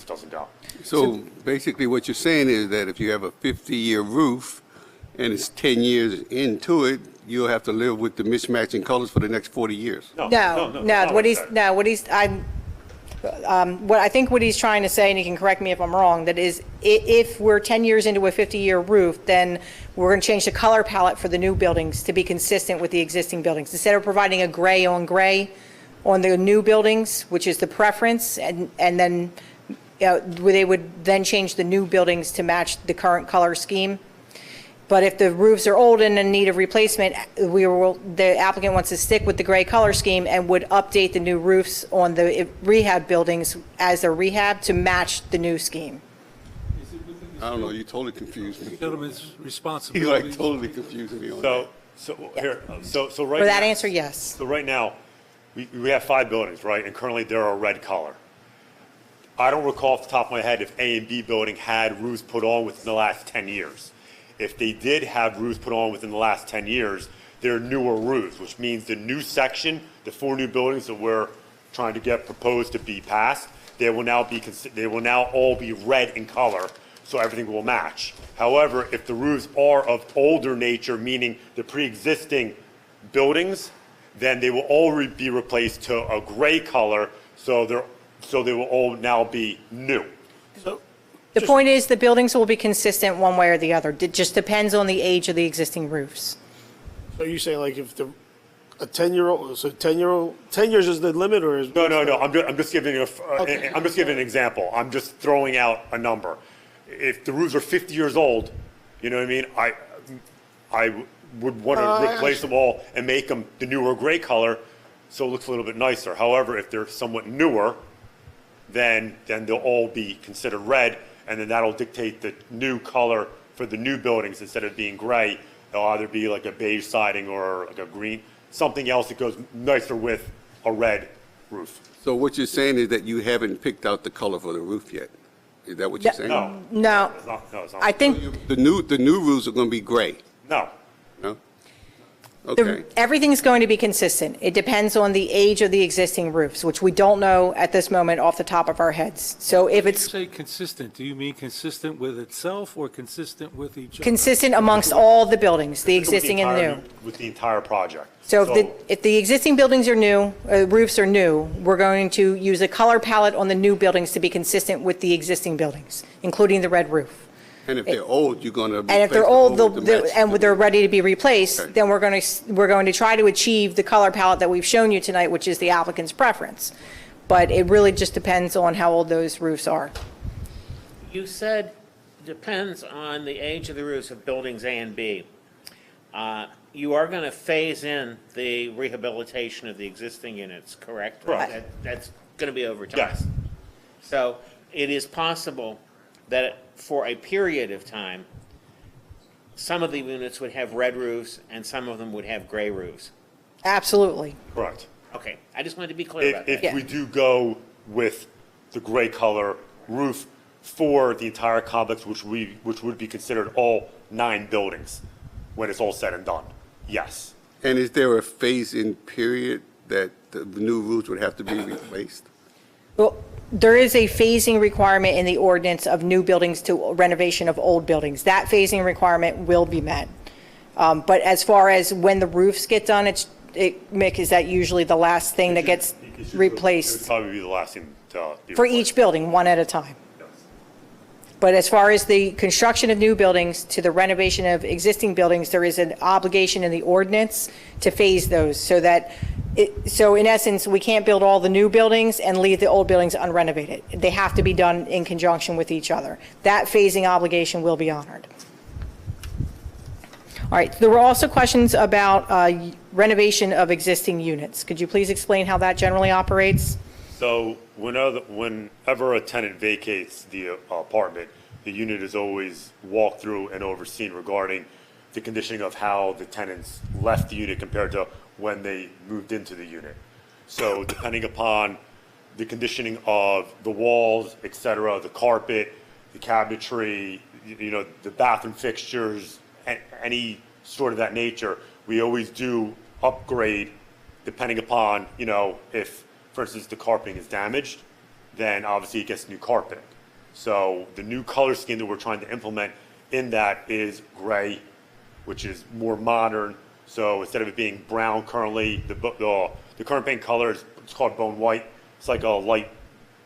doesn't go. So basically what you're saying is that if you have a 50-year roof and it's 10 years into it, you'll have to live with the mismatching colors for the next 40 years. No, what I think what he's trying to say, and he can correct me if I'm wrong, that is if we're 10 years into a 50-year roof, then we're going to change the color palette for the new buildings to be consistent with the existing buildings. Instead of providing a gray on the new buildings, which is the preference, and then they would then change the new buildings to match the current color scheme. But if the roofs are old and in need of replacement, the applicant wants to stick with the gray color scheme and would update the new roofs on the rehab buildings as they're rehab to match the new scheme. I don't know, you totally confused me. Gentleman's He's responsibility. like totally confusing me on that. So right For that now- answer, yes. So right now, we have 5 buildings, right? And currently they're a red color. I don't recall off the top of my head if A and B building had roofs put on within the last 10 years. If they did have roofs put on within the last 10 years, they're newer roofs, which means the new section, the 4 new buildings that we're trying to get proposed to be passed, they will now all be red in color, so everything will match. However, if the roofs are of older nature, meaning the pre-existing buildings, then they will all be replaced to a gray color, so they will all now be new. The point is, the buildings will be consistent one way or the other. It just depends on the age of the existing roofs. So you say like if a 10-year-old, 10 years is the limit, or is? No. I'm just giving I'm just giving an example. I'm just throwing out a number. If the roofs are 50 years old, you know what I mean? I would want to replace them all and make them the newer gray color, so it looks a little bit nicer. However, if they're somewhat newer, then they'll all be considered red, and then that'll dictate the new color for the new buildings. Instead of being gray, they'll either be like a beige siding or like a green, something else that goes nicer with a red roof. So what you're saying is that you haven't picked out the color for the roof yet? Is that what you're saying? No. No, It's not. I think The new roofs are going to be gray, No. no? Okay. everything's going to be consistent. It depends on the age of the existing roofs, which we don't know at this moment off the top of our heads. So if When you it's say consistent, do you mean consistent with itself or consistent with each other? consistent amongst all the buildings, the existing and new. With the entire project. So if the existing buildings are new, roofs are new, we're going to use a color palette on the new buildings to be consistent with the existing buildings, including the red roof. And if they're old, you're going to. And if they're old, they're ready to be replaced, then we're going to try to achieve the color palette that we've shown you tonight, which is the applicant's preference. But it really just depends on how old those roofs are. You said depends on the age of the roofs of buildings A and B. You are going to phase in the rehabilitation of the existing units, correct? Right. That's going to be over time. Yes. So it is possible that for a period of time, some of the units would have red roofs and some of them would have gray roofs. Absolutely. Correct. Okay, I just wanted to be clear about that. If we do go with the gray color roof for the entire complex, which would be considered all 9 buildings when it's all said and done, yes. And is there a phase-in period that the new roofs would have to be replaced? Well, there is a phasing requirement in the ordinance of new buildings to renovation of old buildings. That phasing requirement will be met. But as far as when the roofs get done, Mick, is that usually the last thing that gets It would replaced probably be the last thing to be for replaced. each building, one at a time? Yes. But as far as the construction of new buildings to the renovation of existing buildings, there is an obligation in the ordinance to phase those so that So in essence, we can't build all the new buildings and leave the old buildings unrenovated. They have to be done in conjunction with each other. That phasing obligation will be honored. All right, there were also questions about renovation of existing units. Could you please explain how that generally operates? So whenever a tenant vacates the apartment, the unit is always walked through and overseen regarding the conditioning of how the tenants left the unit compared to when they moved into the unit. So depending upon the conditioning of the walls, et cetera, the carpet, the cabinetry, the bathroom fixtures, any sort of that nature, we always do upgrade depending upon, if, for instance, the carpeting is damaged, then obviously it gets new carpeting. So the new color scheme that we're trying to implement in that is gray, which is more modern. So instead of it being brown currently, the current paint color it's called bone white. It's like a light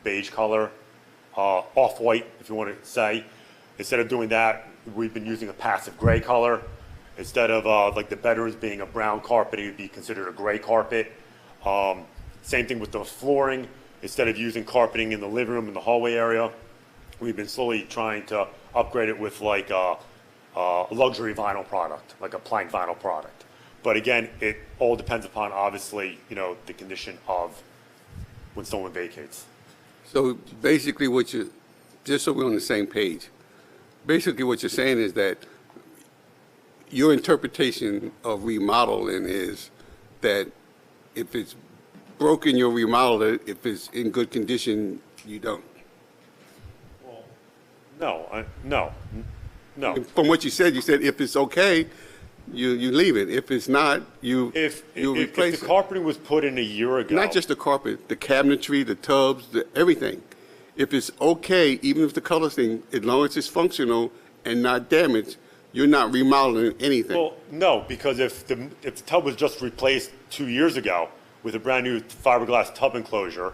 beige color, off-white, if you want to say. Instead of doing that, we've been using a passive gray color. Instead of like the bedrooms being a brown carpet, it would be considered a gray carpet. Same thing with the flooring. Instead of using carpeting in the living room and the hallway area, we've been slowly trying to upgrade it with like a luxury vinyl product, like a plank vinyl product. But again, it all depends upon, obviously, the condition of when someone vacates. So basically just so we're on the same page, basically what you're saying is that your interpretation of remodeling is that if it's broken, you'll remodel it. If it's in good condition, you don't. No. From what you said if it's okay, you leave it. If it's not, you replace if the carpeting was put in a year ago. Not just the carpet, the cabinetry, the tubs, everything. If it's okay, even if the color thing, as long as it's functional and not damaged, you're not remodeling anything. Well, no, because if the tub was just replaced 2 years ago with a brand new fiberglass tub enclosure,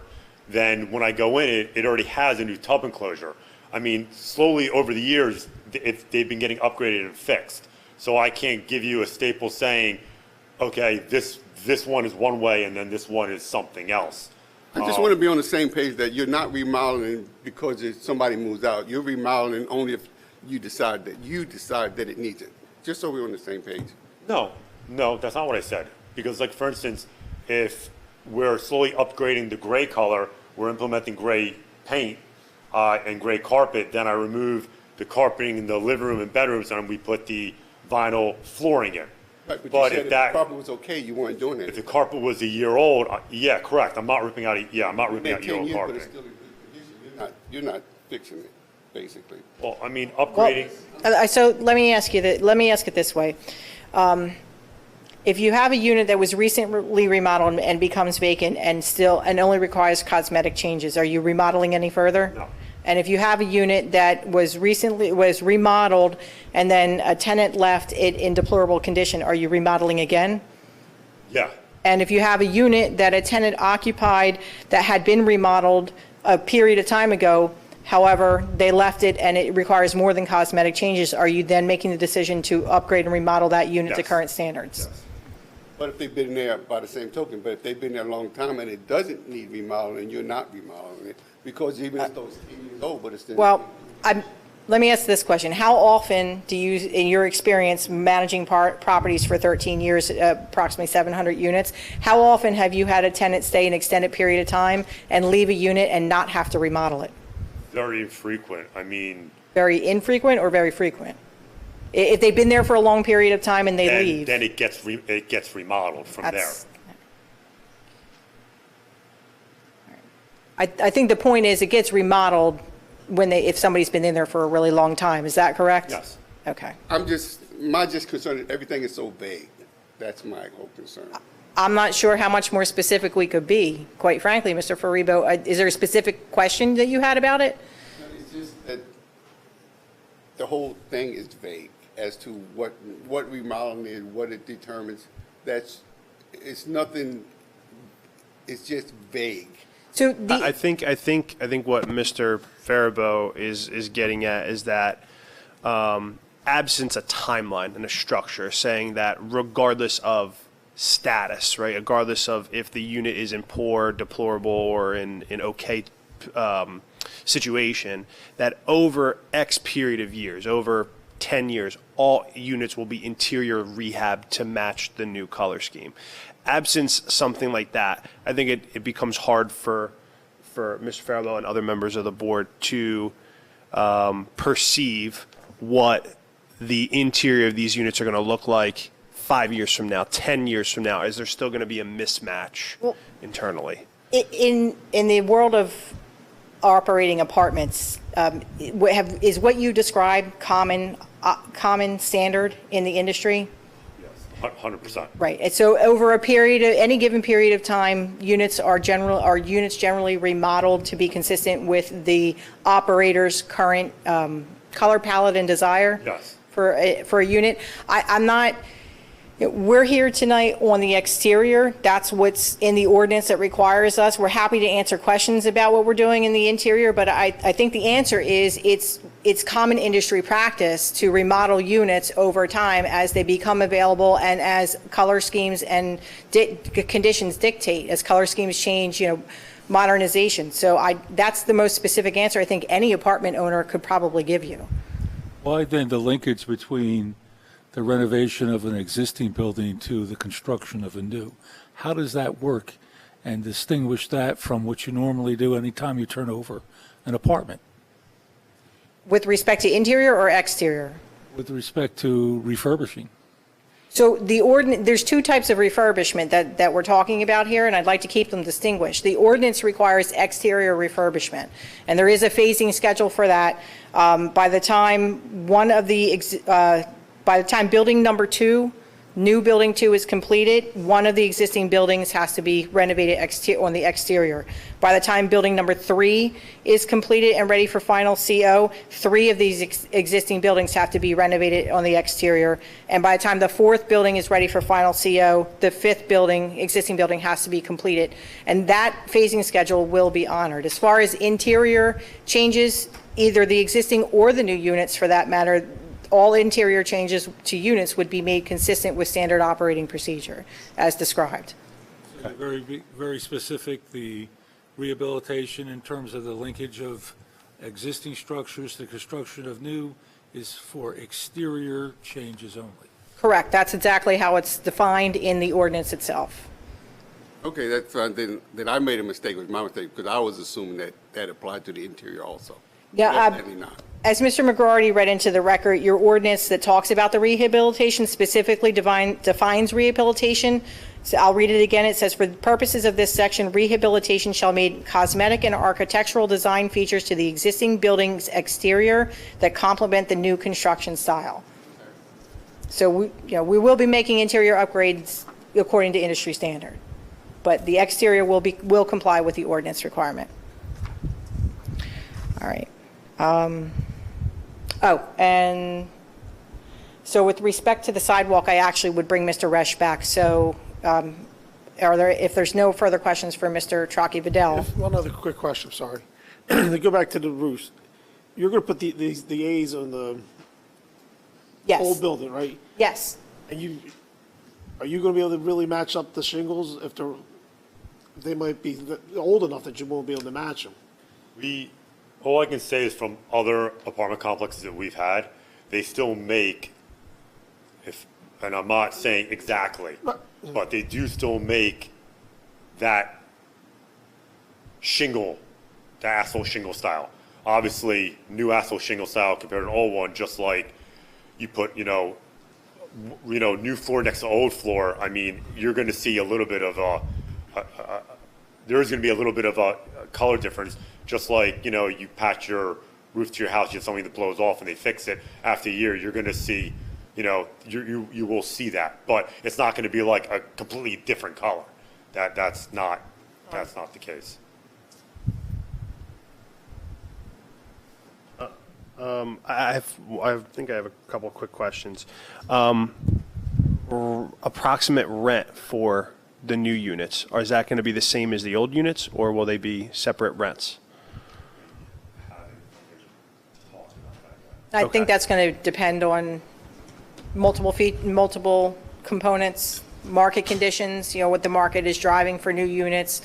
then when I go in it already has a new tub enclosure. I mean, slowly over the years, they've been getting upgraded and fixed. So I can't give you a staple saying, okay, this one is one way and then this one is something else. I just want to be on the same page that you're not remodeling because somebody moves out. You're remodeling only if you decide that it needs it. Just so we're on the same page. No, that's not what I said. Because like, for instance, if we're slowly upgrading the gray color, we're implementing gray paint and gray carpet, then I remove the carpeting in the living room and bedrooms and we put the vinyl flooring in. Right, but you said if the carpet was okay, you weren't doing it. If the carpet was a year old, yeah, correct. I'm not ripping out year-old carpeting. But it's still in good condition. You're not fixing it, basically. Well, I mean, upgrading. So let me ask it this way. If you have a unit that was recently remodeled and becomes vacant and only requires cosmetic changes, are you remodeling any further? No. And if you have a unit that was remodeled and then a tenant left it in deplorable condition, are you remodeling again? Yeah. And if you have a unit that a tenant occupied that had been remodeled a period of time ago, however, they left it and it requires more than cosmetic changes, are you then making the decision to upgrade and remodel that unit to Yes. current standards? Yes. But if they've been there by the same token, but if they've been there a long time and it doesn't need remodeling, you're not remodeling it because even though it's 10 years old, but it's still. Well, let me ask this question. How often do you, in your experience managing properties for 13 years, approximately 700 units, how often have you had a tenant stay an extended period of time and leave a unit and not have to remodel it? Very infrequent. I mean. Very infrequent or very frequent? If they've been there for a long period of time and they leave? Then it gets remodeled from there. I think the point is it gets remodeled if somebody's been in there for a really long time. Is that correct? Yes. Okay. My concern is everything is so vague. That's my whole concern. I'm not sure how much more specific we could be, quite frankly, Mr. Faribo. Is there a specific question that you had about it? It's just that the whole thing is vague as to what remodeling is, what it determines. It's nothing. It's just vague. So I think what Mr. Faribo is getting at is that absence a timeline and a structure, saying that regardless of status, right? Regardless of if the unit is in poor, deplorable, or in okay situation, that over X period of years, over 10 years, all units will be interior rehab to match the new color scheme. Absence something like that, I think it becomes hard for Mr. Farrell and other members of the board to perceive what the interior of these units are going to look like 5 years from now, 10 years from now. Is there still going to be a mismatch internally? In the world of operating apartments, is what you described common standard in the industry? 100%. Right. And so over any given period of time, units generally remodeled to be consistent with the operator's current color palette and desire? Yes. For a unit. We're here tonight on the exterior. That's what's in the ordinance that requires us. We're happy to answer questions about what we're doing in the interior, but I think the answer is it's common industry practice to remodel units over time as they become available and as color schemes and conditions dictate, as color schemes change, modernization. So that's the most specific answer I think any apartment owner could probably give you. Why then the linkage between the renovation of an existing building to the construction of a new? How does that work and distinguish that from what you normally do anytime you turn over an apartment? With respect to interior or exterior? With respect to refurbishing. So there's two types of refurbishment that we're talking about here, and I'd like to keep them distinguished. The ordinance requires exterior refurbishment, and there is a phasing schedule for that. By the time building number 2, new building 2 is completed, one of the existing buildings has to be renovated on the exterior. By the time building number 3 is completed and ready for final CO, 3 of these existing buildings have to be renovated on the exterior. And by the time the 4th building is ready for final CO, the 5th existing building has to be completed. And that phasing schedule will be honored. As far as interior changes, either the existing or the new units for that matter, all interior changes to units would be made consistent with standard operating procedure as described. So very specific, the rehabilitation in terms of the linkage of existing structures to construction of new is for exterior changes only. Correct. That's exactly how it's defined in the ordinance itself. Okay, that's fine. Then I made a mistake. It was my mistake because I was assuming that applied to the interior also. Yeah, Definitely not. as Mr. McGraw already read into the record, your ordinance that talks about the rehabilitation specifically defines rehabilitation. So I'll read it again. It says, for the purposes of this section, rehabilitation shall make cosmetic and architectural design features to the existing building's exterior that complement the new construction style. So we will be making interior upgrades according to industry standard, but the exterior will comply with the ordinance requirement. All right. And so with respect to the sidewalk, I actually would bring Mr. Resch back. So if there's no further questions for Mr. Trocchi-Vidal. One other quick question, sorry. To go back to the roofs, you're going to put the A's on the old building, right? Yes. And are you going to be able to really match up the shingles if they might be old enough that you won't be able to match them? All I can say is from other apartment complexes that we've had, they still make, and I'm not saying exactly, but they do still make that shingle, the asphalt shingle style. Obviously, new asphalt shingle style compared to an old one, just like you put, new floor next to old floor. I mean, you're going to see a little bit of there's going to be a little bit of a color difference. Just like, you patch your roof to your house, you have something that blows off and they fix it. After a year, you're going to see, you will see that. But it's not going to be like a completely different color. That's not the case. I think I have a couple of quick questions. Approximate rent for the new units, or is that going to be the same as the old units, or will they be separate rents? I think that's going to depend on multiple components. market conditions, what the market is driving for new units.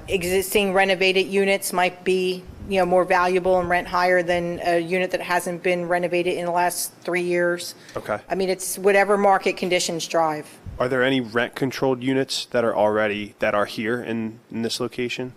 Existing renovated units might be, more valuable and rent higher than a unit that hasn't been renovated in the last 3 years. Okay. I mean, it's whatever market conditions drive. Are there any rent-controlled units that are here in this location?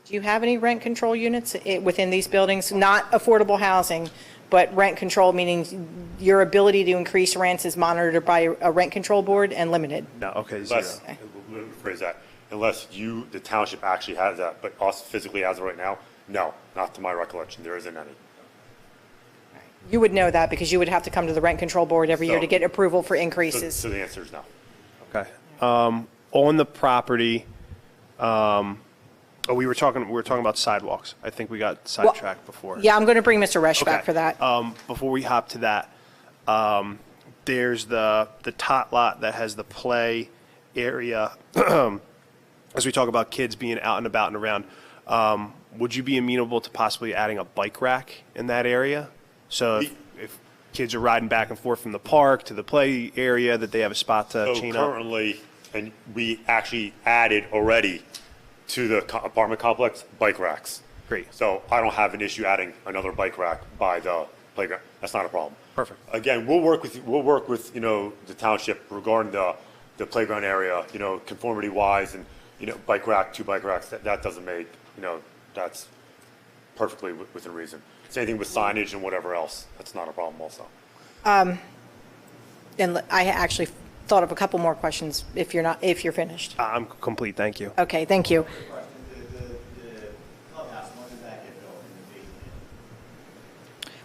Do you have any rent control units within these buildings? Not affordable housing, but rent control, meaning your ability to increase rents is monitored by a rent control board and limited. No, okay, zero. Unless, let me rephrase that, unless the township actually has that, but us physically as of right now, no, not to my recollection, there isn't any. You would know that because you would have to come to the rent control board every year So- to get approval for increases. So the answer is no. Okay. On the property, we were talking about sidewalks. I think we got sidetracked before. Yeah, I'm going to bring Mr. Resch back Okay. for that. Before we hop to that, there's the tot lot that has the play area. As we talk about kids being out and about and around, would you be amenable to possibly adding a bike rack in that area? So if kids are riding back and forth from the park to the play area, that they have a spot to So chain up? currently, and we actually added already to the apartment complex, bike racks. Great. So I don't have an issue adding another bike rack by the playground. That's not a problem. Perfect. Again, we'll work with the township regarding the playground area, conformity wise, and bike rack, 2 bike racks. That doesn't make that's perfectly within reason. Same thing with signage and whatever else. That's not a problem also. And I actually thought of a couple more questions if you're finished. I'm complete, thank you. Okay, thank you.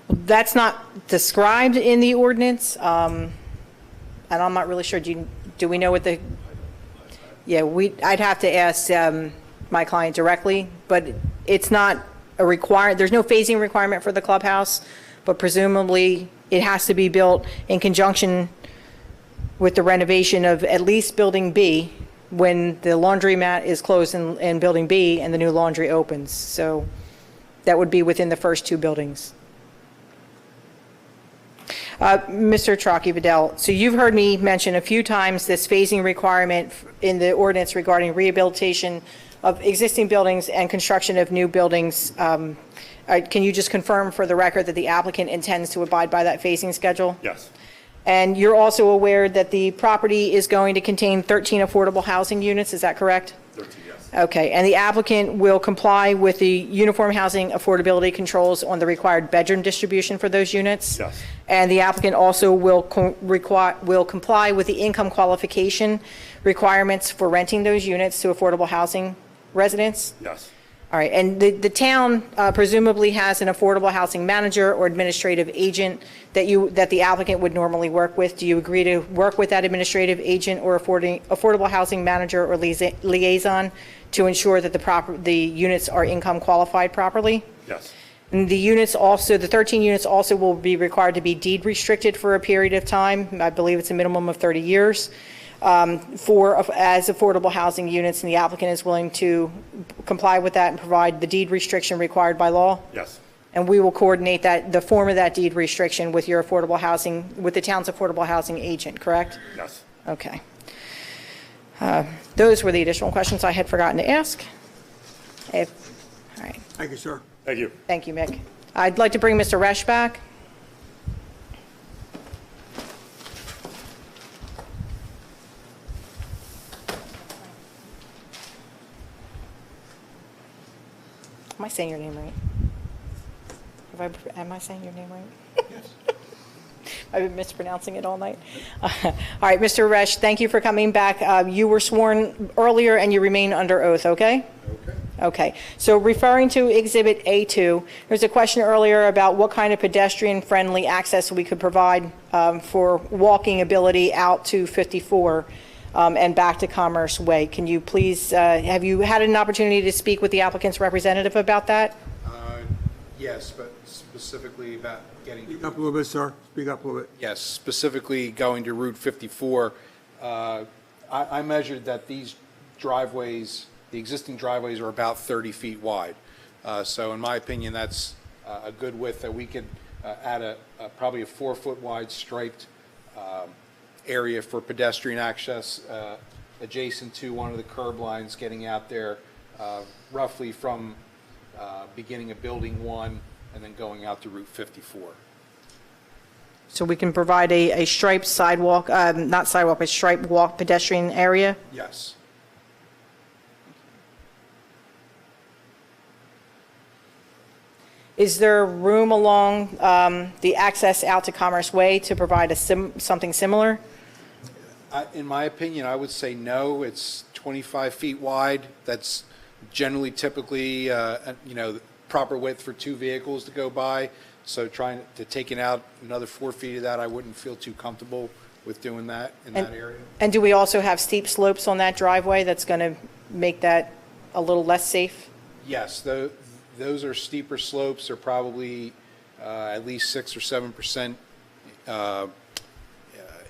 That's not described in the ordinance, and I'm not really sure. Do we know what the? Yeah, I'd have to ask my client directly, but it's not a requirement. There's no phasing requirement for the clubhouse, but presumably it has to be built in conjunction with the renovation of at least Building B when the laundromat is closed in Building B and the new laundry opens. So that would be within the first 2 buildings. Mr. Trocchi-Vidal, so you've heard me mention a few times this phasing requirement in the ordinance regarding rehabilitation of existing buildings and construction of new buildings. Can you just confirm for the record that the applicant intends to abide by that phasing schedule? Yes. And you're also aware that the property is going to contain 13 affordable housing units, is that correct? 13, yes. Okay, and the applicant will comply with the uniform housing affordability controls on the required bedroom distribution for those units? Yes. And the applicant also will comply with the income qualification requirements for renting those units to affordable housing residents? Yes. All right, and the town presumably has an affordable housing manager or administrative agent that the applicant would normally work with. Do you agree to work with that administrative agent or affordable housing manager or liaison to ensure that the units are income qualified properly? Yes. And the 13 units also will be required to be deed restricted for a period of time. I believe it's a minimum of 30 years. As affordable housing units, and the applicant is willing to comply with that and provide the deed restriction required by law? Yes. And we will coordinate the form of that deed restriction with your affordable housing, with the town's affordable housing agent, correct? Yes. Okay. Those were the additional questions I had forgotten to ask. All right. Thank you, sir. Thank you. Thank you, Mick. I'd like to bring Mr. Resch back. Am I saying your name right? Am I saying your name right? Yes. I've been mispronouncing it all night. All right, Mr. Resch, thank you for coming back. You were sworn earlier and you remain under oath, okay? Okay. So referring to Exhibit A2, there's a question earlier about what kind of pedestrian-friendly access we could provide for walking ability out to 54 and back to Commerce Way. Can you please, have you had an opportunity to speak with the applicant's representative about that? Yes, but specifically about getting. Speak up a little bit, sir. Speak up a little bit. Yes, specifically going to Route 54. I measured that these driveways, the existing driveways are about 30 feet wide. So in my opinion, that's a good width that we could add probably a 4-foot wide striped area for pedestrian access adjacent to one of the curb lines getting out there roughly from beginning of Building 1 and then going out to Route 54. So we can provide a striped sidewalk, not sidewalk, but striped walk pedestrian area? Yes. Is there room along the access out to Commerce Way to provide something similar? In my opinion, I would say no. It's 25 feet wide. That's generally typically, proper width for two vehicles to go by. So trying to taking out another 4 feet of that, I wouldn't feel too comfortable with doing that in that area. And do we also have steep slopes on that driveway that's going to make that a little less safe? Yes, those are steeper slopes. They're probably at least 6 or 7%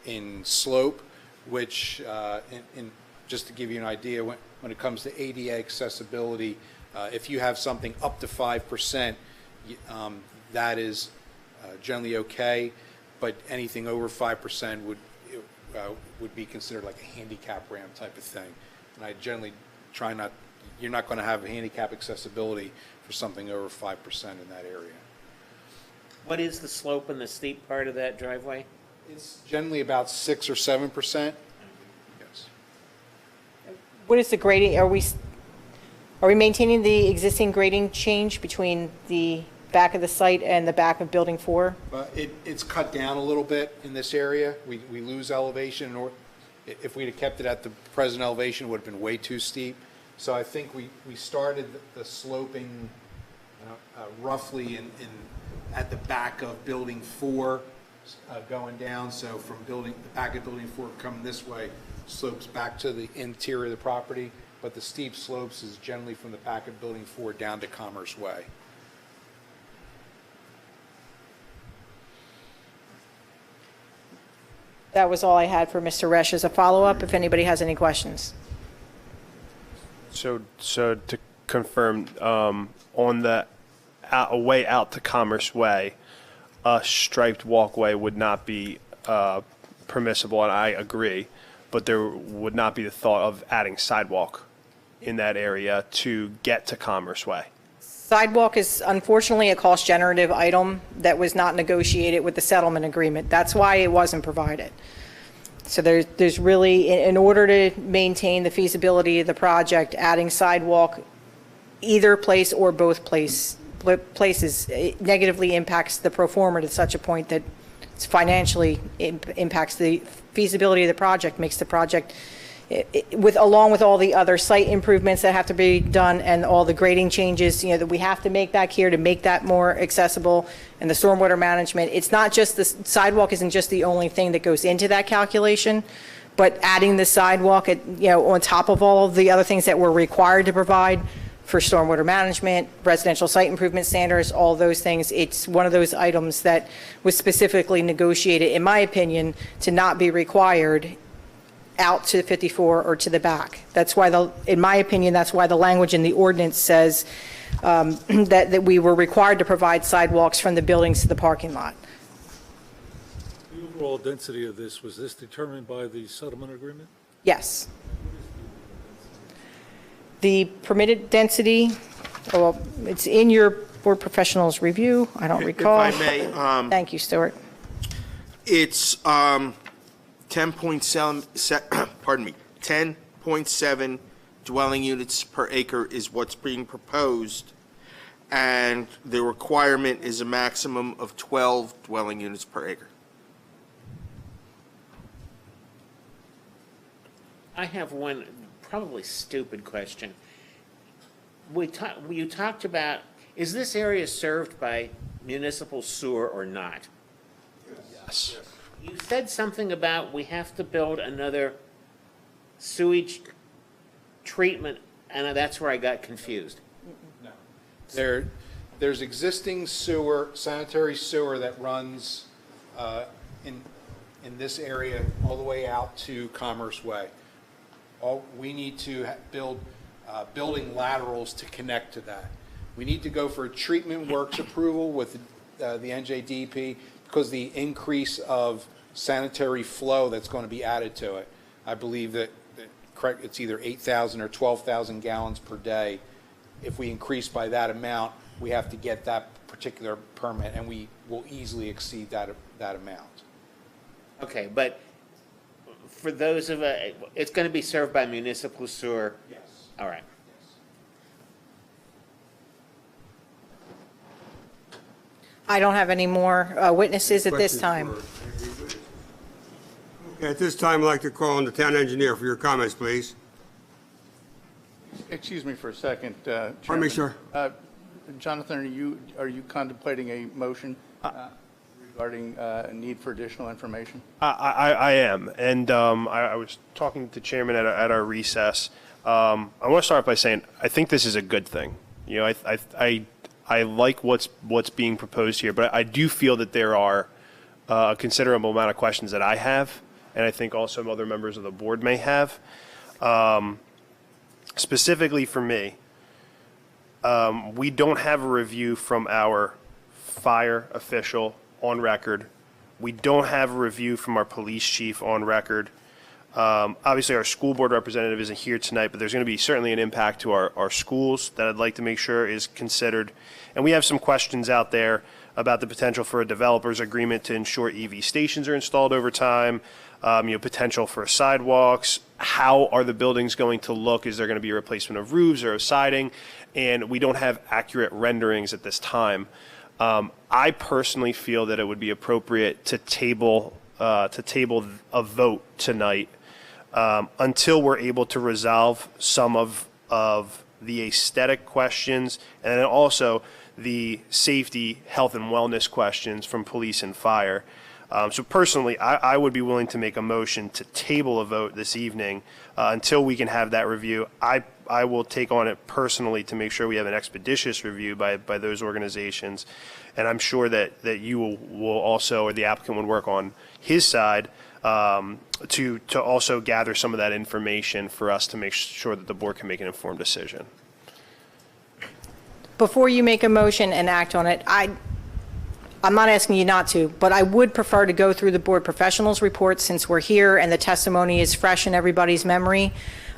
in slope, which, just to give you an idea, when it comes to ADA accessibility, if you have something up to 5%, that is generally okay, but anything over 5% would be considered like a handicap ramp type of thing. And I generally try not, you're not going to have handicap accessibility for something over 5% in that area. What is the slope in the steep part of that driveway? It's generally about 6 or 7%. Yes. What is the grading? Are we maintaining the existing grading change between the back of the site and the back of Building 4? It's cut down a little bit in this area. We lose elevation, or if we'd have kept it at the present elevation, it would have been way too steep. So I think we started the sloping roughly at the back of Building 4 going down. So from the back of Building 4 coming this way, slopes back to the interior of the property, but the steep slopes is generally from the back of Building 4 down to Commerce Way. That was all I had for Mr. Resch as a follow-up, if anybody has any questions. So to confirm, on the way out to Commerce Way, a striped walkway would not be permissible, and I agree, but there would not be the thought of adding sidewalk in that area to get to Commerce Way. Sidewalk is unfortunately a cost-generative item that was not negotiated with the settlement agreement. That's why it wasn't provided. So there's really, in order to maintain the feasibility of the project, adding sidewalk either place or both places it negatively impacts the pro forma to such a point that it's financially impacts the feasibility of the project, makes the project, along with all the other site improvements that have to be done and all the grading changes, that we have to make back here to make that more accessible, and the stormwater management. It's not just the sidewalk isn't just the only thing that goes into that calculation, but adding the sidewalk on top of all of the other things that we're required to provide for stormwater management, residential site improvement standards, all those things. It's one of those items that was specifically negotiated, in my opinion, to not be required out to 54 or to the back. That's why, in my opinion, that's why the language in the ordinance says that we were required to provide sidewalks from the buildings to the parking lot. The overall density of this, was this determined by the settlement agreement? Yes. The permitted density, well, it's in your board professional's review. I don't recall. If I may. Thank you, Stuart. It's 10.7, pardon me, 10.7 dwelling units per acre is what's being proposed, and the requirement is a maximum of 12 dwelling units per acre. I have one probably stupid question. You talked about, is this area served by municipal sewer or not? Yes. You said something about we have to build another sewage treatment, and that's where I got confused. No. There's existing sewer, sanitary sewer that runs in this area all the way out to Commerce Way. We need to build building laterals to connect to that. We need to go for a treatment works approval with the NJDP because the increase of sanitary flow that's going to be added to it. I believe that correct, it's either 8,000 or 12,000 gallons per day. If we increase by that amount, we have to get that particular permit, and we will easily exceed that amount. Okay, but for those of, it's going to be served by municipal sewer? Yes. All right. I don't have any more witnesses at this time. Okay, at this time, I'd like to call on the town engineer for your comments, please. Excuse me for a second, Chairman. Pardon me, sir. Jonathan, are you contemplating a motion regarding a need for additional information? I am, and I was talking to Chairman at our recess. I want to start by saying I think this is a good thing. You know, I like what's being proposed here, but I do feel that there are a considerable amount of questions that I have, and I think also other members of the board may have. Specifically for me, we don't have a review from our fire official on record. We don't have a review from our police chief on record. Obviously, our school board representative isn't here tonight, but there's going to be certainly an impact to our schools that I'd like to make sure is considered. And we have some questions out there about the potential for a developer's agreement to ensure EV stations are installed over time, potential for sidewalks, how are the buildings going to look? Is there going to be a replacement of roofs or of siding? And we don't have accurate renderings at this time. I personally feel that it would be appropriate to table a vote tonight until we're able to resolve some of the aesthetic questions and then also the safety, health, and wellness questions from police and fire. So personally, I would be willing to make a motion to table a vote this evening until we can have that review. I will take on it personally to make sure we have an expeditious review by those organizations. And I'm sure that you will also, or the applicant would work on his side to also gather some of that information for us to make sure that the board can make an informed decision. Before you make a motion and act on it, I'm not asking you not to, but I would prefer to go through the board professionals' report since we're here and the testimony is fresh in everybody's memory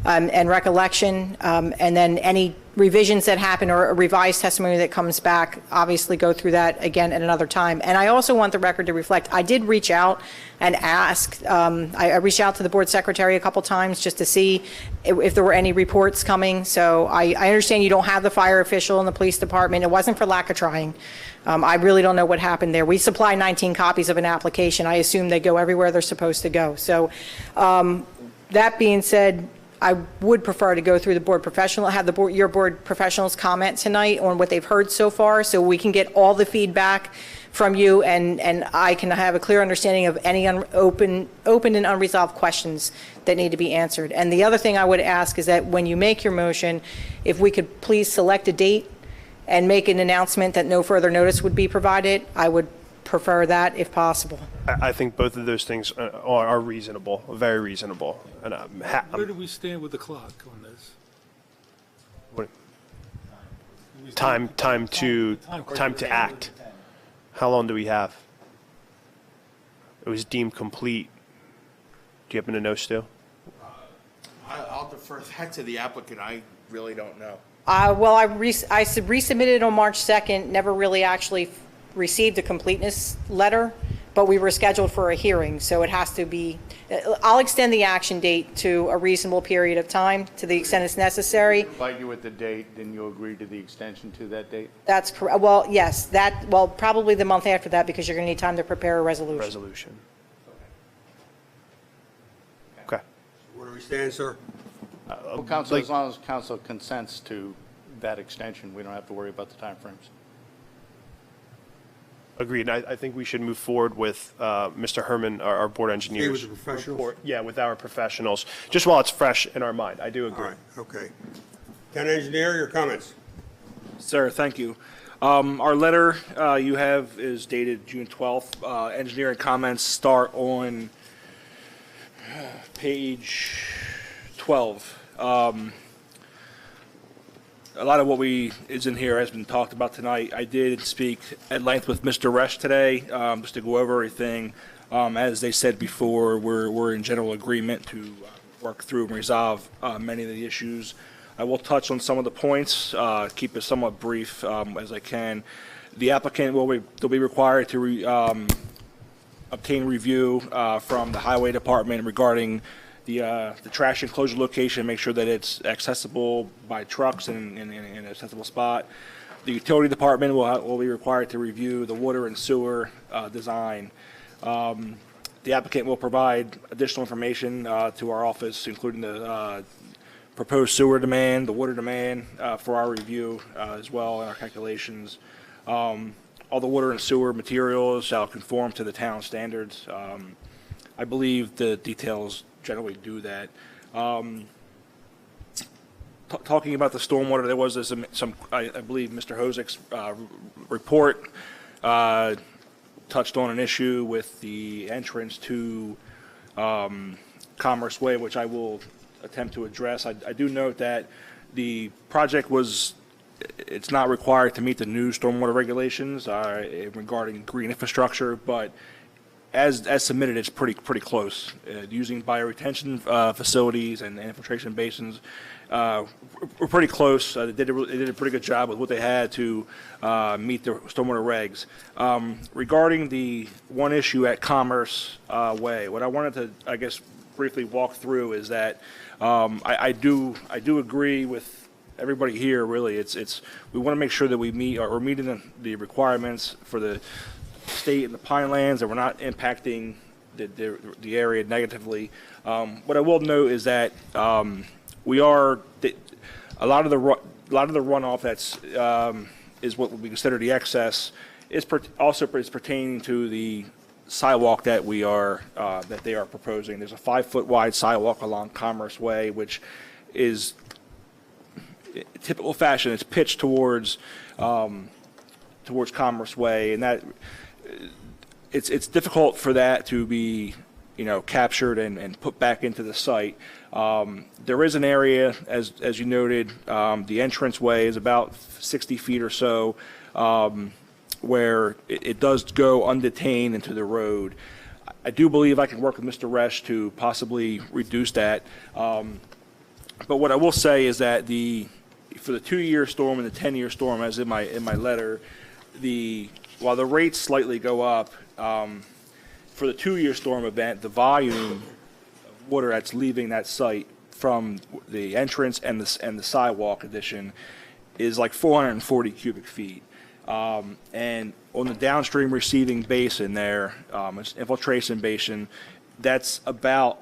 and recollection, and then any revisions that happen or a revised testimony that comes back, obviously go through that again at another time. And I also want the record to reflect, I did reach out and ask, I reached out to the board secretary a couple times just to see if there were any reports coming. So I understand you don't have the fire official in the police department. It wasn't for lack of trying. I really don't know what happened there. We supply 19 copies of an application. I assume they go everywhere they're supposed to go. So that being said, I would prefer to go through the board professional, have your board professionals comment tonight on what they've heard so far, so we can get all the feedback from you, and I can have a clear understanding of any open and unresolved questions that need to be answered. And the other thing I would ask is that when you make your motion, if we could please select a date and make an announcement that no further notice would be provided, I would prefer that if possible. I think both of those things are reasonable, very reasonable. And Where do we stand with the clock on this? time to act. How long do we have? It was deemed complete. Do you happen to know, Stu? I'll defer that to the applicant. I really don't know. Well, I resubmitted on March 2nd, never really actually received a completeness letter, but we were scheduled for a hearing, so it has to be, I'll extend the action date to a reasonable period of time to the extent it's necessary. Provide you with the date, then you'll agree to the extension to that date? That's correct. Well, yes, probably the month after that, because you're going to need time to prepare a resolution. Okay. Where do we stand, sir? Well, Council, as long as Council consents to that extension, we don't have to worry about the timeframes. Agreed. I think we should move forward with Mr. Herman, our board engineer. With the professionals? Yeah, with our professionals, just while it's fresh in our mind. I do agree. All right, okay. Town engineer, your comments. Sir, thank you. Our letter you have is dated June 12th. Engineering comments start on page 12. A lot of what is in here has been talked about tonight. I did speak at length with Mr. Resch today, just to go over everything. As they said before, we're in general agreement to work through and resolve many of the issues. I will touch on some of the points, keep it somewhat brief as I can. The applicant will be required to obtain review from the Highway Department regarding the trash enclosure location, make sure that it's accessible by trucks in an accessible spot. The Utility Department will be required to review the water and sewer design. The applicant will provide additional information to our office, including the proposed sewer demand, the water demand for our review as well, and our calculations. All the water and sewer materials shall conform to the town standards. I believe the details generally do that. Talking about the stormwater, there was some I believe Mr. Hozek's report touched on an issue with the entrance to Commerce Way, which I will attempt to address. I do note that the project it's not required to meet the new stormwater regulations regarding green infrastructure, but as submitted, it's pretty close. Using bioretention facilities and infiltration basins, we're pretty close. They did a pretty good job with what they had to meet the stormwater regs. Regarding the one issue at Commerce Way, what I wanted to, I guess, briefly walk through is that I do agree with everybody here. Really, we want to make sure that we're meeting the requirements for the state and the Pinelands, and we're not impacting the area negatively. What I will note is that we are a lot of the runoff that's is what would be considered the excess is also pertaining to the sidewalk that they are proposing. There's a 5-foot wide sidewalk along Commerce Way, which is typical fashion. It's pitched towards Commerce Way, and that it's difficult for that to be captured and put back into the site. There is an area, as you noted, the entranceway is about 60 feet or so, where it does go undetained into the road. I do believe I can work with Mr. Resch to possibly reduce that. But what I will say is that for the 2-year storm and the 10-year storm, as in my letter, while the rates slightly go up, for the 2-year storm event, the volume of water that's leaving that site from the entrance and the sidewalk addition is like 440 cubic feet. And on the downstream receiving basin there, infiltration basin, that's about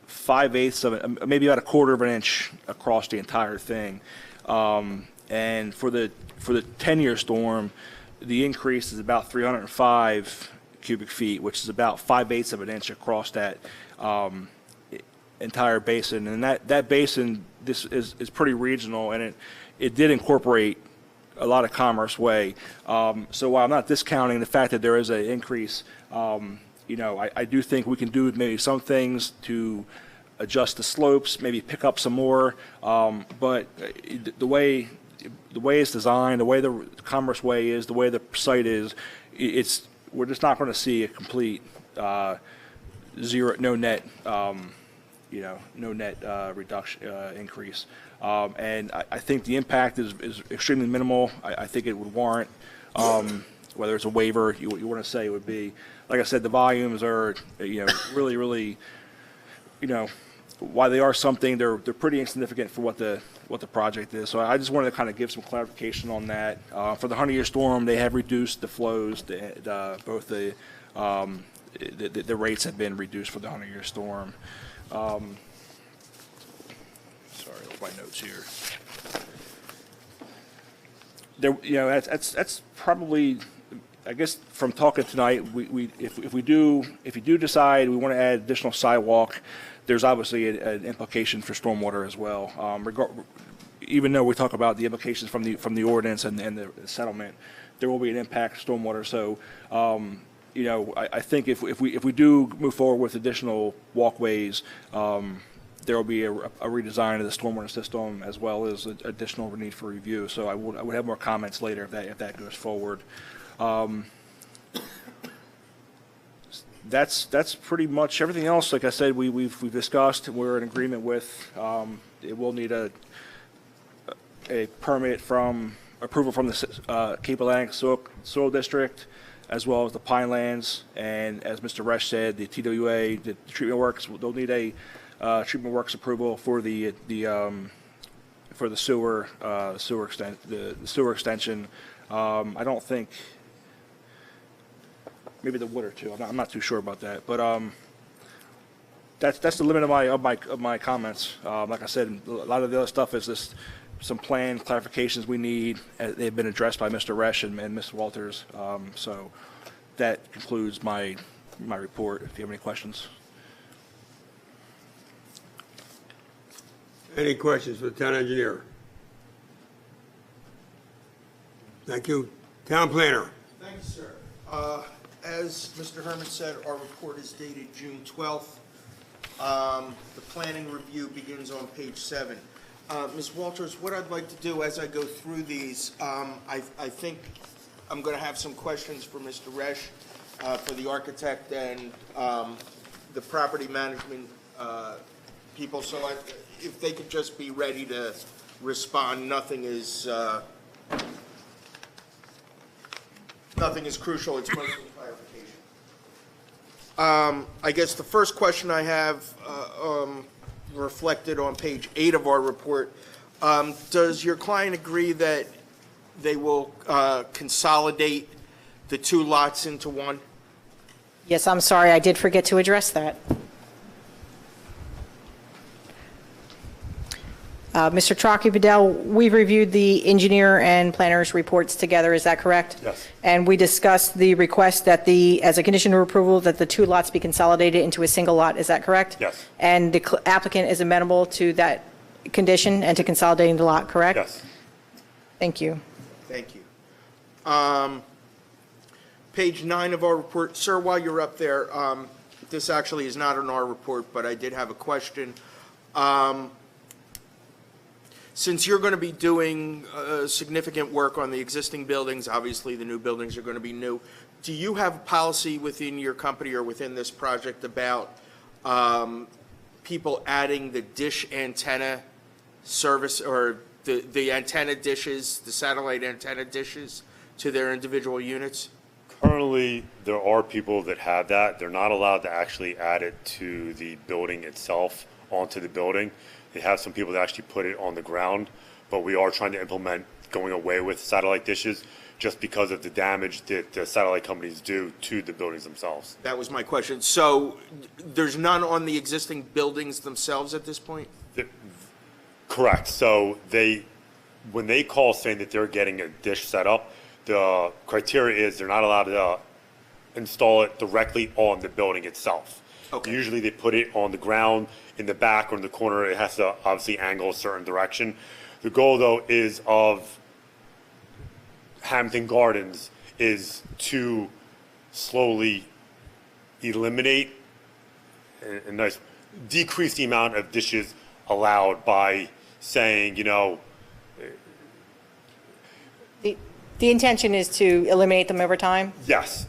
5/8 of it, maybe about 1/4 of an inch across the entire thing. And for the 10-year storm, the increase is about 305 cubic feet, which is about 5/8 of an inch across that entire basin. And that basin, this is pretty regional, and it did incorporate a lot of Commerce Way. So while I'm not discounting the fact that there is an increase, I do think we can do maybe some things to adjust the slopes, maybe pick up some more. But the way it's designed, the way the Commerce Way is, the way the site is, we're just not going to see a complete no net reduction increase. And I think the impact is extremely minimal. I think it would warrant, whether it's a waiver you want to say it would be. Like I said, the volumes are, really, really, while they are something, they're pretty insignificant for what the project is. So I just wanted to kind of give some clarification on that. For the 100-year storm, they have reduced the flows. Both the rates have been reduced for the 100-year storm. Sorry, look at my notes here. That's probably, I guess, from talking tonight. If you do decide we want to add additional sidewalk, there's obviously an implication for stormwater as well. Even though we talk about the implications from the ordinance and the settlement, there will be an impact to stormwater. So, I think if we do move forward with additional walkways, there will be a redesign of the stormwater system as well as additional need for review. So I would have more comments later if that goes forward. That's pretty much everything else. Like I said, we've discussed and we're in agreement with. It will need a permit approval from the Cape Atlantic Soil District, as well as the Pinelands, and as Mr. Resch said, the TWA, the treatment works. They'll need a treatment works approval for the sewer extension. I don't think. Maybe the water too. I'm not too sure about that, but that's the limit of my comments. Like I said, a lot of the other stuff is just some plan clarifications we need. They've been addressed by Mr. Resch and Ms. Walters. So that concludes my report. If you have any questions. Any questions for the town engineer? Thank you. Town planner. Thank you, sir. As Mr. Herman said, our report is dated June 12th. The planning review begins on page 7. Ms. Walters, what I'd like to do as I go through these, I think I'm going to have some questions for Mr. Resch, for the architect and the property management people. So if they could just be ready to respond, nothing is crucial. It's mostly clarification. I guess the first question I have reflected on page 8 of our report, does your client agree that they will consolidate the 2 lots into one? Yes, I'm sorry, I did forget to address that. Mr. Trocchi-Bedell, we've reviewed the engineer and planner's reports together, is that correct? Yes. And we discussed the request that as a condition of approval, that the 2 lots be consolidated into a single lot, is that correct? Yes. And the applicant is amenable to that condition and to consolidating the lot, correct? Yes. Thank you. Thank you. Page 9 of our report. Sir, while you're up there, this actually is not in our report, but I did have a question. Since you're going to be doing significant work on the existing buildings, obviously the new buildings are going to be new, do you have a policy within your company or within this project about people adding the dish antenna service or the antenna dishes, the satellite antenna dishes to their individual units? Currently, there are people that have that. They're not allowed to actually add it to the building itself, onto the building. They have some people that actually put it on the ground, but we are trying to implement going away with satellite dishes just because of the damage that the satellite companies do to the buildings themselves. That was my question. So there's none on the existing buildings themselves at this point? Correct. So when they call saying that they're getting a dish set up, the criteria is they're not allowed to install it directly on the building itself. Okay. Usually they put it on the ground, in the back or in the corner. It has to obviously angle a certain direction. The goal, though, is of Hammonton Gardens is to slowly eliminate and decrease the amount of dishes allowed by saying, The intention is to eliminate them over time? yes,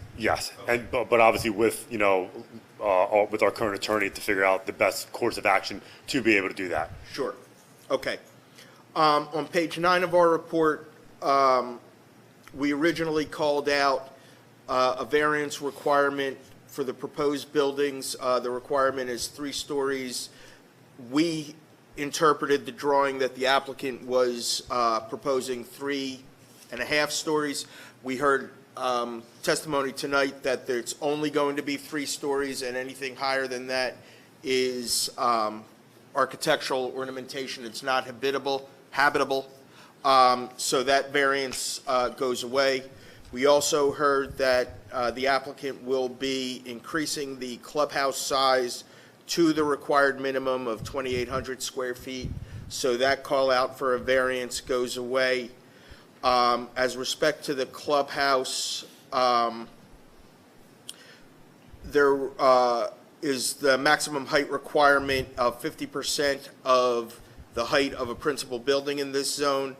and but obviously with with our current attorney to figure out the best course of action to be able to do that. Sure. Okay. On page 9 of our report, we originally called out a variance requirement for the proposed buildings. The requirement is 3 stories. We interpreted the drawing that the applicant was proposing 3.5 stories. We heard testimony tonight that it's only going to be 3 stories, and anything higher than that is architectural ornamentation. It's not habitable. So that variance goes away. We also heard that the applicant will be increasing the clubhouse size to the required minimum of 2,800 square feet. So that call out for a variance goes away. As respect to the clubhouse, there is the maximum height requirement of 50% of the height of a principal building in this zone.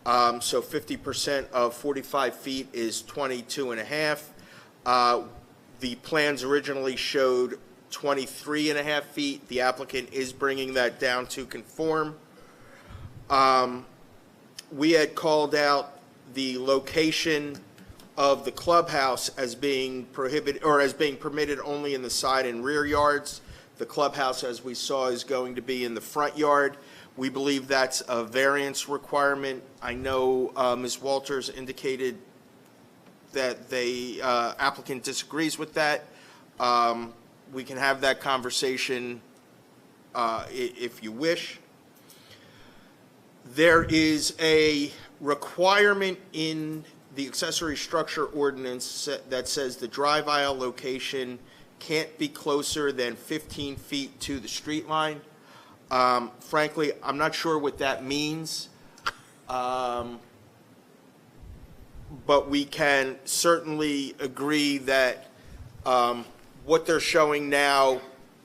So 50% of 45 feet is 22.5. The plans originally showed 23 and a half feet. The applicant is bringing that down to conform. We had called out the location of the clubhouse as being prohibited, or as being permitted only in the side and rear yards. The clubhouse, as we saw, is going to be in the front yard. We believe that's a variance requirement. I know Ms. Walters indicated that the applicant disagrees with that. We can have that conversation if you wish. There is a requirement in the accessory structure ordinance that says the drive aisle location can't be closer than 15 feet to the street line. Frankly, I'm not sure what that means. But we can certainly agree that what they're showing now,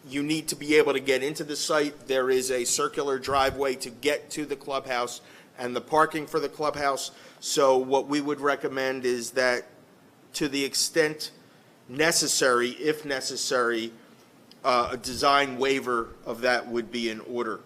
you need to be able to get into the site. There is a circular driveway to get to the clubhouse and the parking for the clubhouse. So what we would recommend is that, to the extent necessary, if necessary, a design waiver of that would be in order.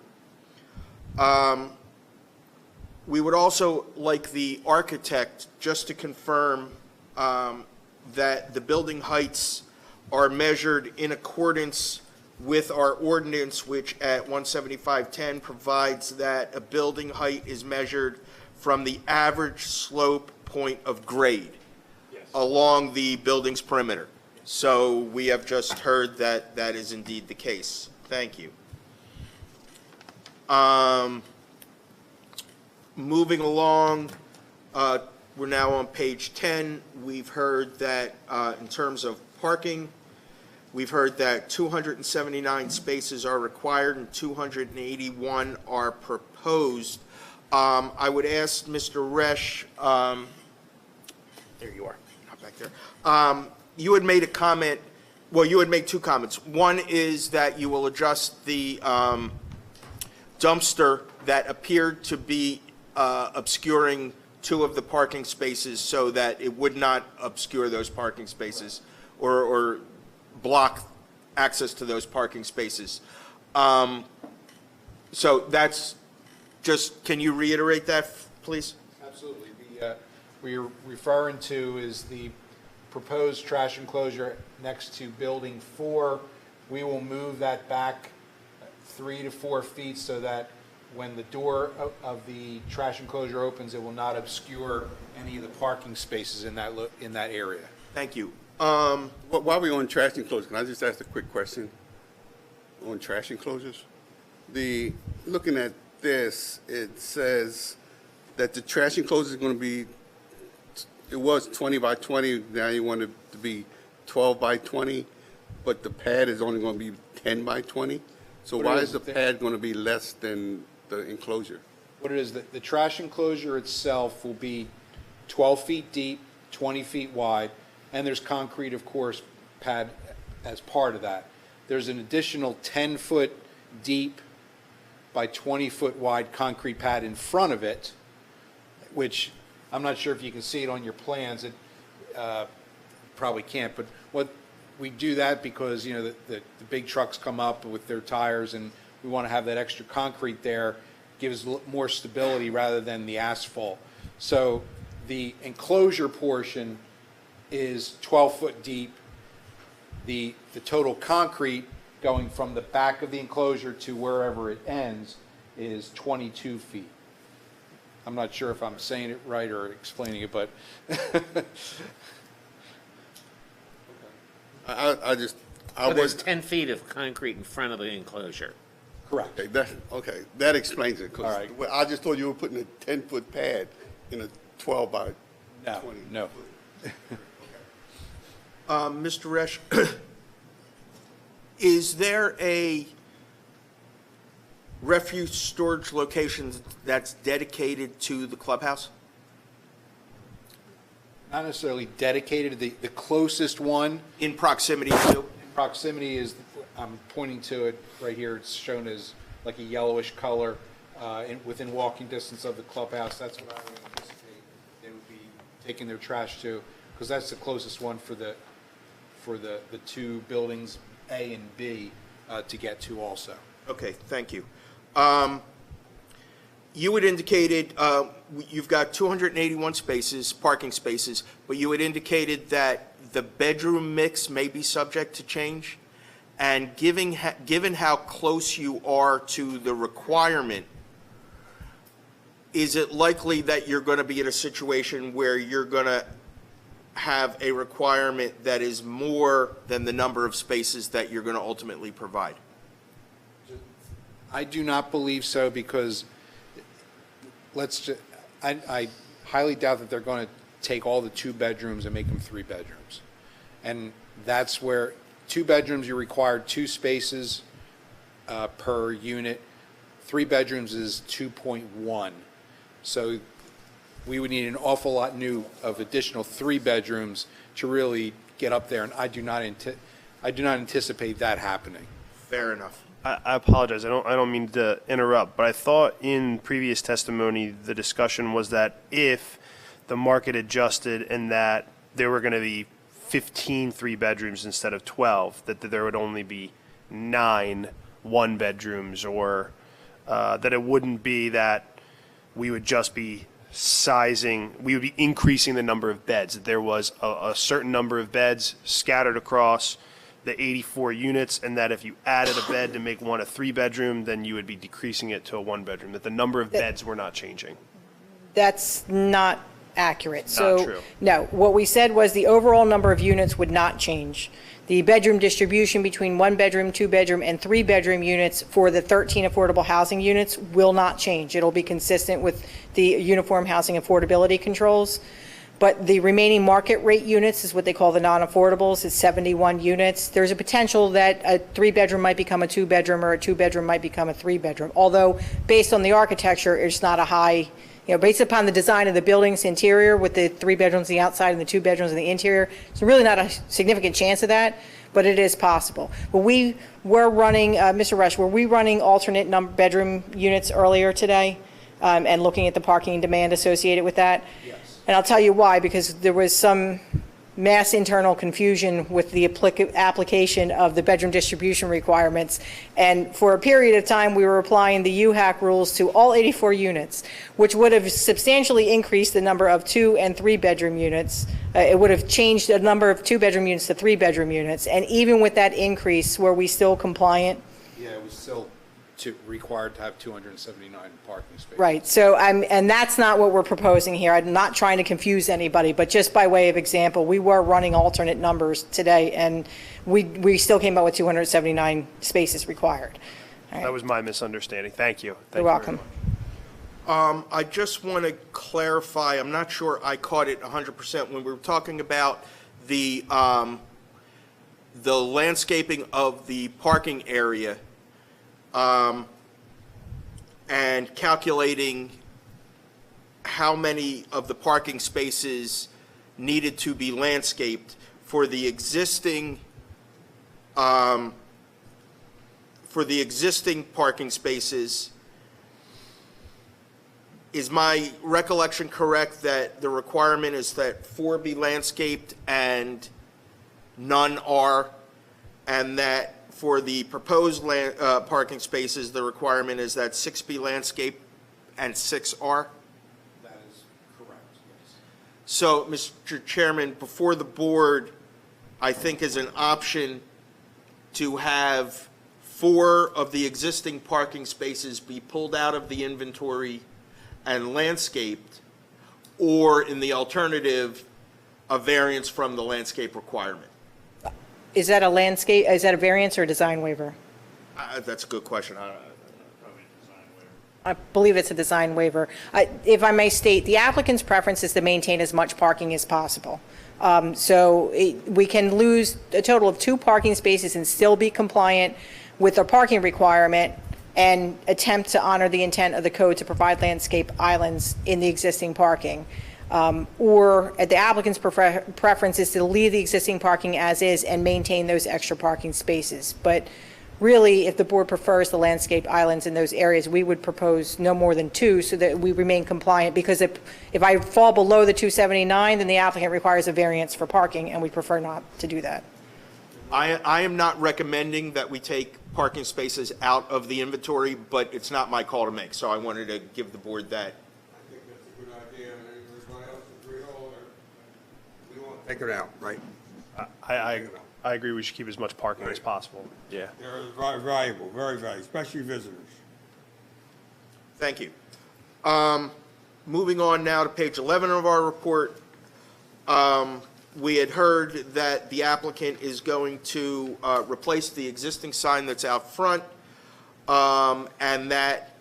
We would also like the architect just to confirm that the building heights are measured in accordance with our ordinance, which at 17510 provides that a building height is measured from the average slope point of grade along the building's perimeter. So we have just heard that that is indeed the case. Thank you. Moving along, we're now on page 10. We've heard that in terms of parking, we've heard that 279 spaces are required and 281 are proposed. I would ask Mr. Resch, there you are, not back there. You had made a comment, well, you had made two comments. One is that you will adjust the dumpster that appeared to be obscuring two of the parking spaces so that it would not obscure those parking spaces or block access to those parking spaces. So that's just, can you reiterate that, please? Absolutely. What you're referring to is the proposed trash enclosure next to Building 4. We will move that back 3 to 4 feet so that when the door of the trash enclosure opens, it will not obscure any of the parking spaces in that area. Thank you. While we're on trash enclosures, can I just ask a quick question on trash enclosures? Looking at this, it says that the trash enclosure is going to be, it was 20 by 20, now you want it to be 12 by 20, but the pad is only going to be 10 by 20? So why is the pad going to be less than the enclosure? What it is, the trash enclosure itself will be 12 feet deep, 20 feet wide, and there's concrete, of course, pad as part of that. There's an additional 10-foot deep by 20-foot wide concrete pad in front of it, which I'm not sure if you can see it on your plans. It probably can't, but what we do that because, you know, the big trucks come up with their tires, and we want to have that extra concrete there. Gives more stability rather than the asphalt. So the enclosure portion is 12 foot deep. The total concrete going from the back of the enclosure to wherever it ends is 22 feet. I'm not sure if I'm saying it right or explaining it, but There's 10 feet of concrete in front of the enclosure. Correct. Okay, that explains it. 'Cause All right. I just thought you were putting a 10-foot pad in a 12 by 20. No. Mr. Resch, is there a refuse storage location that's dedicated to the clubhouse? Not necessarily dedicated. The closest one in proximity to? In proximity is, I'm pointing to it right here. It's shown as like a yellowish color within walking distance of the clubhouse. That's what I would anticipate they would be taking their trash to, because that's the closest one for for the two buildings, A and B, to get to also. Okay, thank you. You had indicated, you've got 281 spaces, parking spaces, but you had indicated that the bedroom mix may be subject to change. And given how close you are to the requirement, is it likely that you're going to be in a situation where you're going to have a requirement that is more than the number of spaces that you're going to ultimately provide? I do not believe so, because I highly doubt that they're going to take all the 2 bedrooms and make them 3 bedrooms. And that's where 2 bedrooms, you require 2 spaces per unit. 3 bedrooms is 2.1. So we would need an awful lot of additional 3 bedrooms to really get up there, and I do not anticipate that happening. Fair enough. I apologize. I don't mean to interrupt, but I thought in previous testimony the discussion was that if the market adjusted and that there were going to be 15 3-bedrooms instead of 12, that there would only be 9 1-bedrooms, or that it wouldn't be that we would just be we would be increasing the number of beds. That there was a certain number of beds scattered across the 84 units, and that if you added a bed to make one a 3-bedroom, then you would be decreasing it to a 1-bedroom, that the number of beds were not changing. That's not accurate. Not true. No, what we said was the overall number of units would not change. The bedroom distribution between 1-bedroom, 2-bedroom, and 3-bedroom units for the 13 affordable housing units will not change. It'll be consistent with the Uniform Housing Affordability Controls. But the remaining market rate units is what they call the non-affordables. It's 71 units. There's a potential that a 3-bedroom might become a 2-bedroom, or a 2-bedroom might become a 3-bedroom. Although, based on the architecture, it's not a high, based upon the design of the building's interior with the 3 bedrooms on the outside and the 2 bedrooms on the interior, it's really not a significant chance of that, but it is possible. But we were running, Mr. Rush, were we running alternate bedroom units earlier today and looking at the parking demand associated with that? Yes. And I'll tell you why, because there was some mass internal confusion with the application of the bedroom distribution requirements. And for a period of time, we were applying the UHAC rules to all 84 units, which would have substantially increased the number of 2 and 3 bedroom units. It would have changed the number of 2-bedroom units to 3-bedroom units. And even with that increase, were we still compliant? Yeah, it was still required to have 279 parking spaces. Right. So and that's not what we're proposing here. I'm not trying to confuse anybody, but just by way of example, we were running alternate numbers today, and we still came out with 279 spaces required. All right. That was my misunderstanding. Thank you. You're welcome. I just want to clarify, I'm not sure I caught it 100%, when we were talking about the landscaping of the parking area, and calculating how many of the parking spaces needed to be landscaped for the existing parking spaces. Is my recollection correct that the requirement is that 4 be landscaped and none are, and that for the proposed parking spaces, the requirement is that 6 be landscaped and 6 are? That is correct, yes. So, Mr. Chairman, before the board, I think is an option to have 4 of the existing parking spaces be pulled out of the inventory and landscaped, or in the alternative, a variance from the landscape requirement. Is that a variance or a design waiver? That's a good question. I believe it's a design waiver. If I may state, the applicant's preference is to maintain as much parking as possible. So we can lose a total of 2 parking spaces and still be compliant with the parking requirement and attempt to honor the intent of the code to provide landscape islands in the existing parking. Or the applicant's preference is to leave the existing parking as is and maintain those extra parking spaces. But really, if the board prefers the landscape islands in those areas, we would propose no more than 2 so that we remain compliant, because if I fall below the 279, then the applicant requires a variance for parking, and we prefer not to do that. I am not recommending that we take parking spaces out of the inventory, but it's not my call to make, so I wanted to give the board that. I think that's a good idea, and everybody else agree, or we want to take it out, right? I agree, we should keep as much parking as possible. Yeah. They're valuable, very valuable, especially visitors. Thank you. Moving on now to page 11 of our report. We had heard that the applicant is going to replace the existing sign that's out front, and that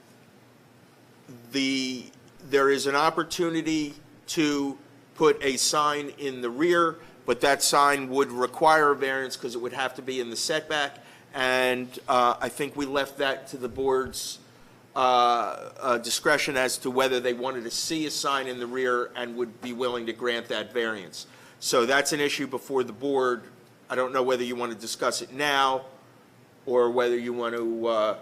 there is an opportunity to put a sign in the rear, but that sign would require a variance because it would have to be in the setback, and I think we left that to the board's discretion as to whether they wanted to see a sign in the rear and would be willing to grant that variance. So that's an issue before the board. I don't know whether you want to discuss it now or whether you want to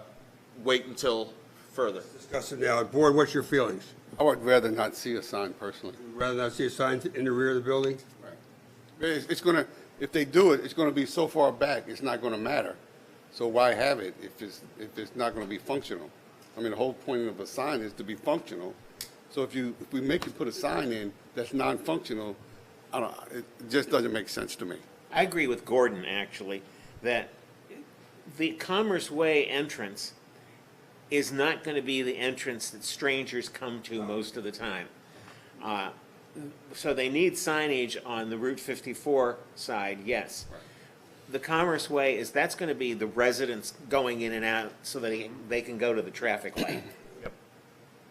wait until further. Discuss it now. Board, what's your feelings? I would rather not see a sign personally. Rather not see a sign in the rear of the building? Right. It's gonna, if they do it, it's gonna be so far back, it's not gonna matter. So why have it if it's not gonna be functional? I mean, the whole point of a sign is to be functional. So if we make you put a sign in that's non-functional, it just doesn't make sense to me. I agree with Gordon, actually, that the Commerce Way entrance is not going to be the entrance that strangers come to most of the time. So they need signage on the Route 54 side, yes. The Commerce Way that's going to be the residents going in and out so that they can go to the traffic light.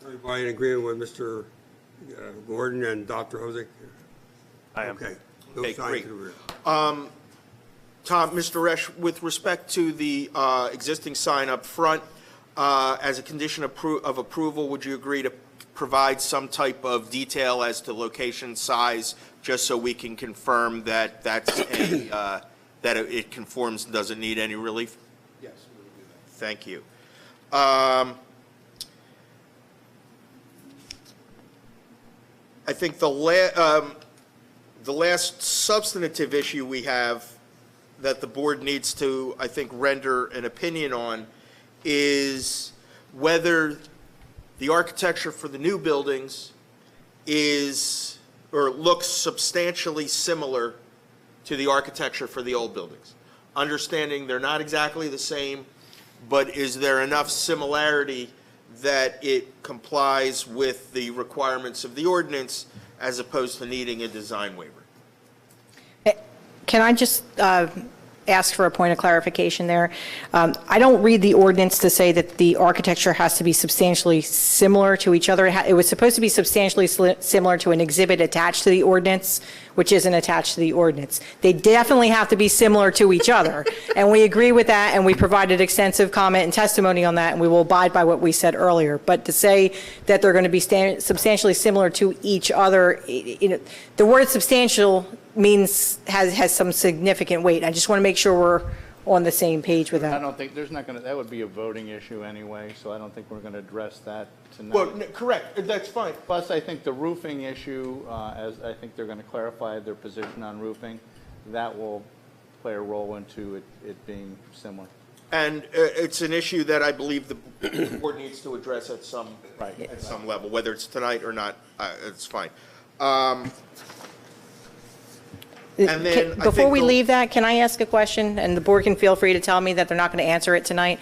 Everybody in agreement with Mr. Gordon and Dr. Hosick? I am. Okay. No Okay, sign great. to the rear. Tom, Mr. Resch, with respect to the existing sign up front, as a condition of approval, would you agree to provide some type of detail as to location, size, just so we can confirm that that's that it conforms and doesn't need any relief? Yes, we will do that. Thank you. I think the last substantive issue we have that the board needs to, I think, render an opinion on is whether the architecture for the new buildings is, or looks substantially similar to the architecture for the old buildings. Understanding they're not exactly the same, but is there enough similarity that it complies with the requirements of the ordinance as opposed to needing a design waiver? Can I just ask for a point of clarification there? I don't read the ordinance to say that the architecture has to be substantially similar to each other. It was supposed to be substantially similar to an exhibit attached to the ordinance, which isn't attached to the ordinance. They definitely have to be similar to each other, and we agree with that, and we provided extensive comment and testimony on that, and we will abide by what we said earlier. But to say that they're going to be substantially similar to each other, the word substantial means has some significant weight. I just want to make sure we're on the same page with that. I don't think, that would be a voting issue anyway, so I don't think we're going to address that tonight. Well, correct, that's fine. Plus, I think the roofing issue, as I think they're going to clarify their position on roofing, that will play a role into it being similar. And it's an issue that I believe the board needs to address at some level, whether it's tonight or not, it's fine. And then I Before think we leave that, can I ask a question? And the board can feel free to tell me that they're not going to answer it tonight.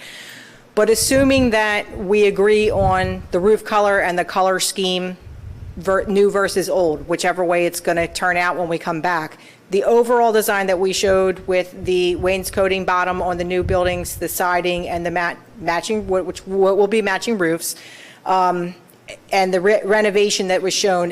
But assuming that we agree on the roof color and the color scheme, new versus old, whichever way it's going to turn out when we come back, the overall design that we showed with the wainscoting bottom on the new buildings, the siding, and the matching, which will be matching roofs, and the renovation that was shown,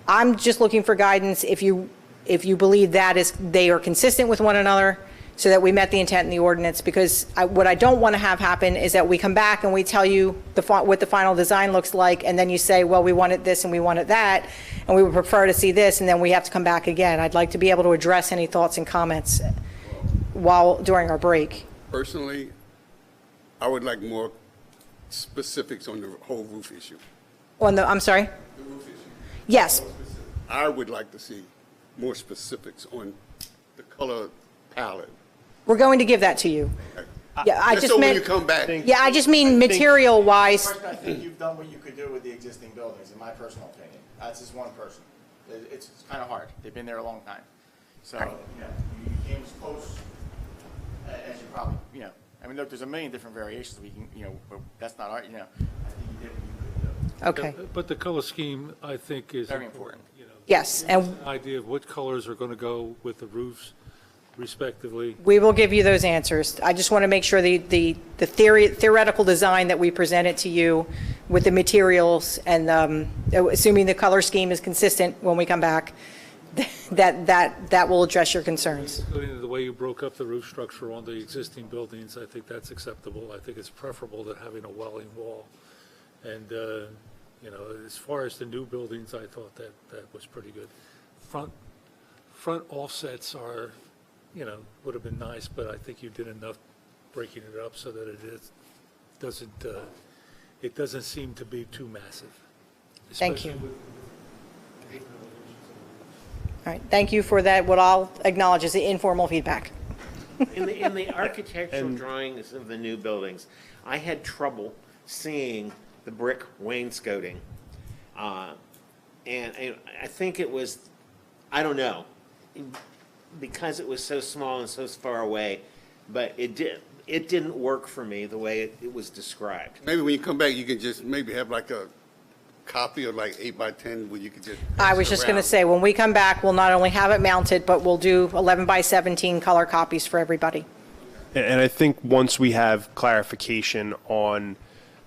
I'm just looking for guidance if you believe that they are consistent with one another, so that we met the intent in the ordinance, because what I don't want to have happen is that we come back and we tell you what the final design looks like, and then you say, well, we wanted this and we wanted that, and we would prefer to see this, and then we have to come back again. I'd like to be able to address any thoughts and comments during our break. Personally, I would like more specifics on the whole roof issue. I'm sorry? The roof issue. Yes. I would like to see more specifics on the color palette? We're going to give that to you. Yeah, I just so when meant. you come back. Yeah, I just mean material-wise. First, I think you've done what you could do with the existing buildings, in my personal opinion. That's just one person. It's kind of hard. They've been there a long time. So, you came as close as you probably, I mean, look, there's a million different variations we can, but that's not our, I think you did what you could do. Okay. But the color scheme, I think, is. Very important. Yes, and An idea of what colors are going to go with the roofs respectively. we will give you those answers. I just want to make sure the theoretical design that we presented to you with the materials and assuming the color scheme is consistent when we come back, that will address your concerns. Including the way you broke up the roof structure on the existing buildings, I think that's acceptable. I think it's preferable to having a welling wall. And, as far as the new buildings, I thought that was pretty good. Front offsets are, would have been nice, but I think you did enough breaking it up so that it doesn't seem to be too massive. Thank you. especially with- All right, thank you for that, what I'll acknowledge as the informal feedback. In the architectural drawings of the new buildings, I had trouble seeing the brick wainscoting. And I think it was, I don't know, because it was so small and so far away, but it didn't work for me the way it was described. Maybe when you come back, you can just maybe have like a copy of like 8x10 where you could just. I was just going to say, when we come back, we'll not only have it mounted, but we'll do 11 by 17 color copies for everybody. And I think once we have clarification on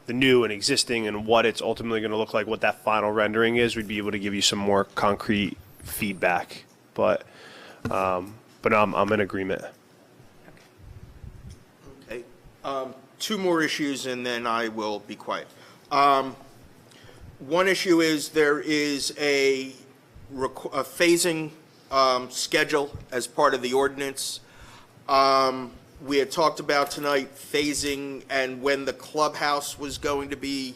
the new and existing and what it's ultimately going to look like, what that final rendering is, we'd be able to give you some more concrete feedback. But I'm in agreement. Okay. Two more issues, and then I will be quiet. One issue is there is a phasing schedule as part of the ordinance. We had talked about tonight phasing and when the clubhouse was going to be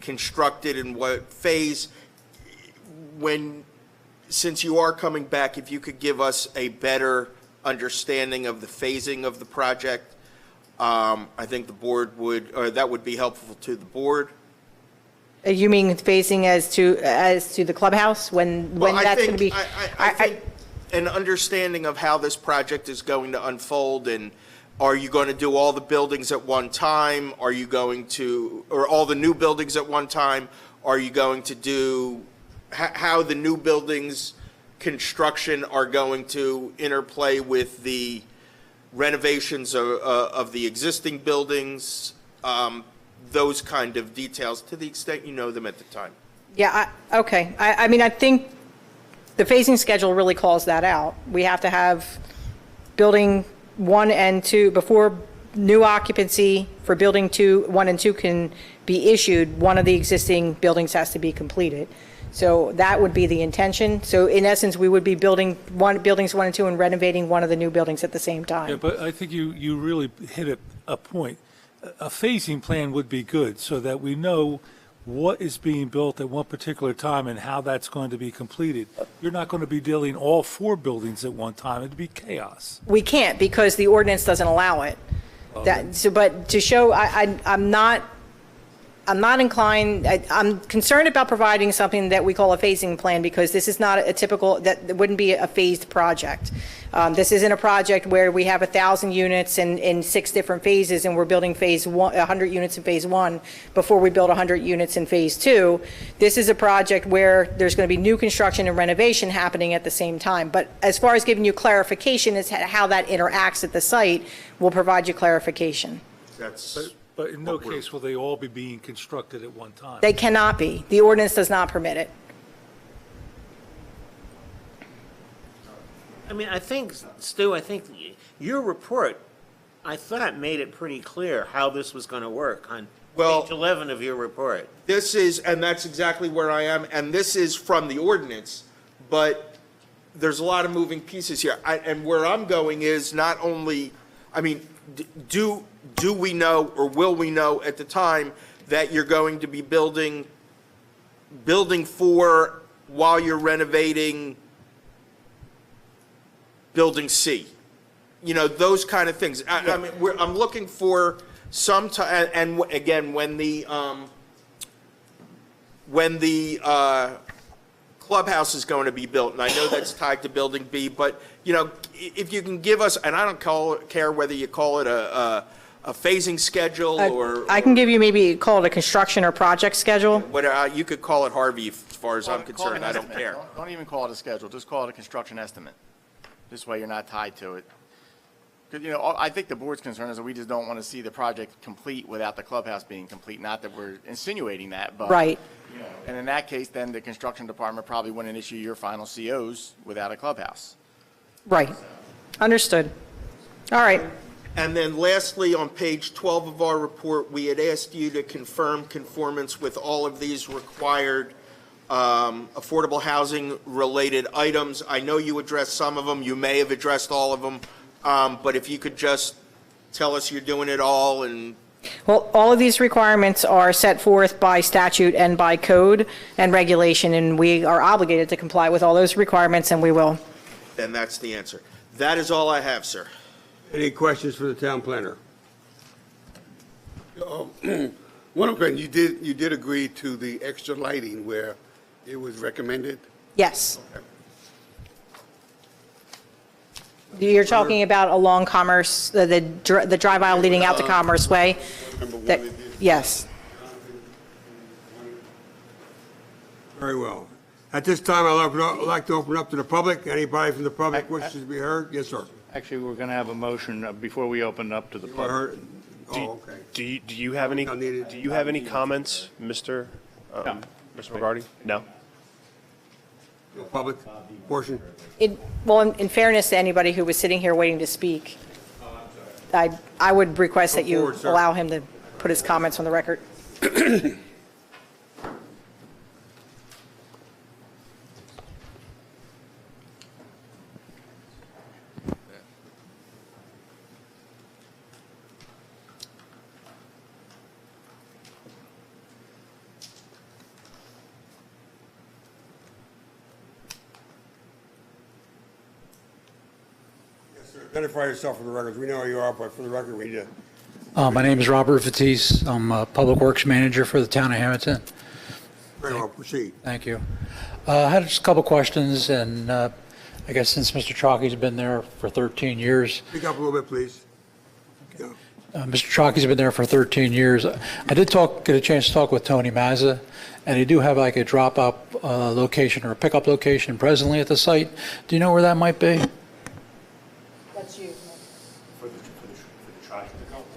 constructed and what phase. Since you are coming back, if you could give us a better understanding of the phasing of the project, I think the board that would be helpful to the board. You mean phasing as to the clubhouse, when that's going to be? I think an understanding of how this project is going to unfold, and are you going to do all the buildings at one time? Are you going to, or all the new buildings at one time? Are you going to do, how the new buildings construction are going to interplay with the renovations of the existing buildings? Those kind of details, to the extent you know them at the time. Yeah, okay. I mean, I think the phasing schedule really calls that out. We have to have building 1 and 2, before new occupancy for building 1 and 2 can be issued, one of the existing buildings has to be completed. So that would be the intention. So in essence, we would be building buildings 1 and 2 and renovating one of the new buildings at the same time. Yeah, but I think you really hit a point. A phasing plan would be good so that we know what is being built at one particular time and how that's going to be completed. You're not going to be building all 4 buildings at one time. It'd be chaos. We can't because the ordinance doesn't allow it. But to show, I'm not inclined, I'm concerned about providing something that we call a phasing plan because this is not a typical, that wouldn't be a phased project. This isn't a project where we have 1,000 units in 6 different phases and we're building phase 1, 100 units in phase 1 before we build 100 units in phase 2. This is a project where there's going to be new construction and renovation happening at the same time. But as far as giving you clarification as to how that interacts at the site, we'll provide you clarification. But in no case will they all be being constructed at one time. They cannot be. The ordinance does not permit it. I mean, Stu, I think your report, I thought made it pretty clear how this was going to work on page 11 of your report. This is, and that's exactly where I am, and this is from the ordinance, but there's a lot of moving pieces here. And where I'm going is not only, I mean, do we know or will we know at the time that you're going to be building 4 while you're renovating building C? those kind of things. I mean, I'm looking for some time, and again, when the clubhouse is going to be built, and I know that's tied to Building B, but, if you can give us, and I don't care whether you call it a phasing schedule or. I can give you maybe call it a construction or project schedule. What, you could call it Harvey, as far as I'm concerned, I don't care. Don't even call it a schedule, just call it a construction estimate. This way you're not tied to it. Because, I think the board's concern is that we just don't want to see the project complete without the clubhouse being complete. Not that we're insinuating that, but. Right. And in that case, then the construction department probably wouldn't issue your final COs without a clubhouse. Right. Understood. All right. And then lastly, on page 12 of our report, we had asked you to confirm conformance with all of these required affordable housing related items. I know you addressed some of them, you may have addressed all of them, but if you could just tell us you're doing it all. And Well, all of these requirements are set forth by statute and by code and regulation, and we are obligated to comply with all those requirements, and we will. then that's the answer. That is all I have, sir. Any questions for the town planner? One of them, you did agree to the extra lighting where it was recommended? Yes. You're talking about along Commerce, the drive aisle leading out to Commerce Way? That- Yes. Very well. At this time, I'd like to open up to the public. Anybody from the public wishes to be heard? Yes, sir. Actually, we're going to have a motion before we open up to the public. Heard? Oh, okay. Do you have any comments, Mr. McGarty? No? No public portion? Well, in fairness to anybody who was sitting here waiting to speak, I would request that you forward, sir. allow him to put his comments on the record. Identify yourself for the record. We know who you are, but for the record, we need to. My name is Robert Fatisse. I'm a Public Works Manager for the Town of Hammonton. Very well, proceed. Thank you. I had just a couple questions, and I guess since Mr. Chalky's been there for 13 years. Speak up a little bit, please. Yeah. Mr. Chalky's been there for 13 years. I did get a chance to talk with Tony Mazza, and they do have like a drop-off location or a pickup location presently at the site. Do you know where that might be? That's you.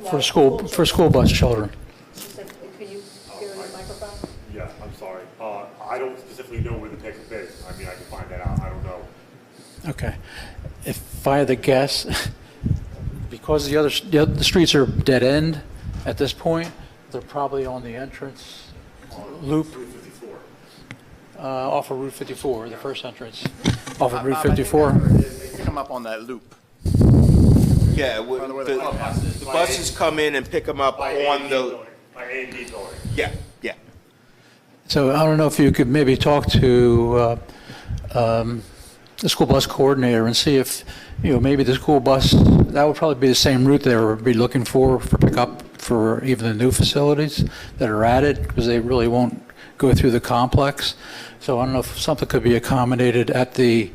For school bus children. Could you go to your microphone? Yeah, I'm sorry. I don't specifically know where the pickup is. I mean, I can find that out. I don't know. Okay. If I had to guess, because the streets are dead end at this point, they're probably on the entrance loop off of Route 54, the first entrance off of Route 54. They come up on that loop. Yeah, the buses come in and pick them up on the. My A&D building. Yeah, yeah. So I don't know if you could maybe talk to the school bus coordinator and see if, maybe the school bus, that would probably be the same route they would be looking for pickup for even the new facilities that are added, because they really won't go through the complex. So I don't know if something could be accommodated at the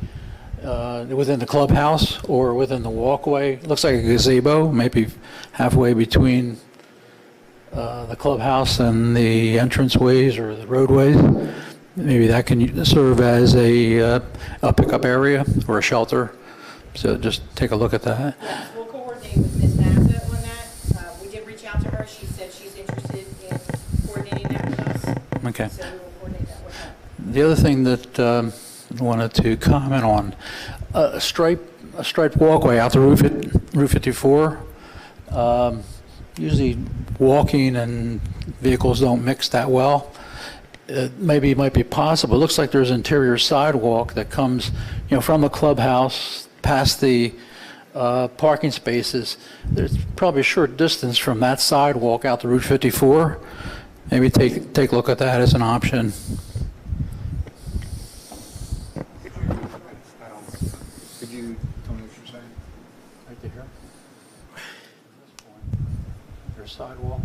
within the clubhouse or within the walkway. It looks like a gazebo, maybe halfway between the clubhouse and the entranceways or the roadways. Maybe that can serve as a pickup area or a shelter. So just take a look at that. Yes, we'll coordinate with Ms. Mazza on that. We did reach out to her. She said she's interested in coordinating that with us. Okay. So we will coordinate that with her. The other thing that I wanted to comment on, a striped walkway out to Route 54. Usually walking and vehicles don't mix that well. Maybe it might be possible. It looks like there's an interior sidewalk that comes, from the clubhouse past the parking spaces. There's probably a short distance from that sidewalk out to Route 54. Maybe take a look at that as an option. Could you tell me what you're saying? Right to here. There's sidewalk.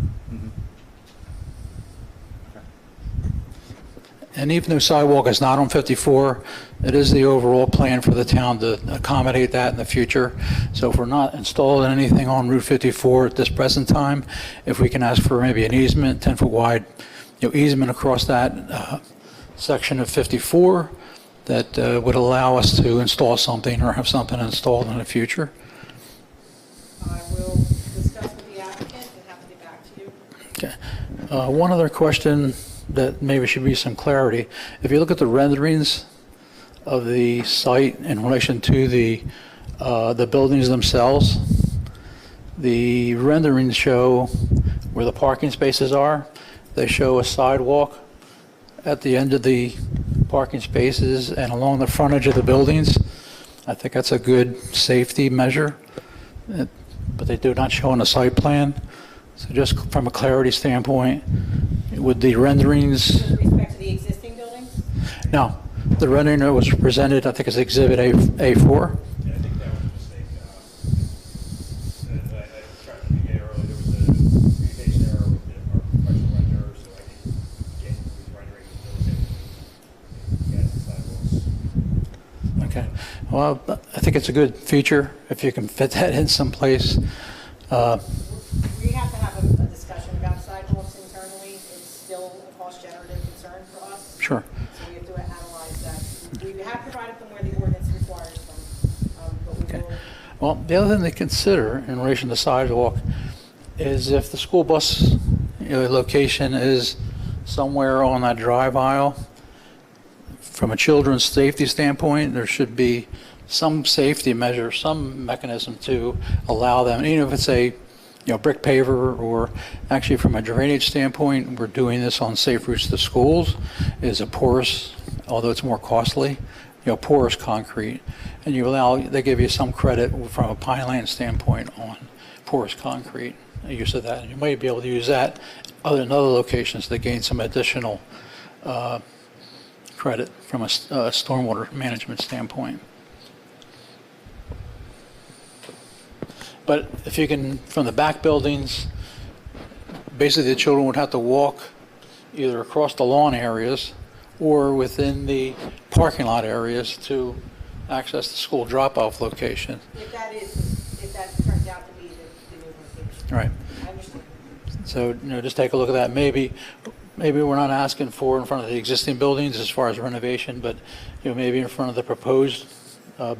And even though sidewalk is not on 54, it is the overall plan for the town to accommodate that in the future. So if we're not installing anything on Route 54 at this present time, if we can ask for maybe an easement, 10-foot wide, easement across that section of 54, that would allow us to install something or have something installed in the future. I will discuss with the applicant and have to get back to you. Okay. One other question that maybe should be some clarity. If you look at the renderings of the site in relation to the buildings themselves, the renderings show where the parking spaces are. They show a sidewalk at the end of the parking spaces and along the frontage of the buildings. I think that's a good safety measure, but they do not show on the site plan. So just from a clarity standpoint, would the renderings... With respect to the existing buildings? No, the rendering that was presented, I think, is Exhibit A4. Yeah, I think that was a mistake. I tried to get earlier, there was a communication error with our professional render, so I didn't get the rendering until the sidewalks. Okay. Well, I think it's a good feature if you can fit that in someplace. We have to have a discussion about sidewalks internally. It's still a cost-generative concern for us. Sure. So we have to analyze that. We have provided them where the ordinance requires them, but we will... Well, the other thing to consider in relation to sidewalk is if the school bus location is somewhere on that drive aisle, from a children's safety standpoint, there should be some safety measure, some mechanism to allow them, even if it's a brick paver, or actually from a drainage standpoint, we're doing this on safe routes to schools, is a porous, although it's more costly, porous concrete. And they give you some credit from a Pineland standpoint on porous concrete, use of that. And you might be able to use that in other locations to gain some additional credit from a stormwater management standpoint. But if you can, from the back buildings, basically the children would have to walk either across the lawn areas or within the parking lot areas to access the school drop-off location. If that turns out to be the new location. Right. I understand. So, just take a look at that. Maybe we're not asking for in front of the existing buildings as far as renovation, but, maybe in front of the proposed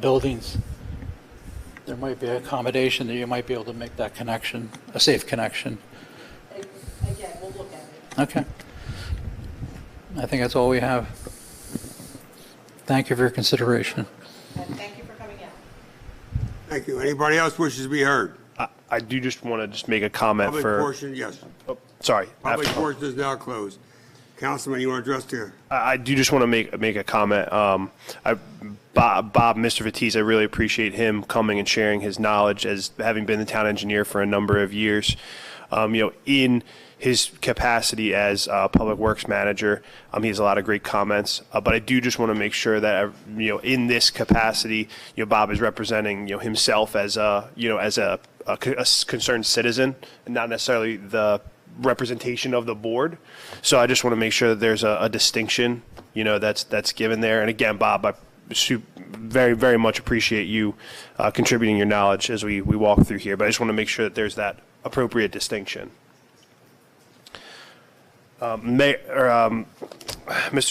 buildings, there might be an accommodation that you might be able to make that connection, a safe connection. Again, we'll look at it. Okay. I think that's all we have. Thank you for your consideration. And thank you for coming out. Thank you. Anybody else wishes to be heard? I do just want to make a comment Public for... portion, yes. Sorry. Public portion is now closed. Councilman, you want to address the... I do just want to make a comment. Bob, Mr. Vitisse, I really appreciate him coming and sharing his knowledge as having been the town engineer for a number of years. In his capacity as public works manager, he has a lot of great comments. But I do just want to make sure that in this capacity, Bob is representing himself as a concerned citizen, and not necessarily the representation of the board. So I just want to make sure that there's a distinction, that's given there. And again, Bob, I very, very much appreciate you contributing your knowledge as we walk through here. But I just want to make sure that there's that appropriate distinction. Mr.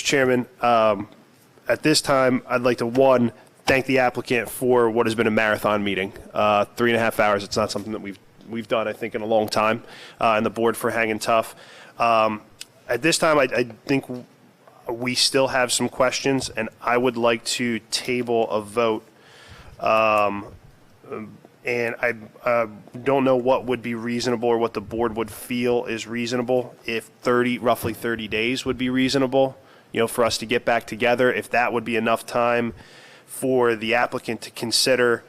Chairman, at this time, I'd like to, thank the applicant for what has been a marathon meeting. 3.5 hours, it's not something that we've done, I think, in a long time, and the board for hanging tough. At this time, I think we still have some questions, and I would like to table a vote. And I don't know what would be reasonable or what the board would feel is reasonable. If roughly 30 days would be reasonable, for us to get back together, if that would be enough time for the applicant to consider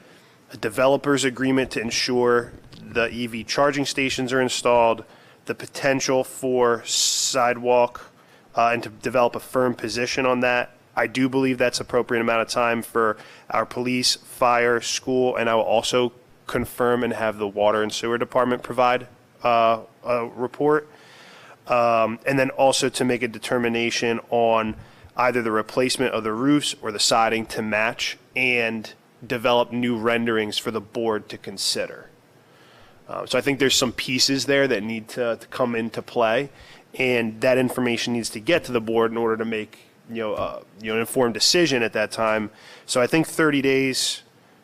a developer's agreement to ensure the EV charging stations are installed, the potential for sidewalk, and to develop a firm position on that. I do believe that's appropriate amount of time for our police, fire, school, and I will also confirm and have the Water and Sewer Department provide a report. And then also to make a determination on either the replacement of the roofs or the siding to match, and develop new renderings for the board to consider. So I think there's some pieces there that need to come into play, and that information needs to get to the board in order to make, an informed decision at that time. So I think 30 days,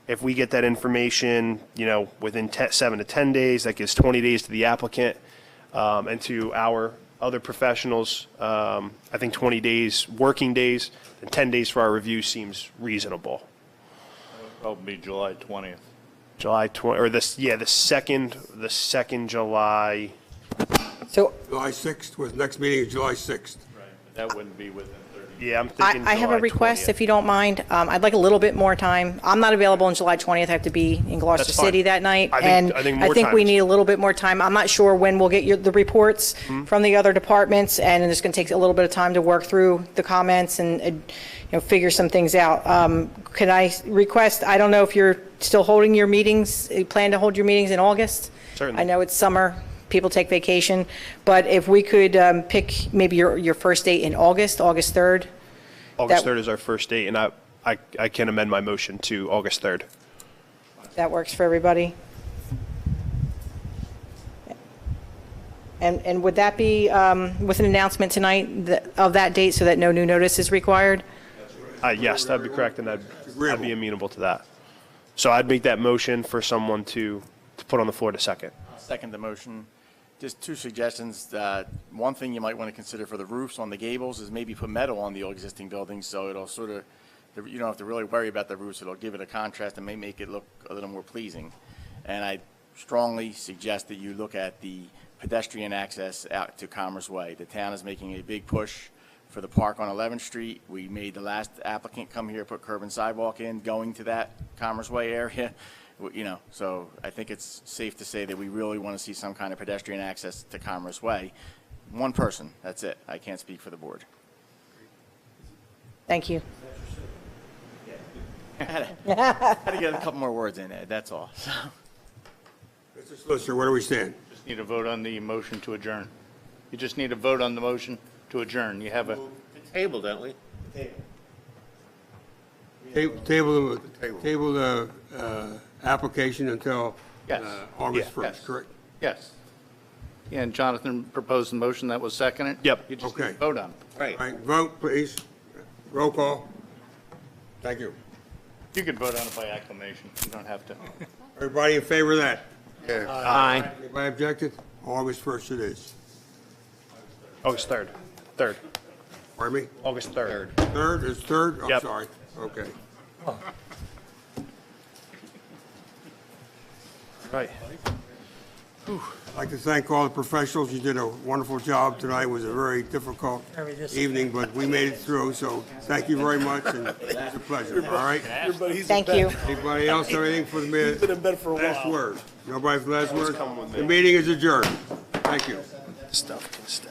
if we get that information, within 7 to 10 days, that gives 20 days to the applicant, and to our other professionals. I think 20 days, working days, and 10 days for our review seems reasonable. Probably July 20th. July 20, or the second July. So July 6th, was next meeting is July 6th. That wouldn't be within 30. Yeah, I'm thinking I have a July request, 20th. if you don't mind. I'd like a little bit more time. I'm not available on July 20th. I have to be in Gloucester That's fine. City that night. I think- And I think more time we is- need a little bit more time. I'm not sure when we'll get the reports from the other departments, and it's going to take a little bit of time to work through the comments and figure some things out. Can I request, I don't know if you're still holding your meetings, you plan to hold your meetings in August? Certainly. I know it's summer, people take vacation, but if we could pick maybe your first date in August 3rd. August that- 3rd is our first date, and I can amend my motion to August 3rd. That works for everybody? And would that be with an announcement tonight of that date so that no new notice is required? Yes, that'd be correct, and I'd be amenable to that. So I'd make that motion for someone to put on the floor to second. Second the motion. Just two suggestions. One thing you might want to consider for the roofs on the gables is maybe put metal on the existing buildings, so it'll sort of, you don't have to really worry about the roofs. It'll give it a contrast and may make it look a little more pleasing. And I strongly suggest that you look at the pedestrian access out to Commerce Way. The town is making a big push for the park on 11th Street. We made the last applicant come here, put curb and sidewalk in, going to that Commerce Way area. So I think it's safe to say that we really want to see some kind of pedestrian access to Commerce Way. One person, that's it. I can't speak for the board. Thank you. Had to get a couple more words in there, that's all. Mr. Solicitor, where do we stand? Just need a vote on the motion to adjourn. You just need a vote on the motion to adjourn. You have a, Table, don't we? Table the application until Yes. August Yeah. 1st, Yes. correct? yes. Yeah, and Jonathan proposed the motion that was seconded? Yep. You just Okay. need to vote on it. Right. All right, vote, please. Roll call. Thank you. You can vote on it by acclamation. You don't have to. Everybody in favor of that? Aye. Anybody objected? August 1st it is. August 3rd. 3rd. Pardon me? August 3rd. 3rd is 3rd? I'm Yep. sorry. Okay. Right. I'd like to thank all the professionals. You did a wonderful job tonight. It was a very difficult evening, but we made it through, so thank you very much, and it was a pleasure, all right? Thank you. Anybody else have anything for the minute? Been in bed for a Last while. word. Nobody's last word? The meeting is adjourned. Thank you. Stuff can stay.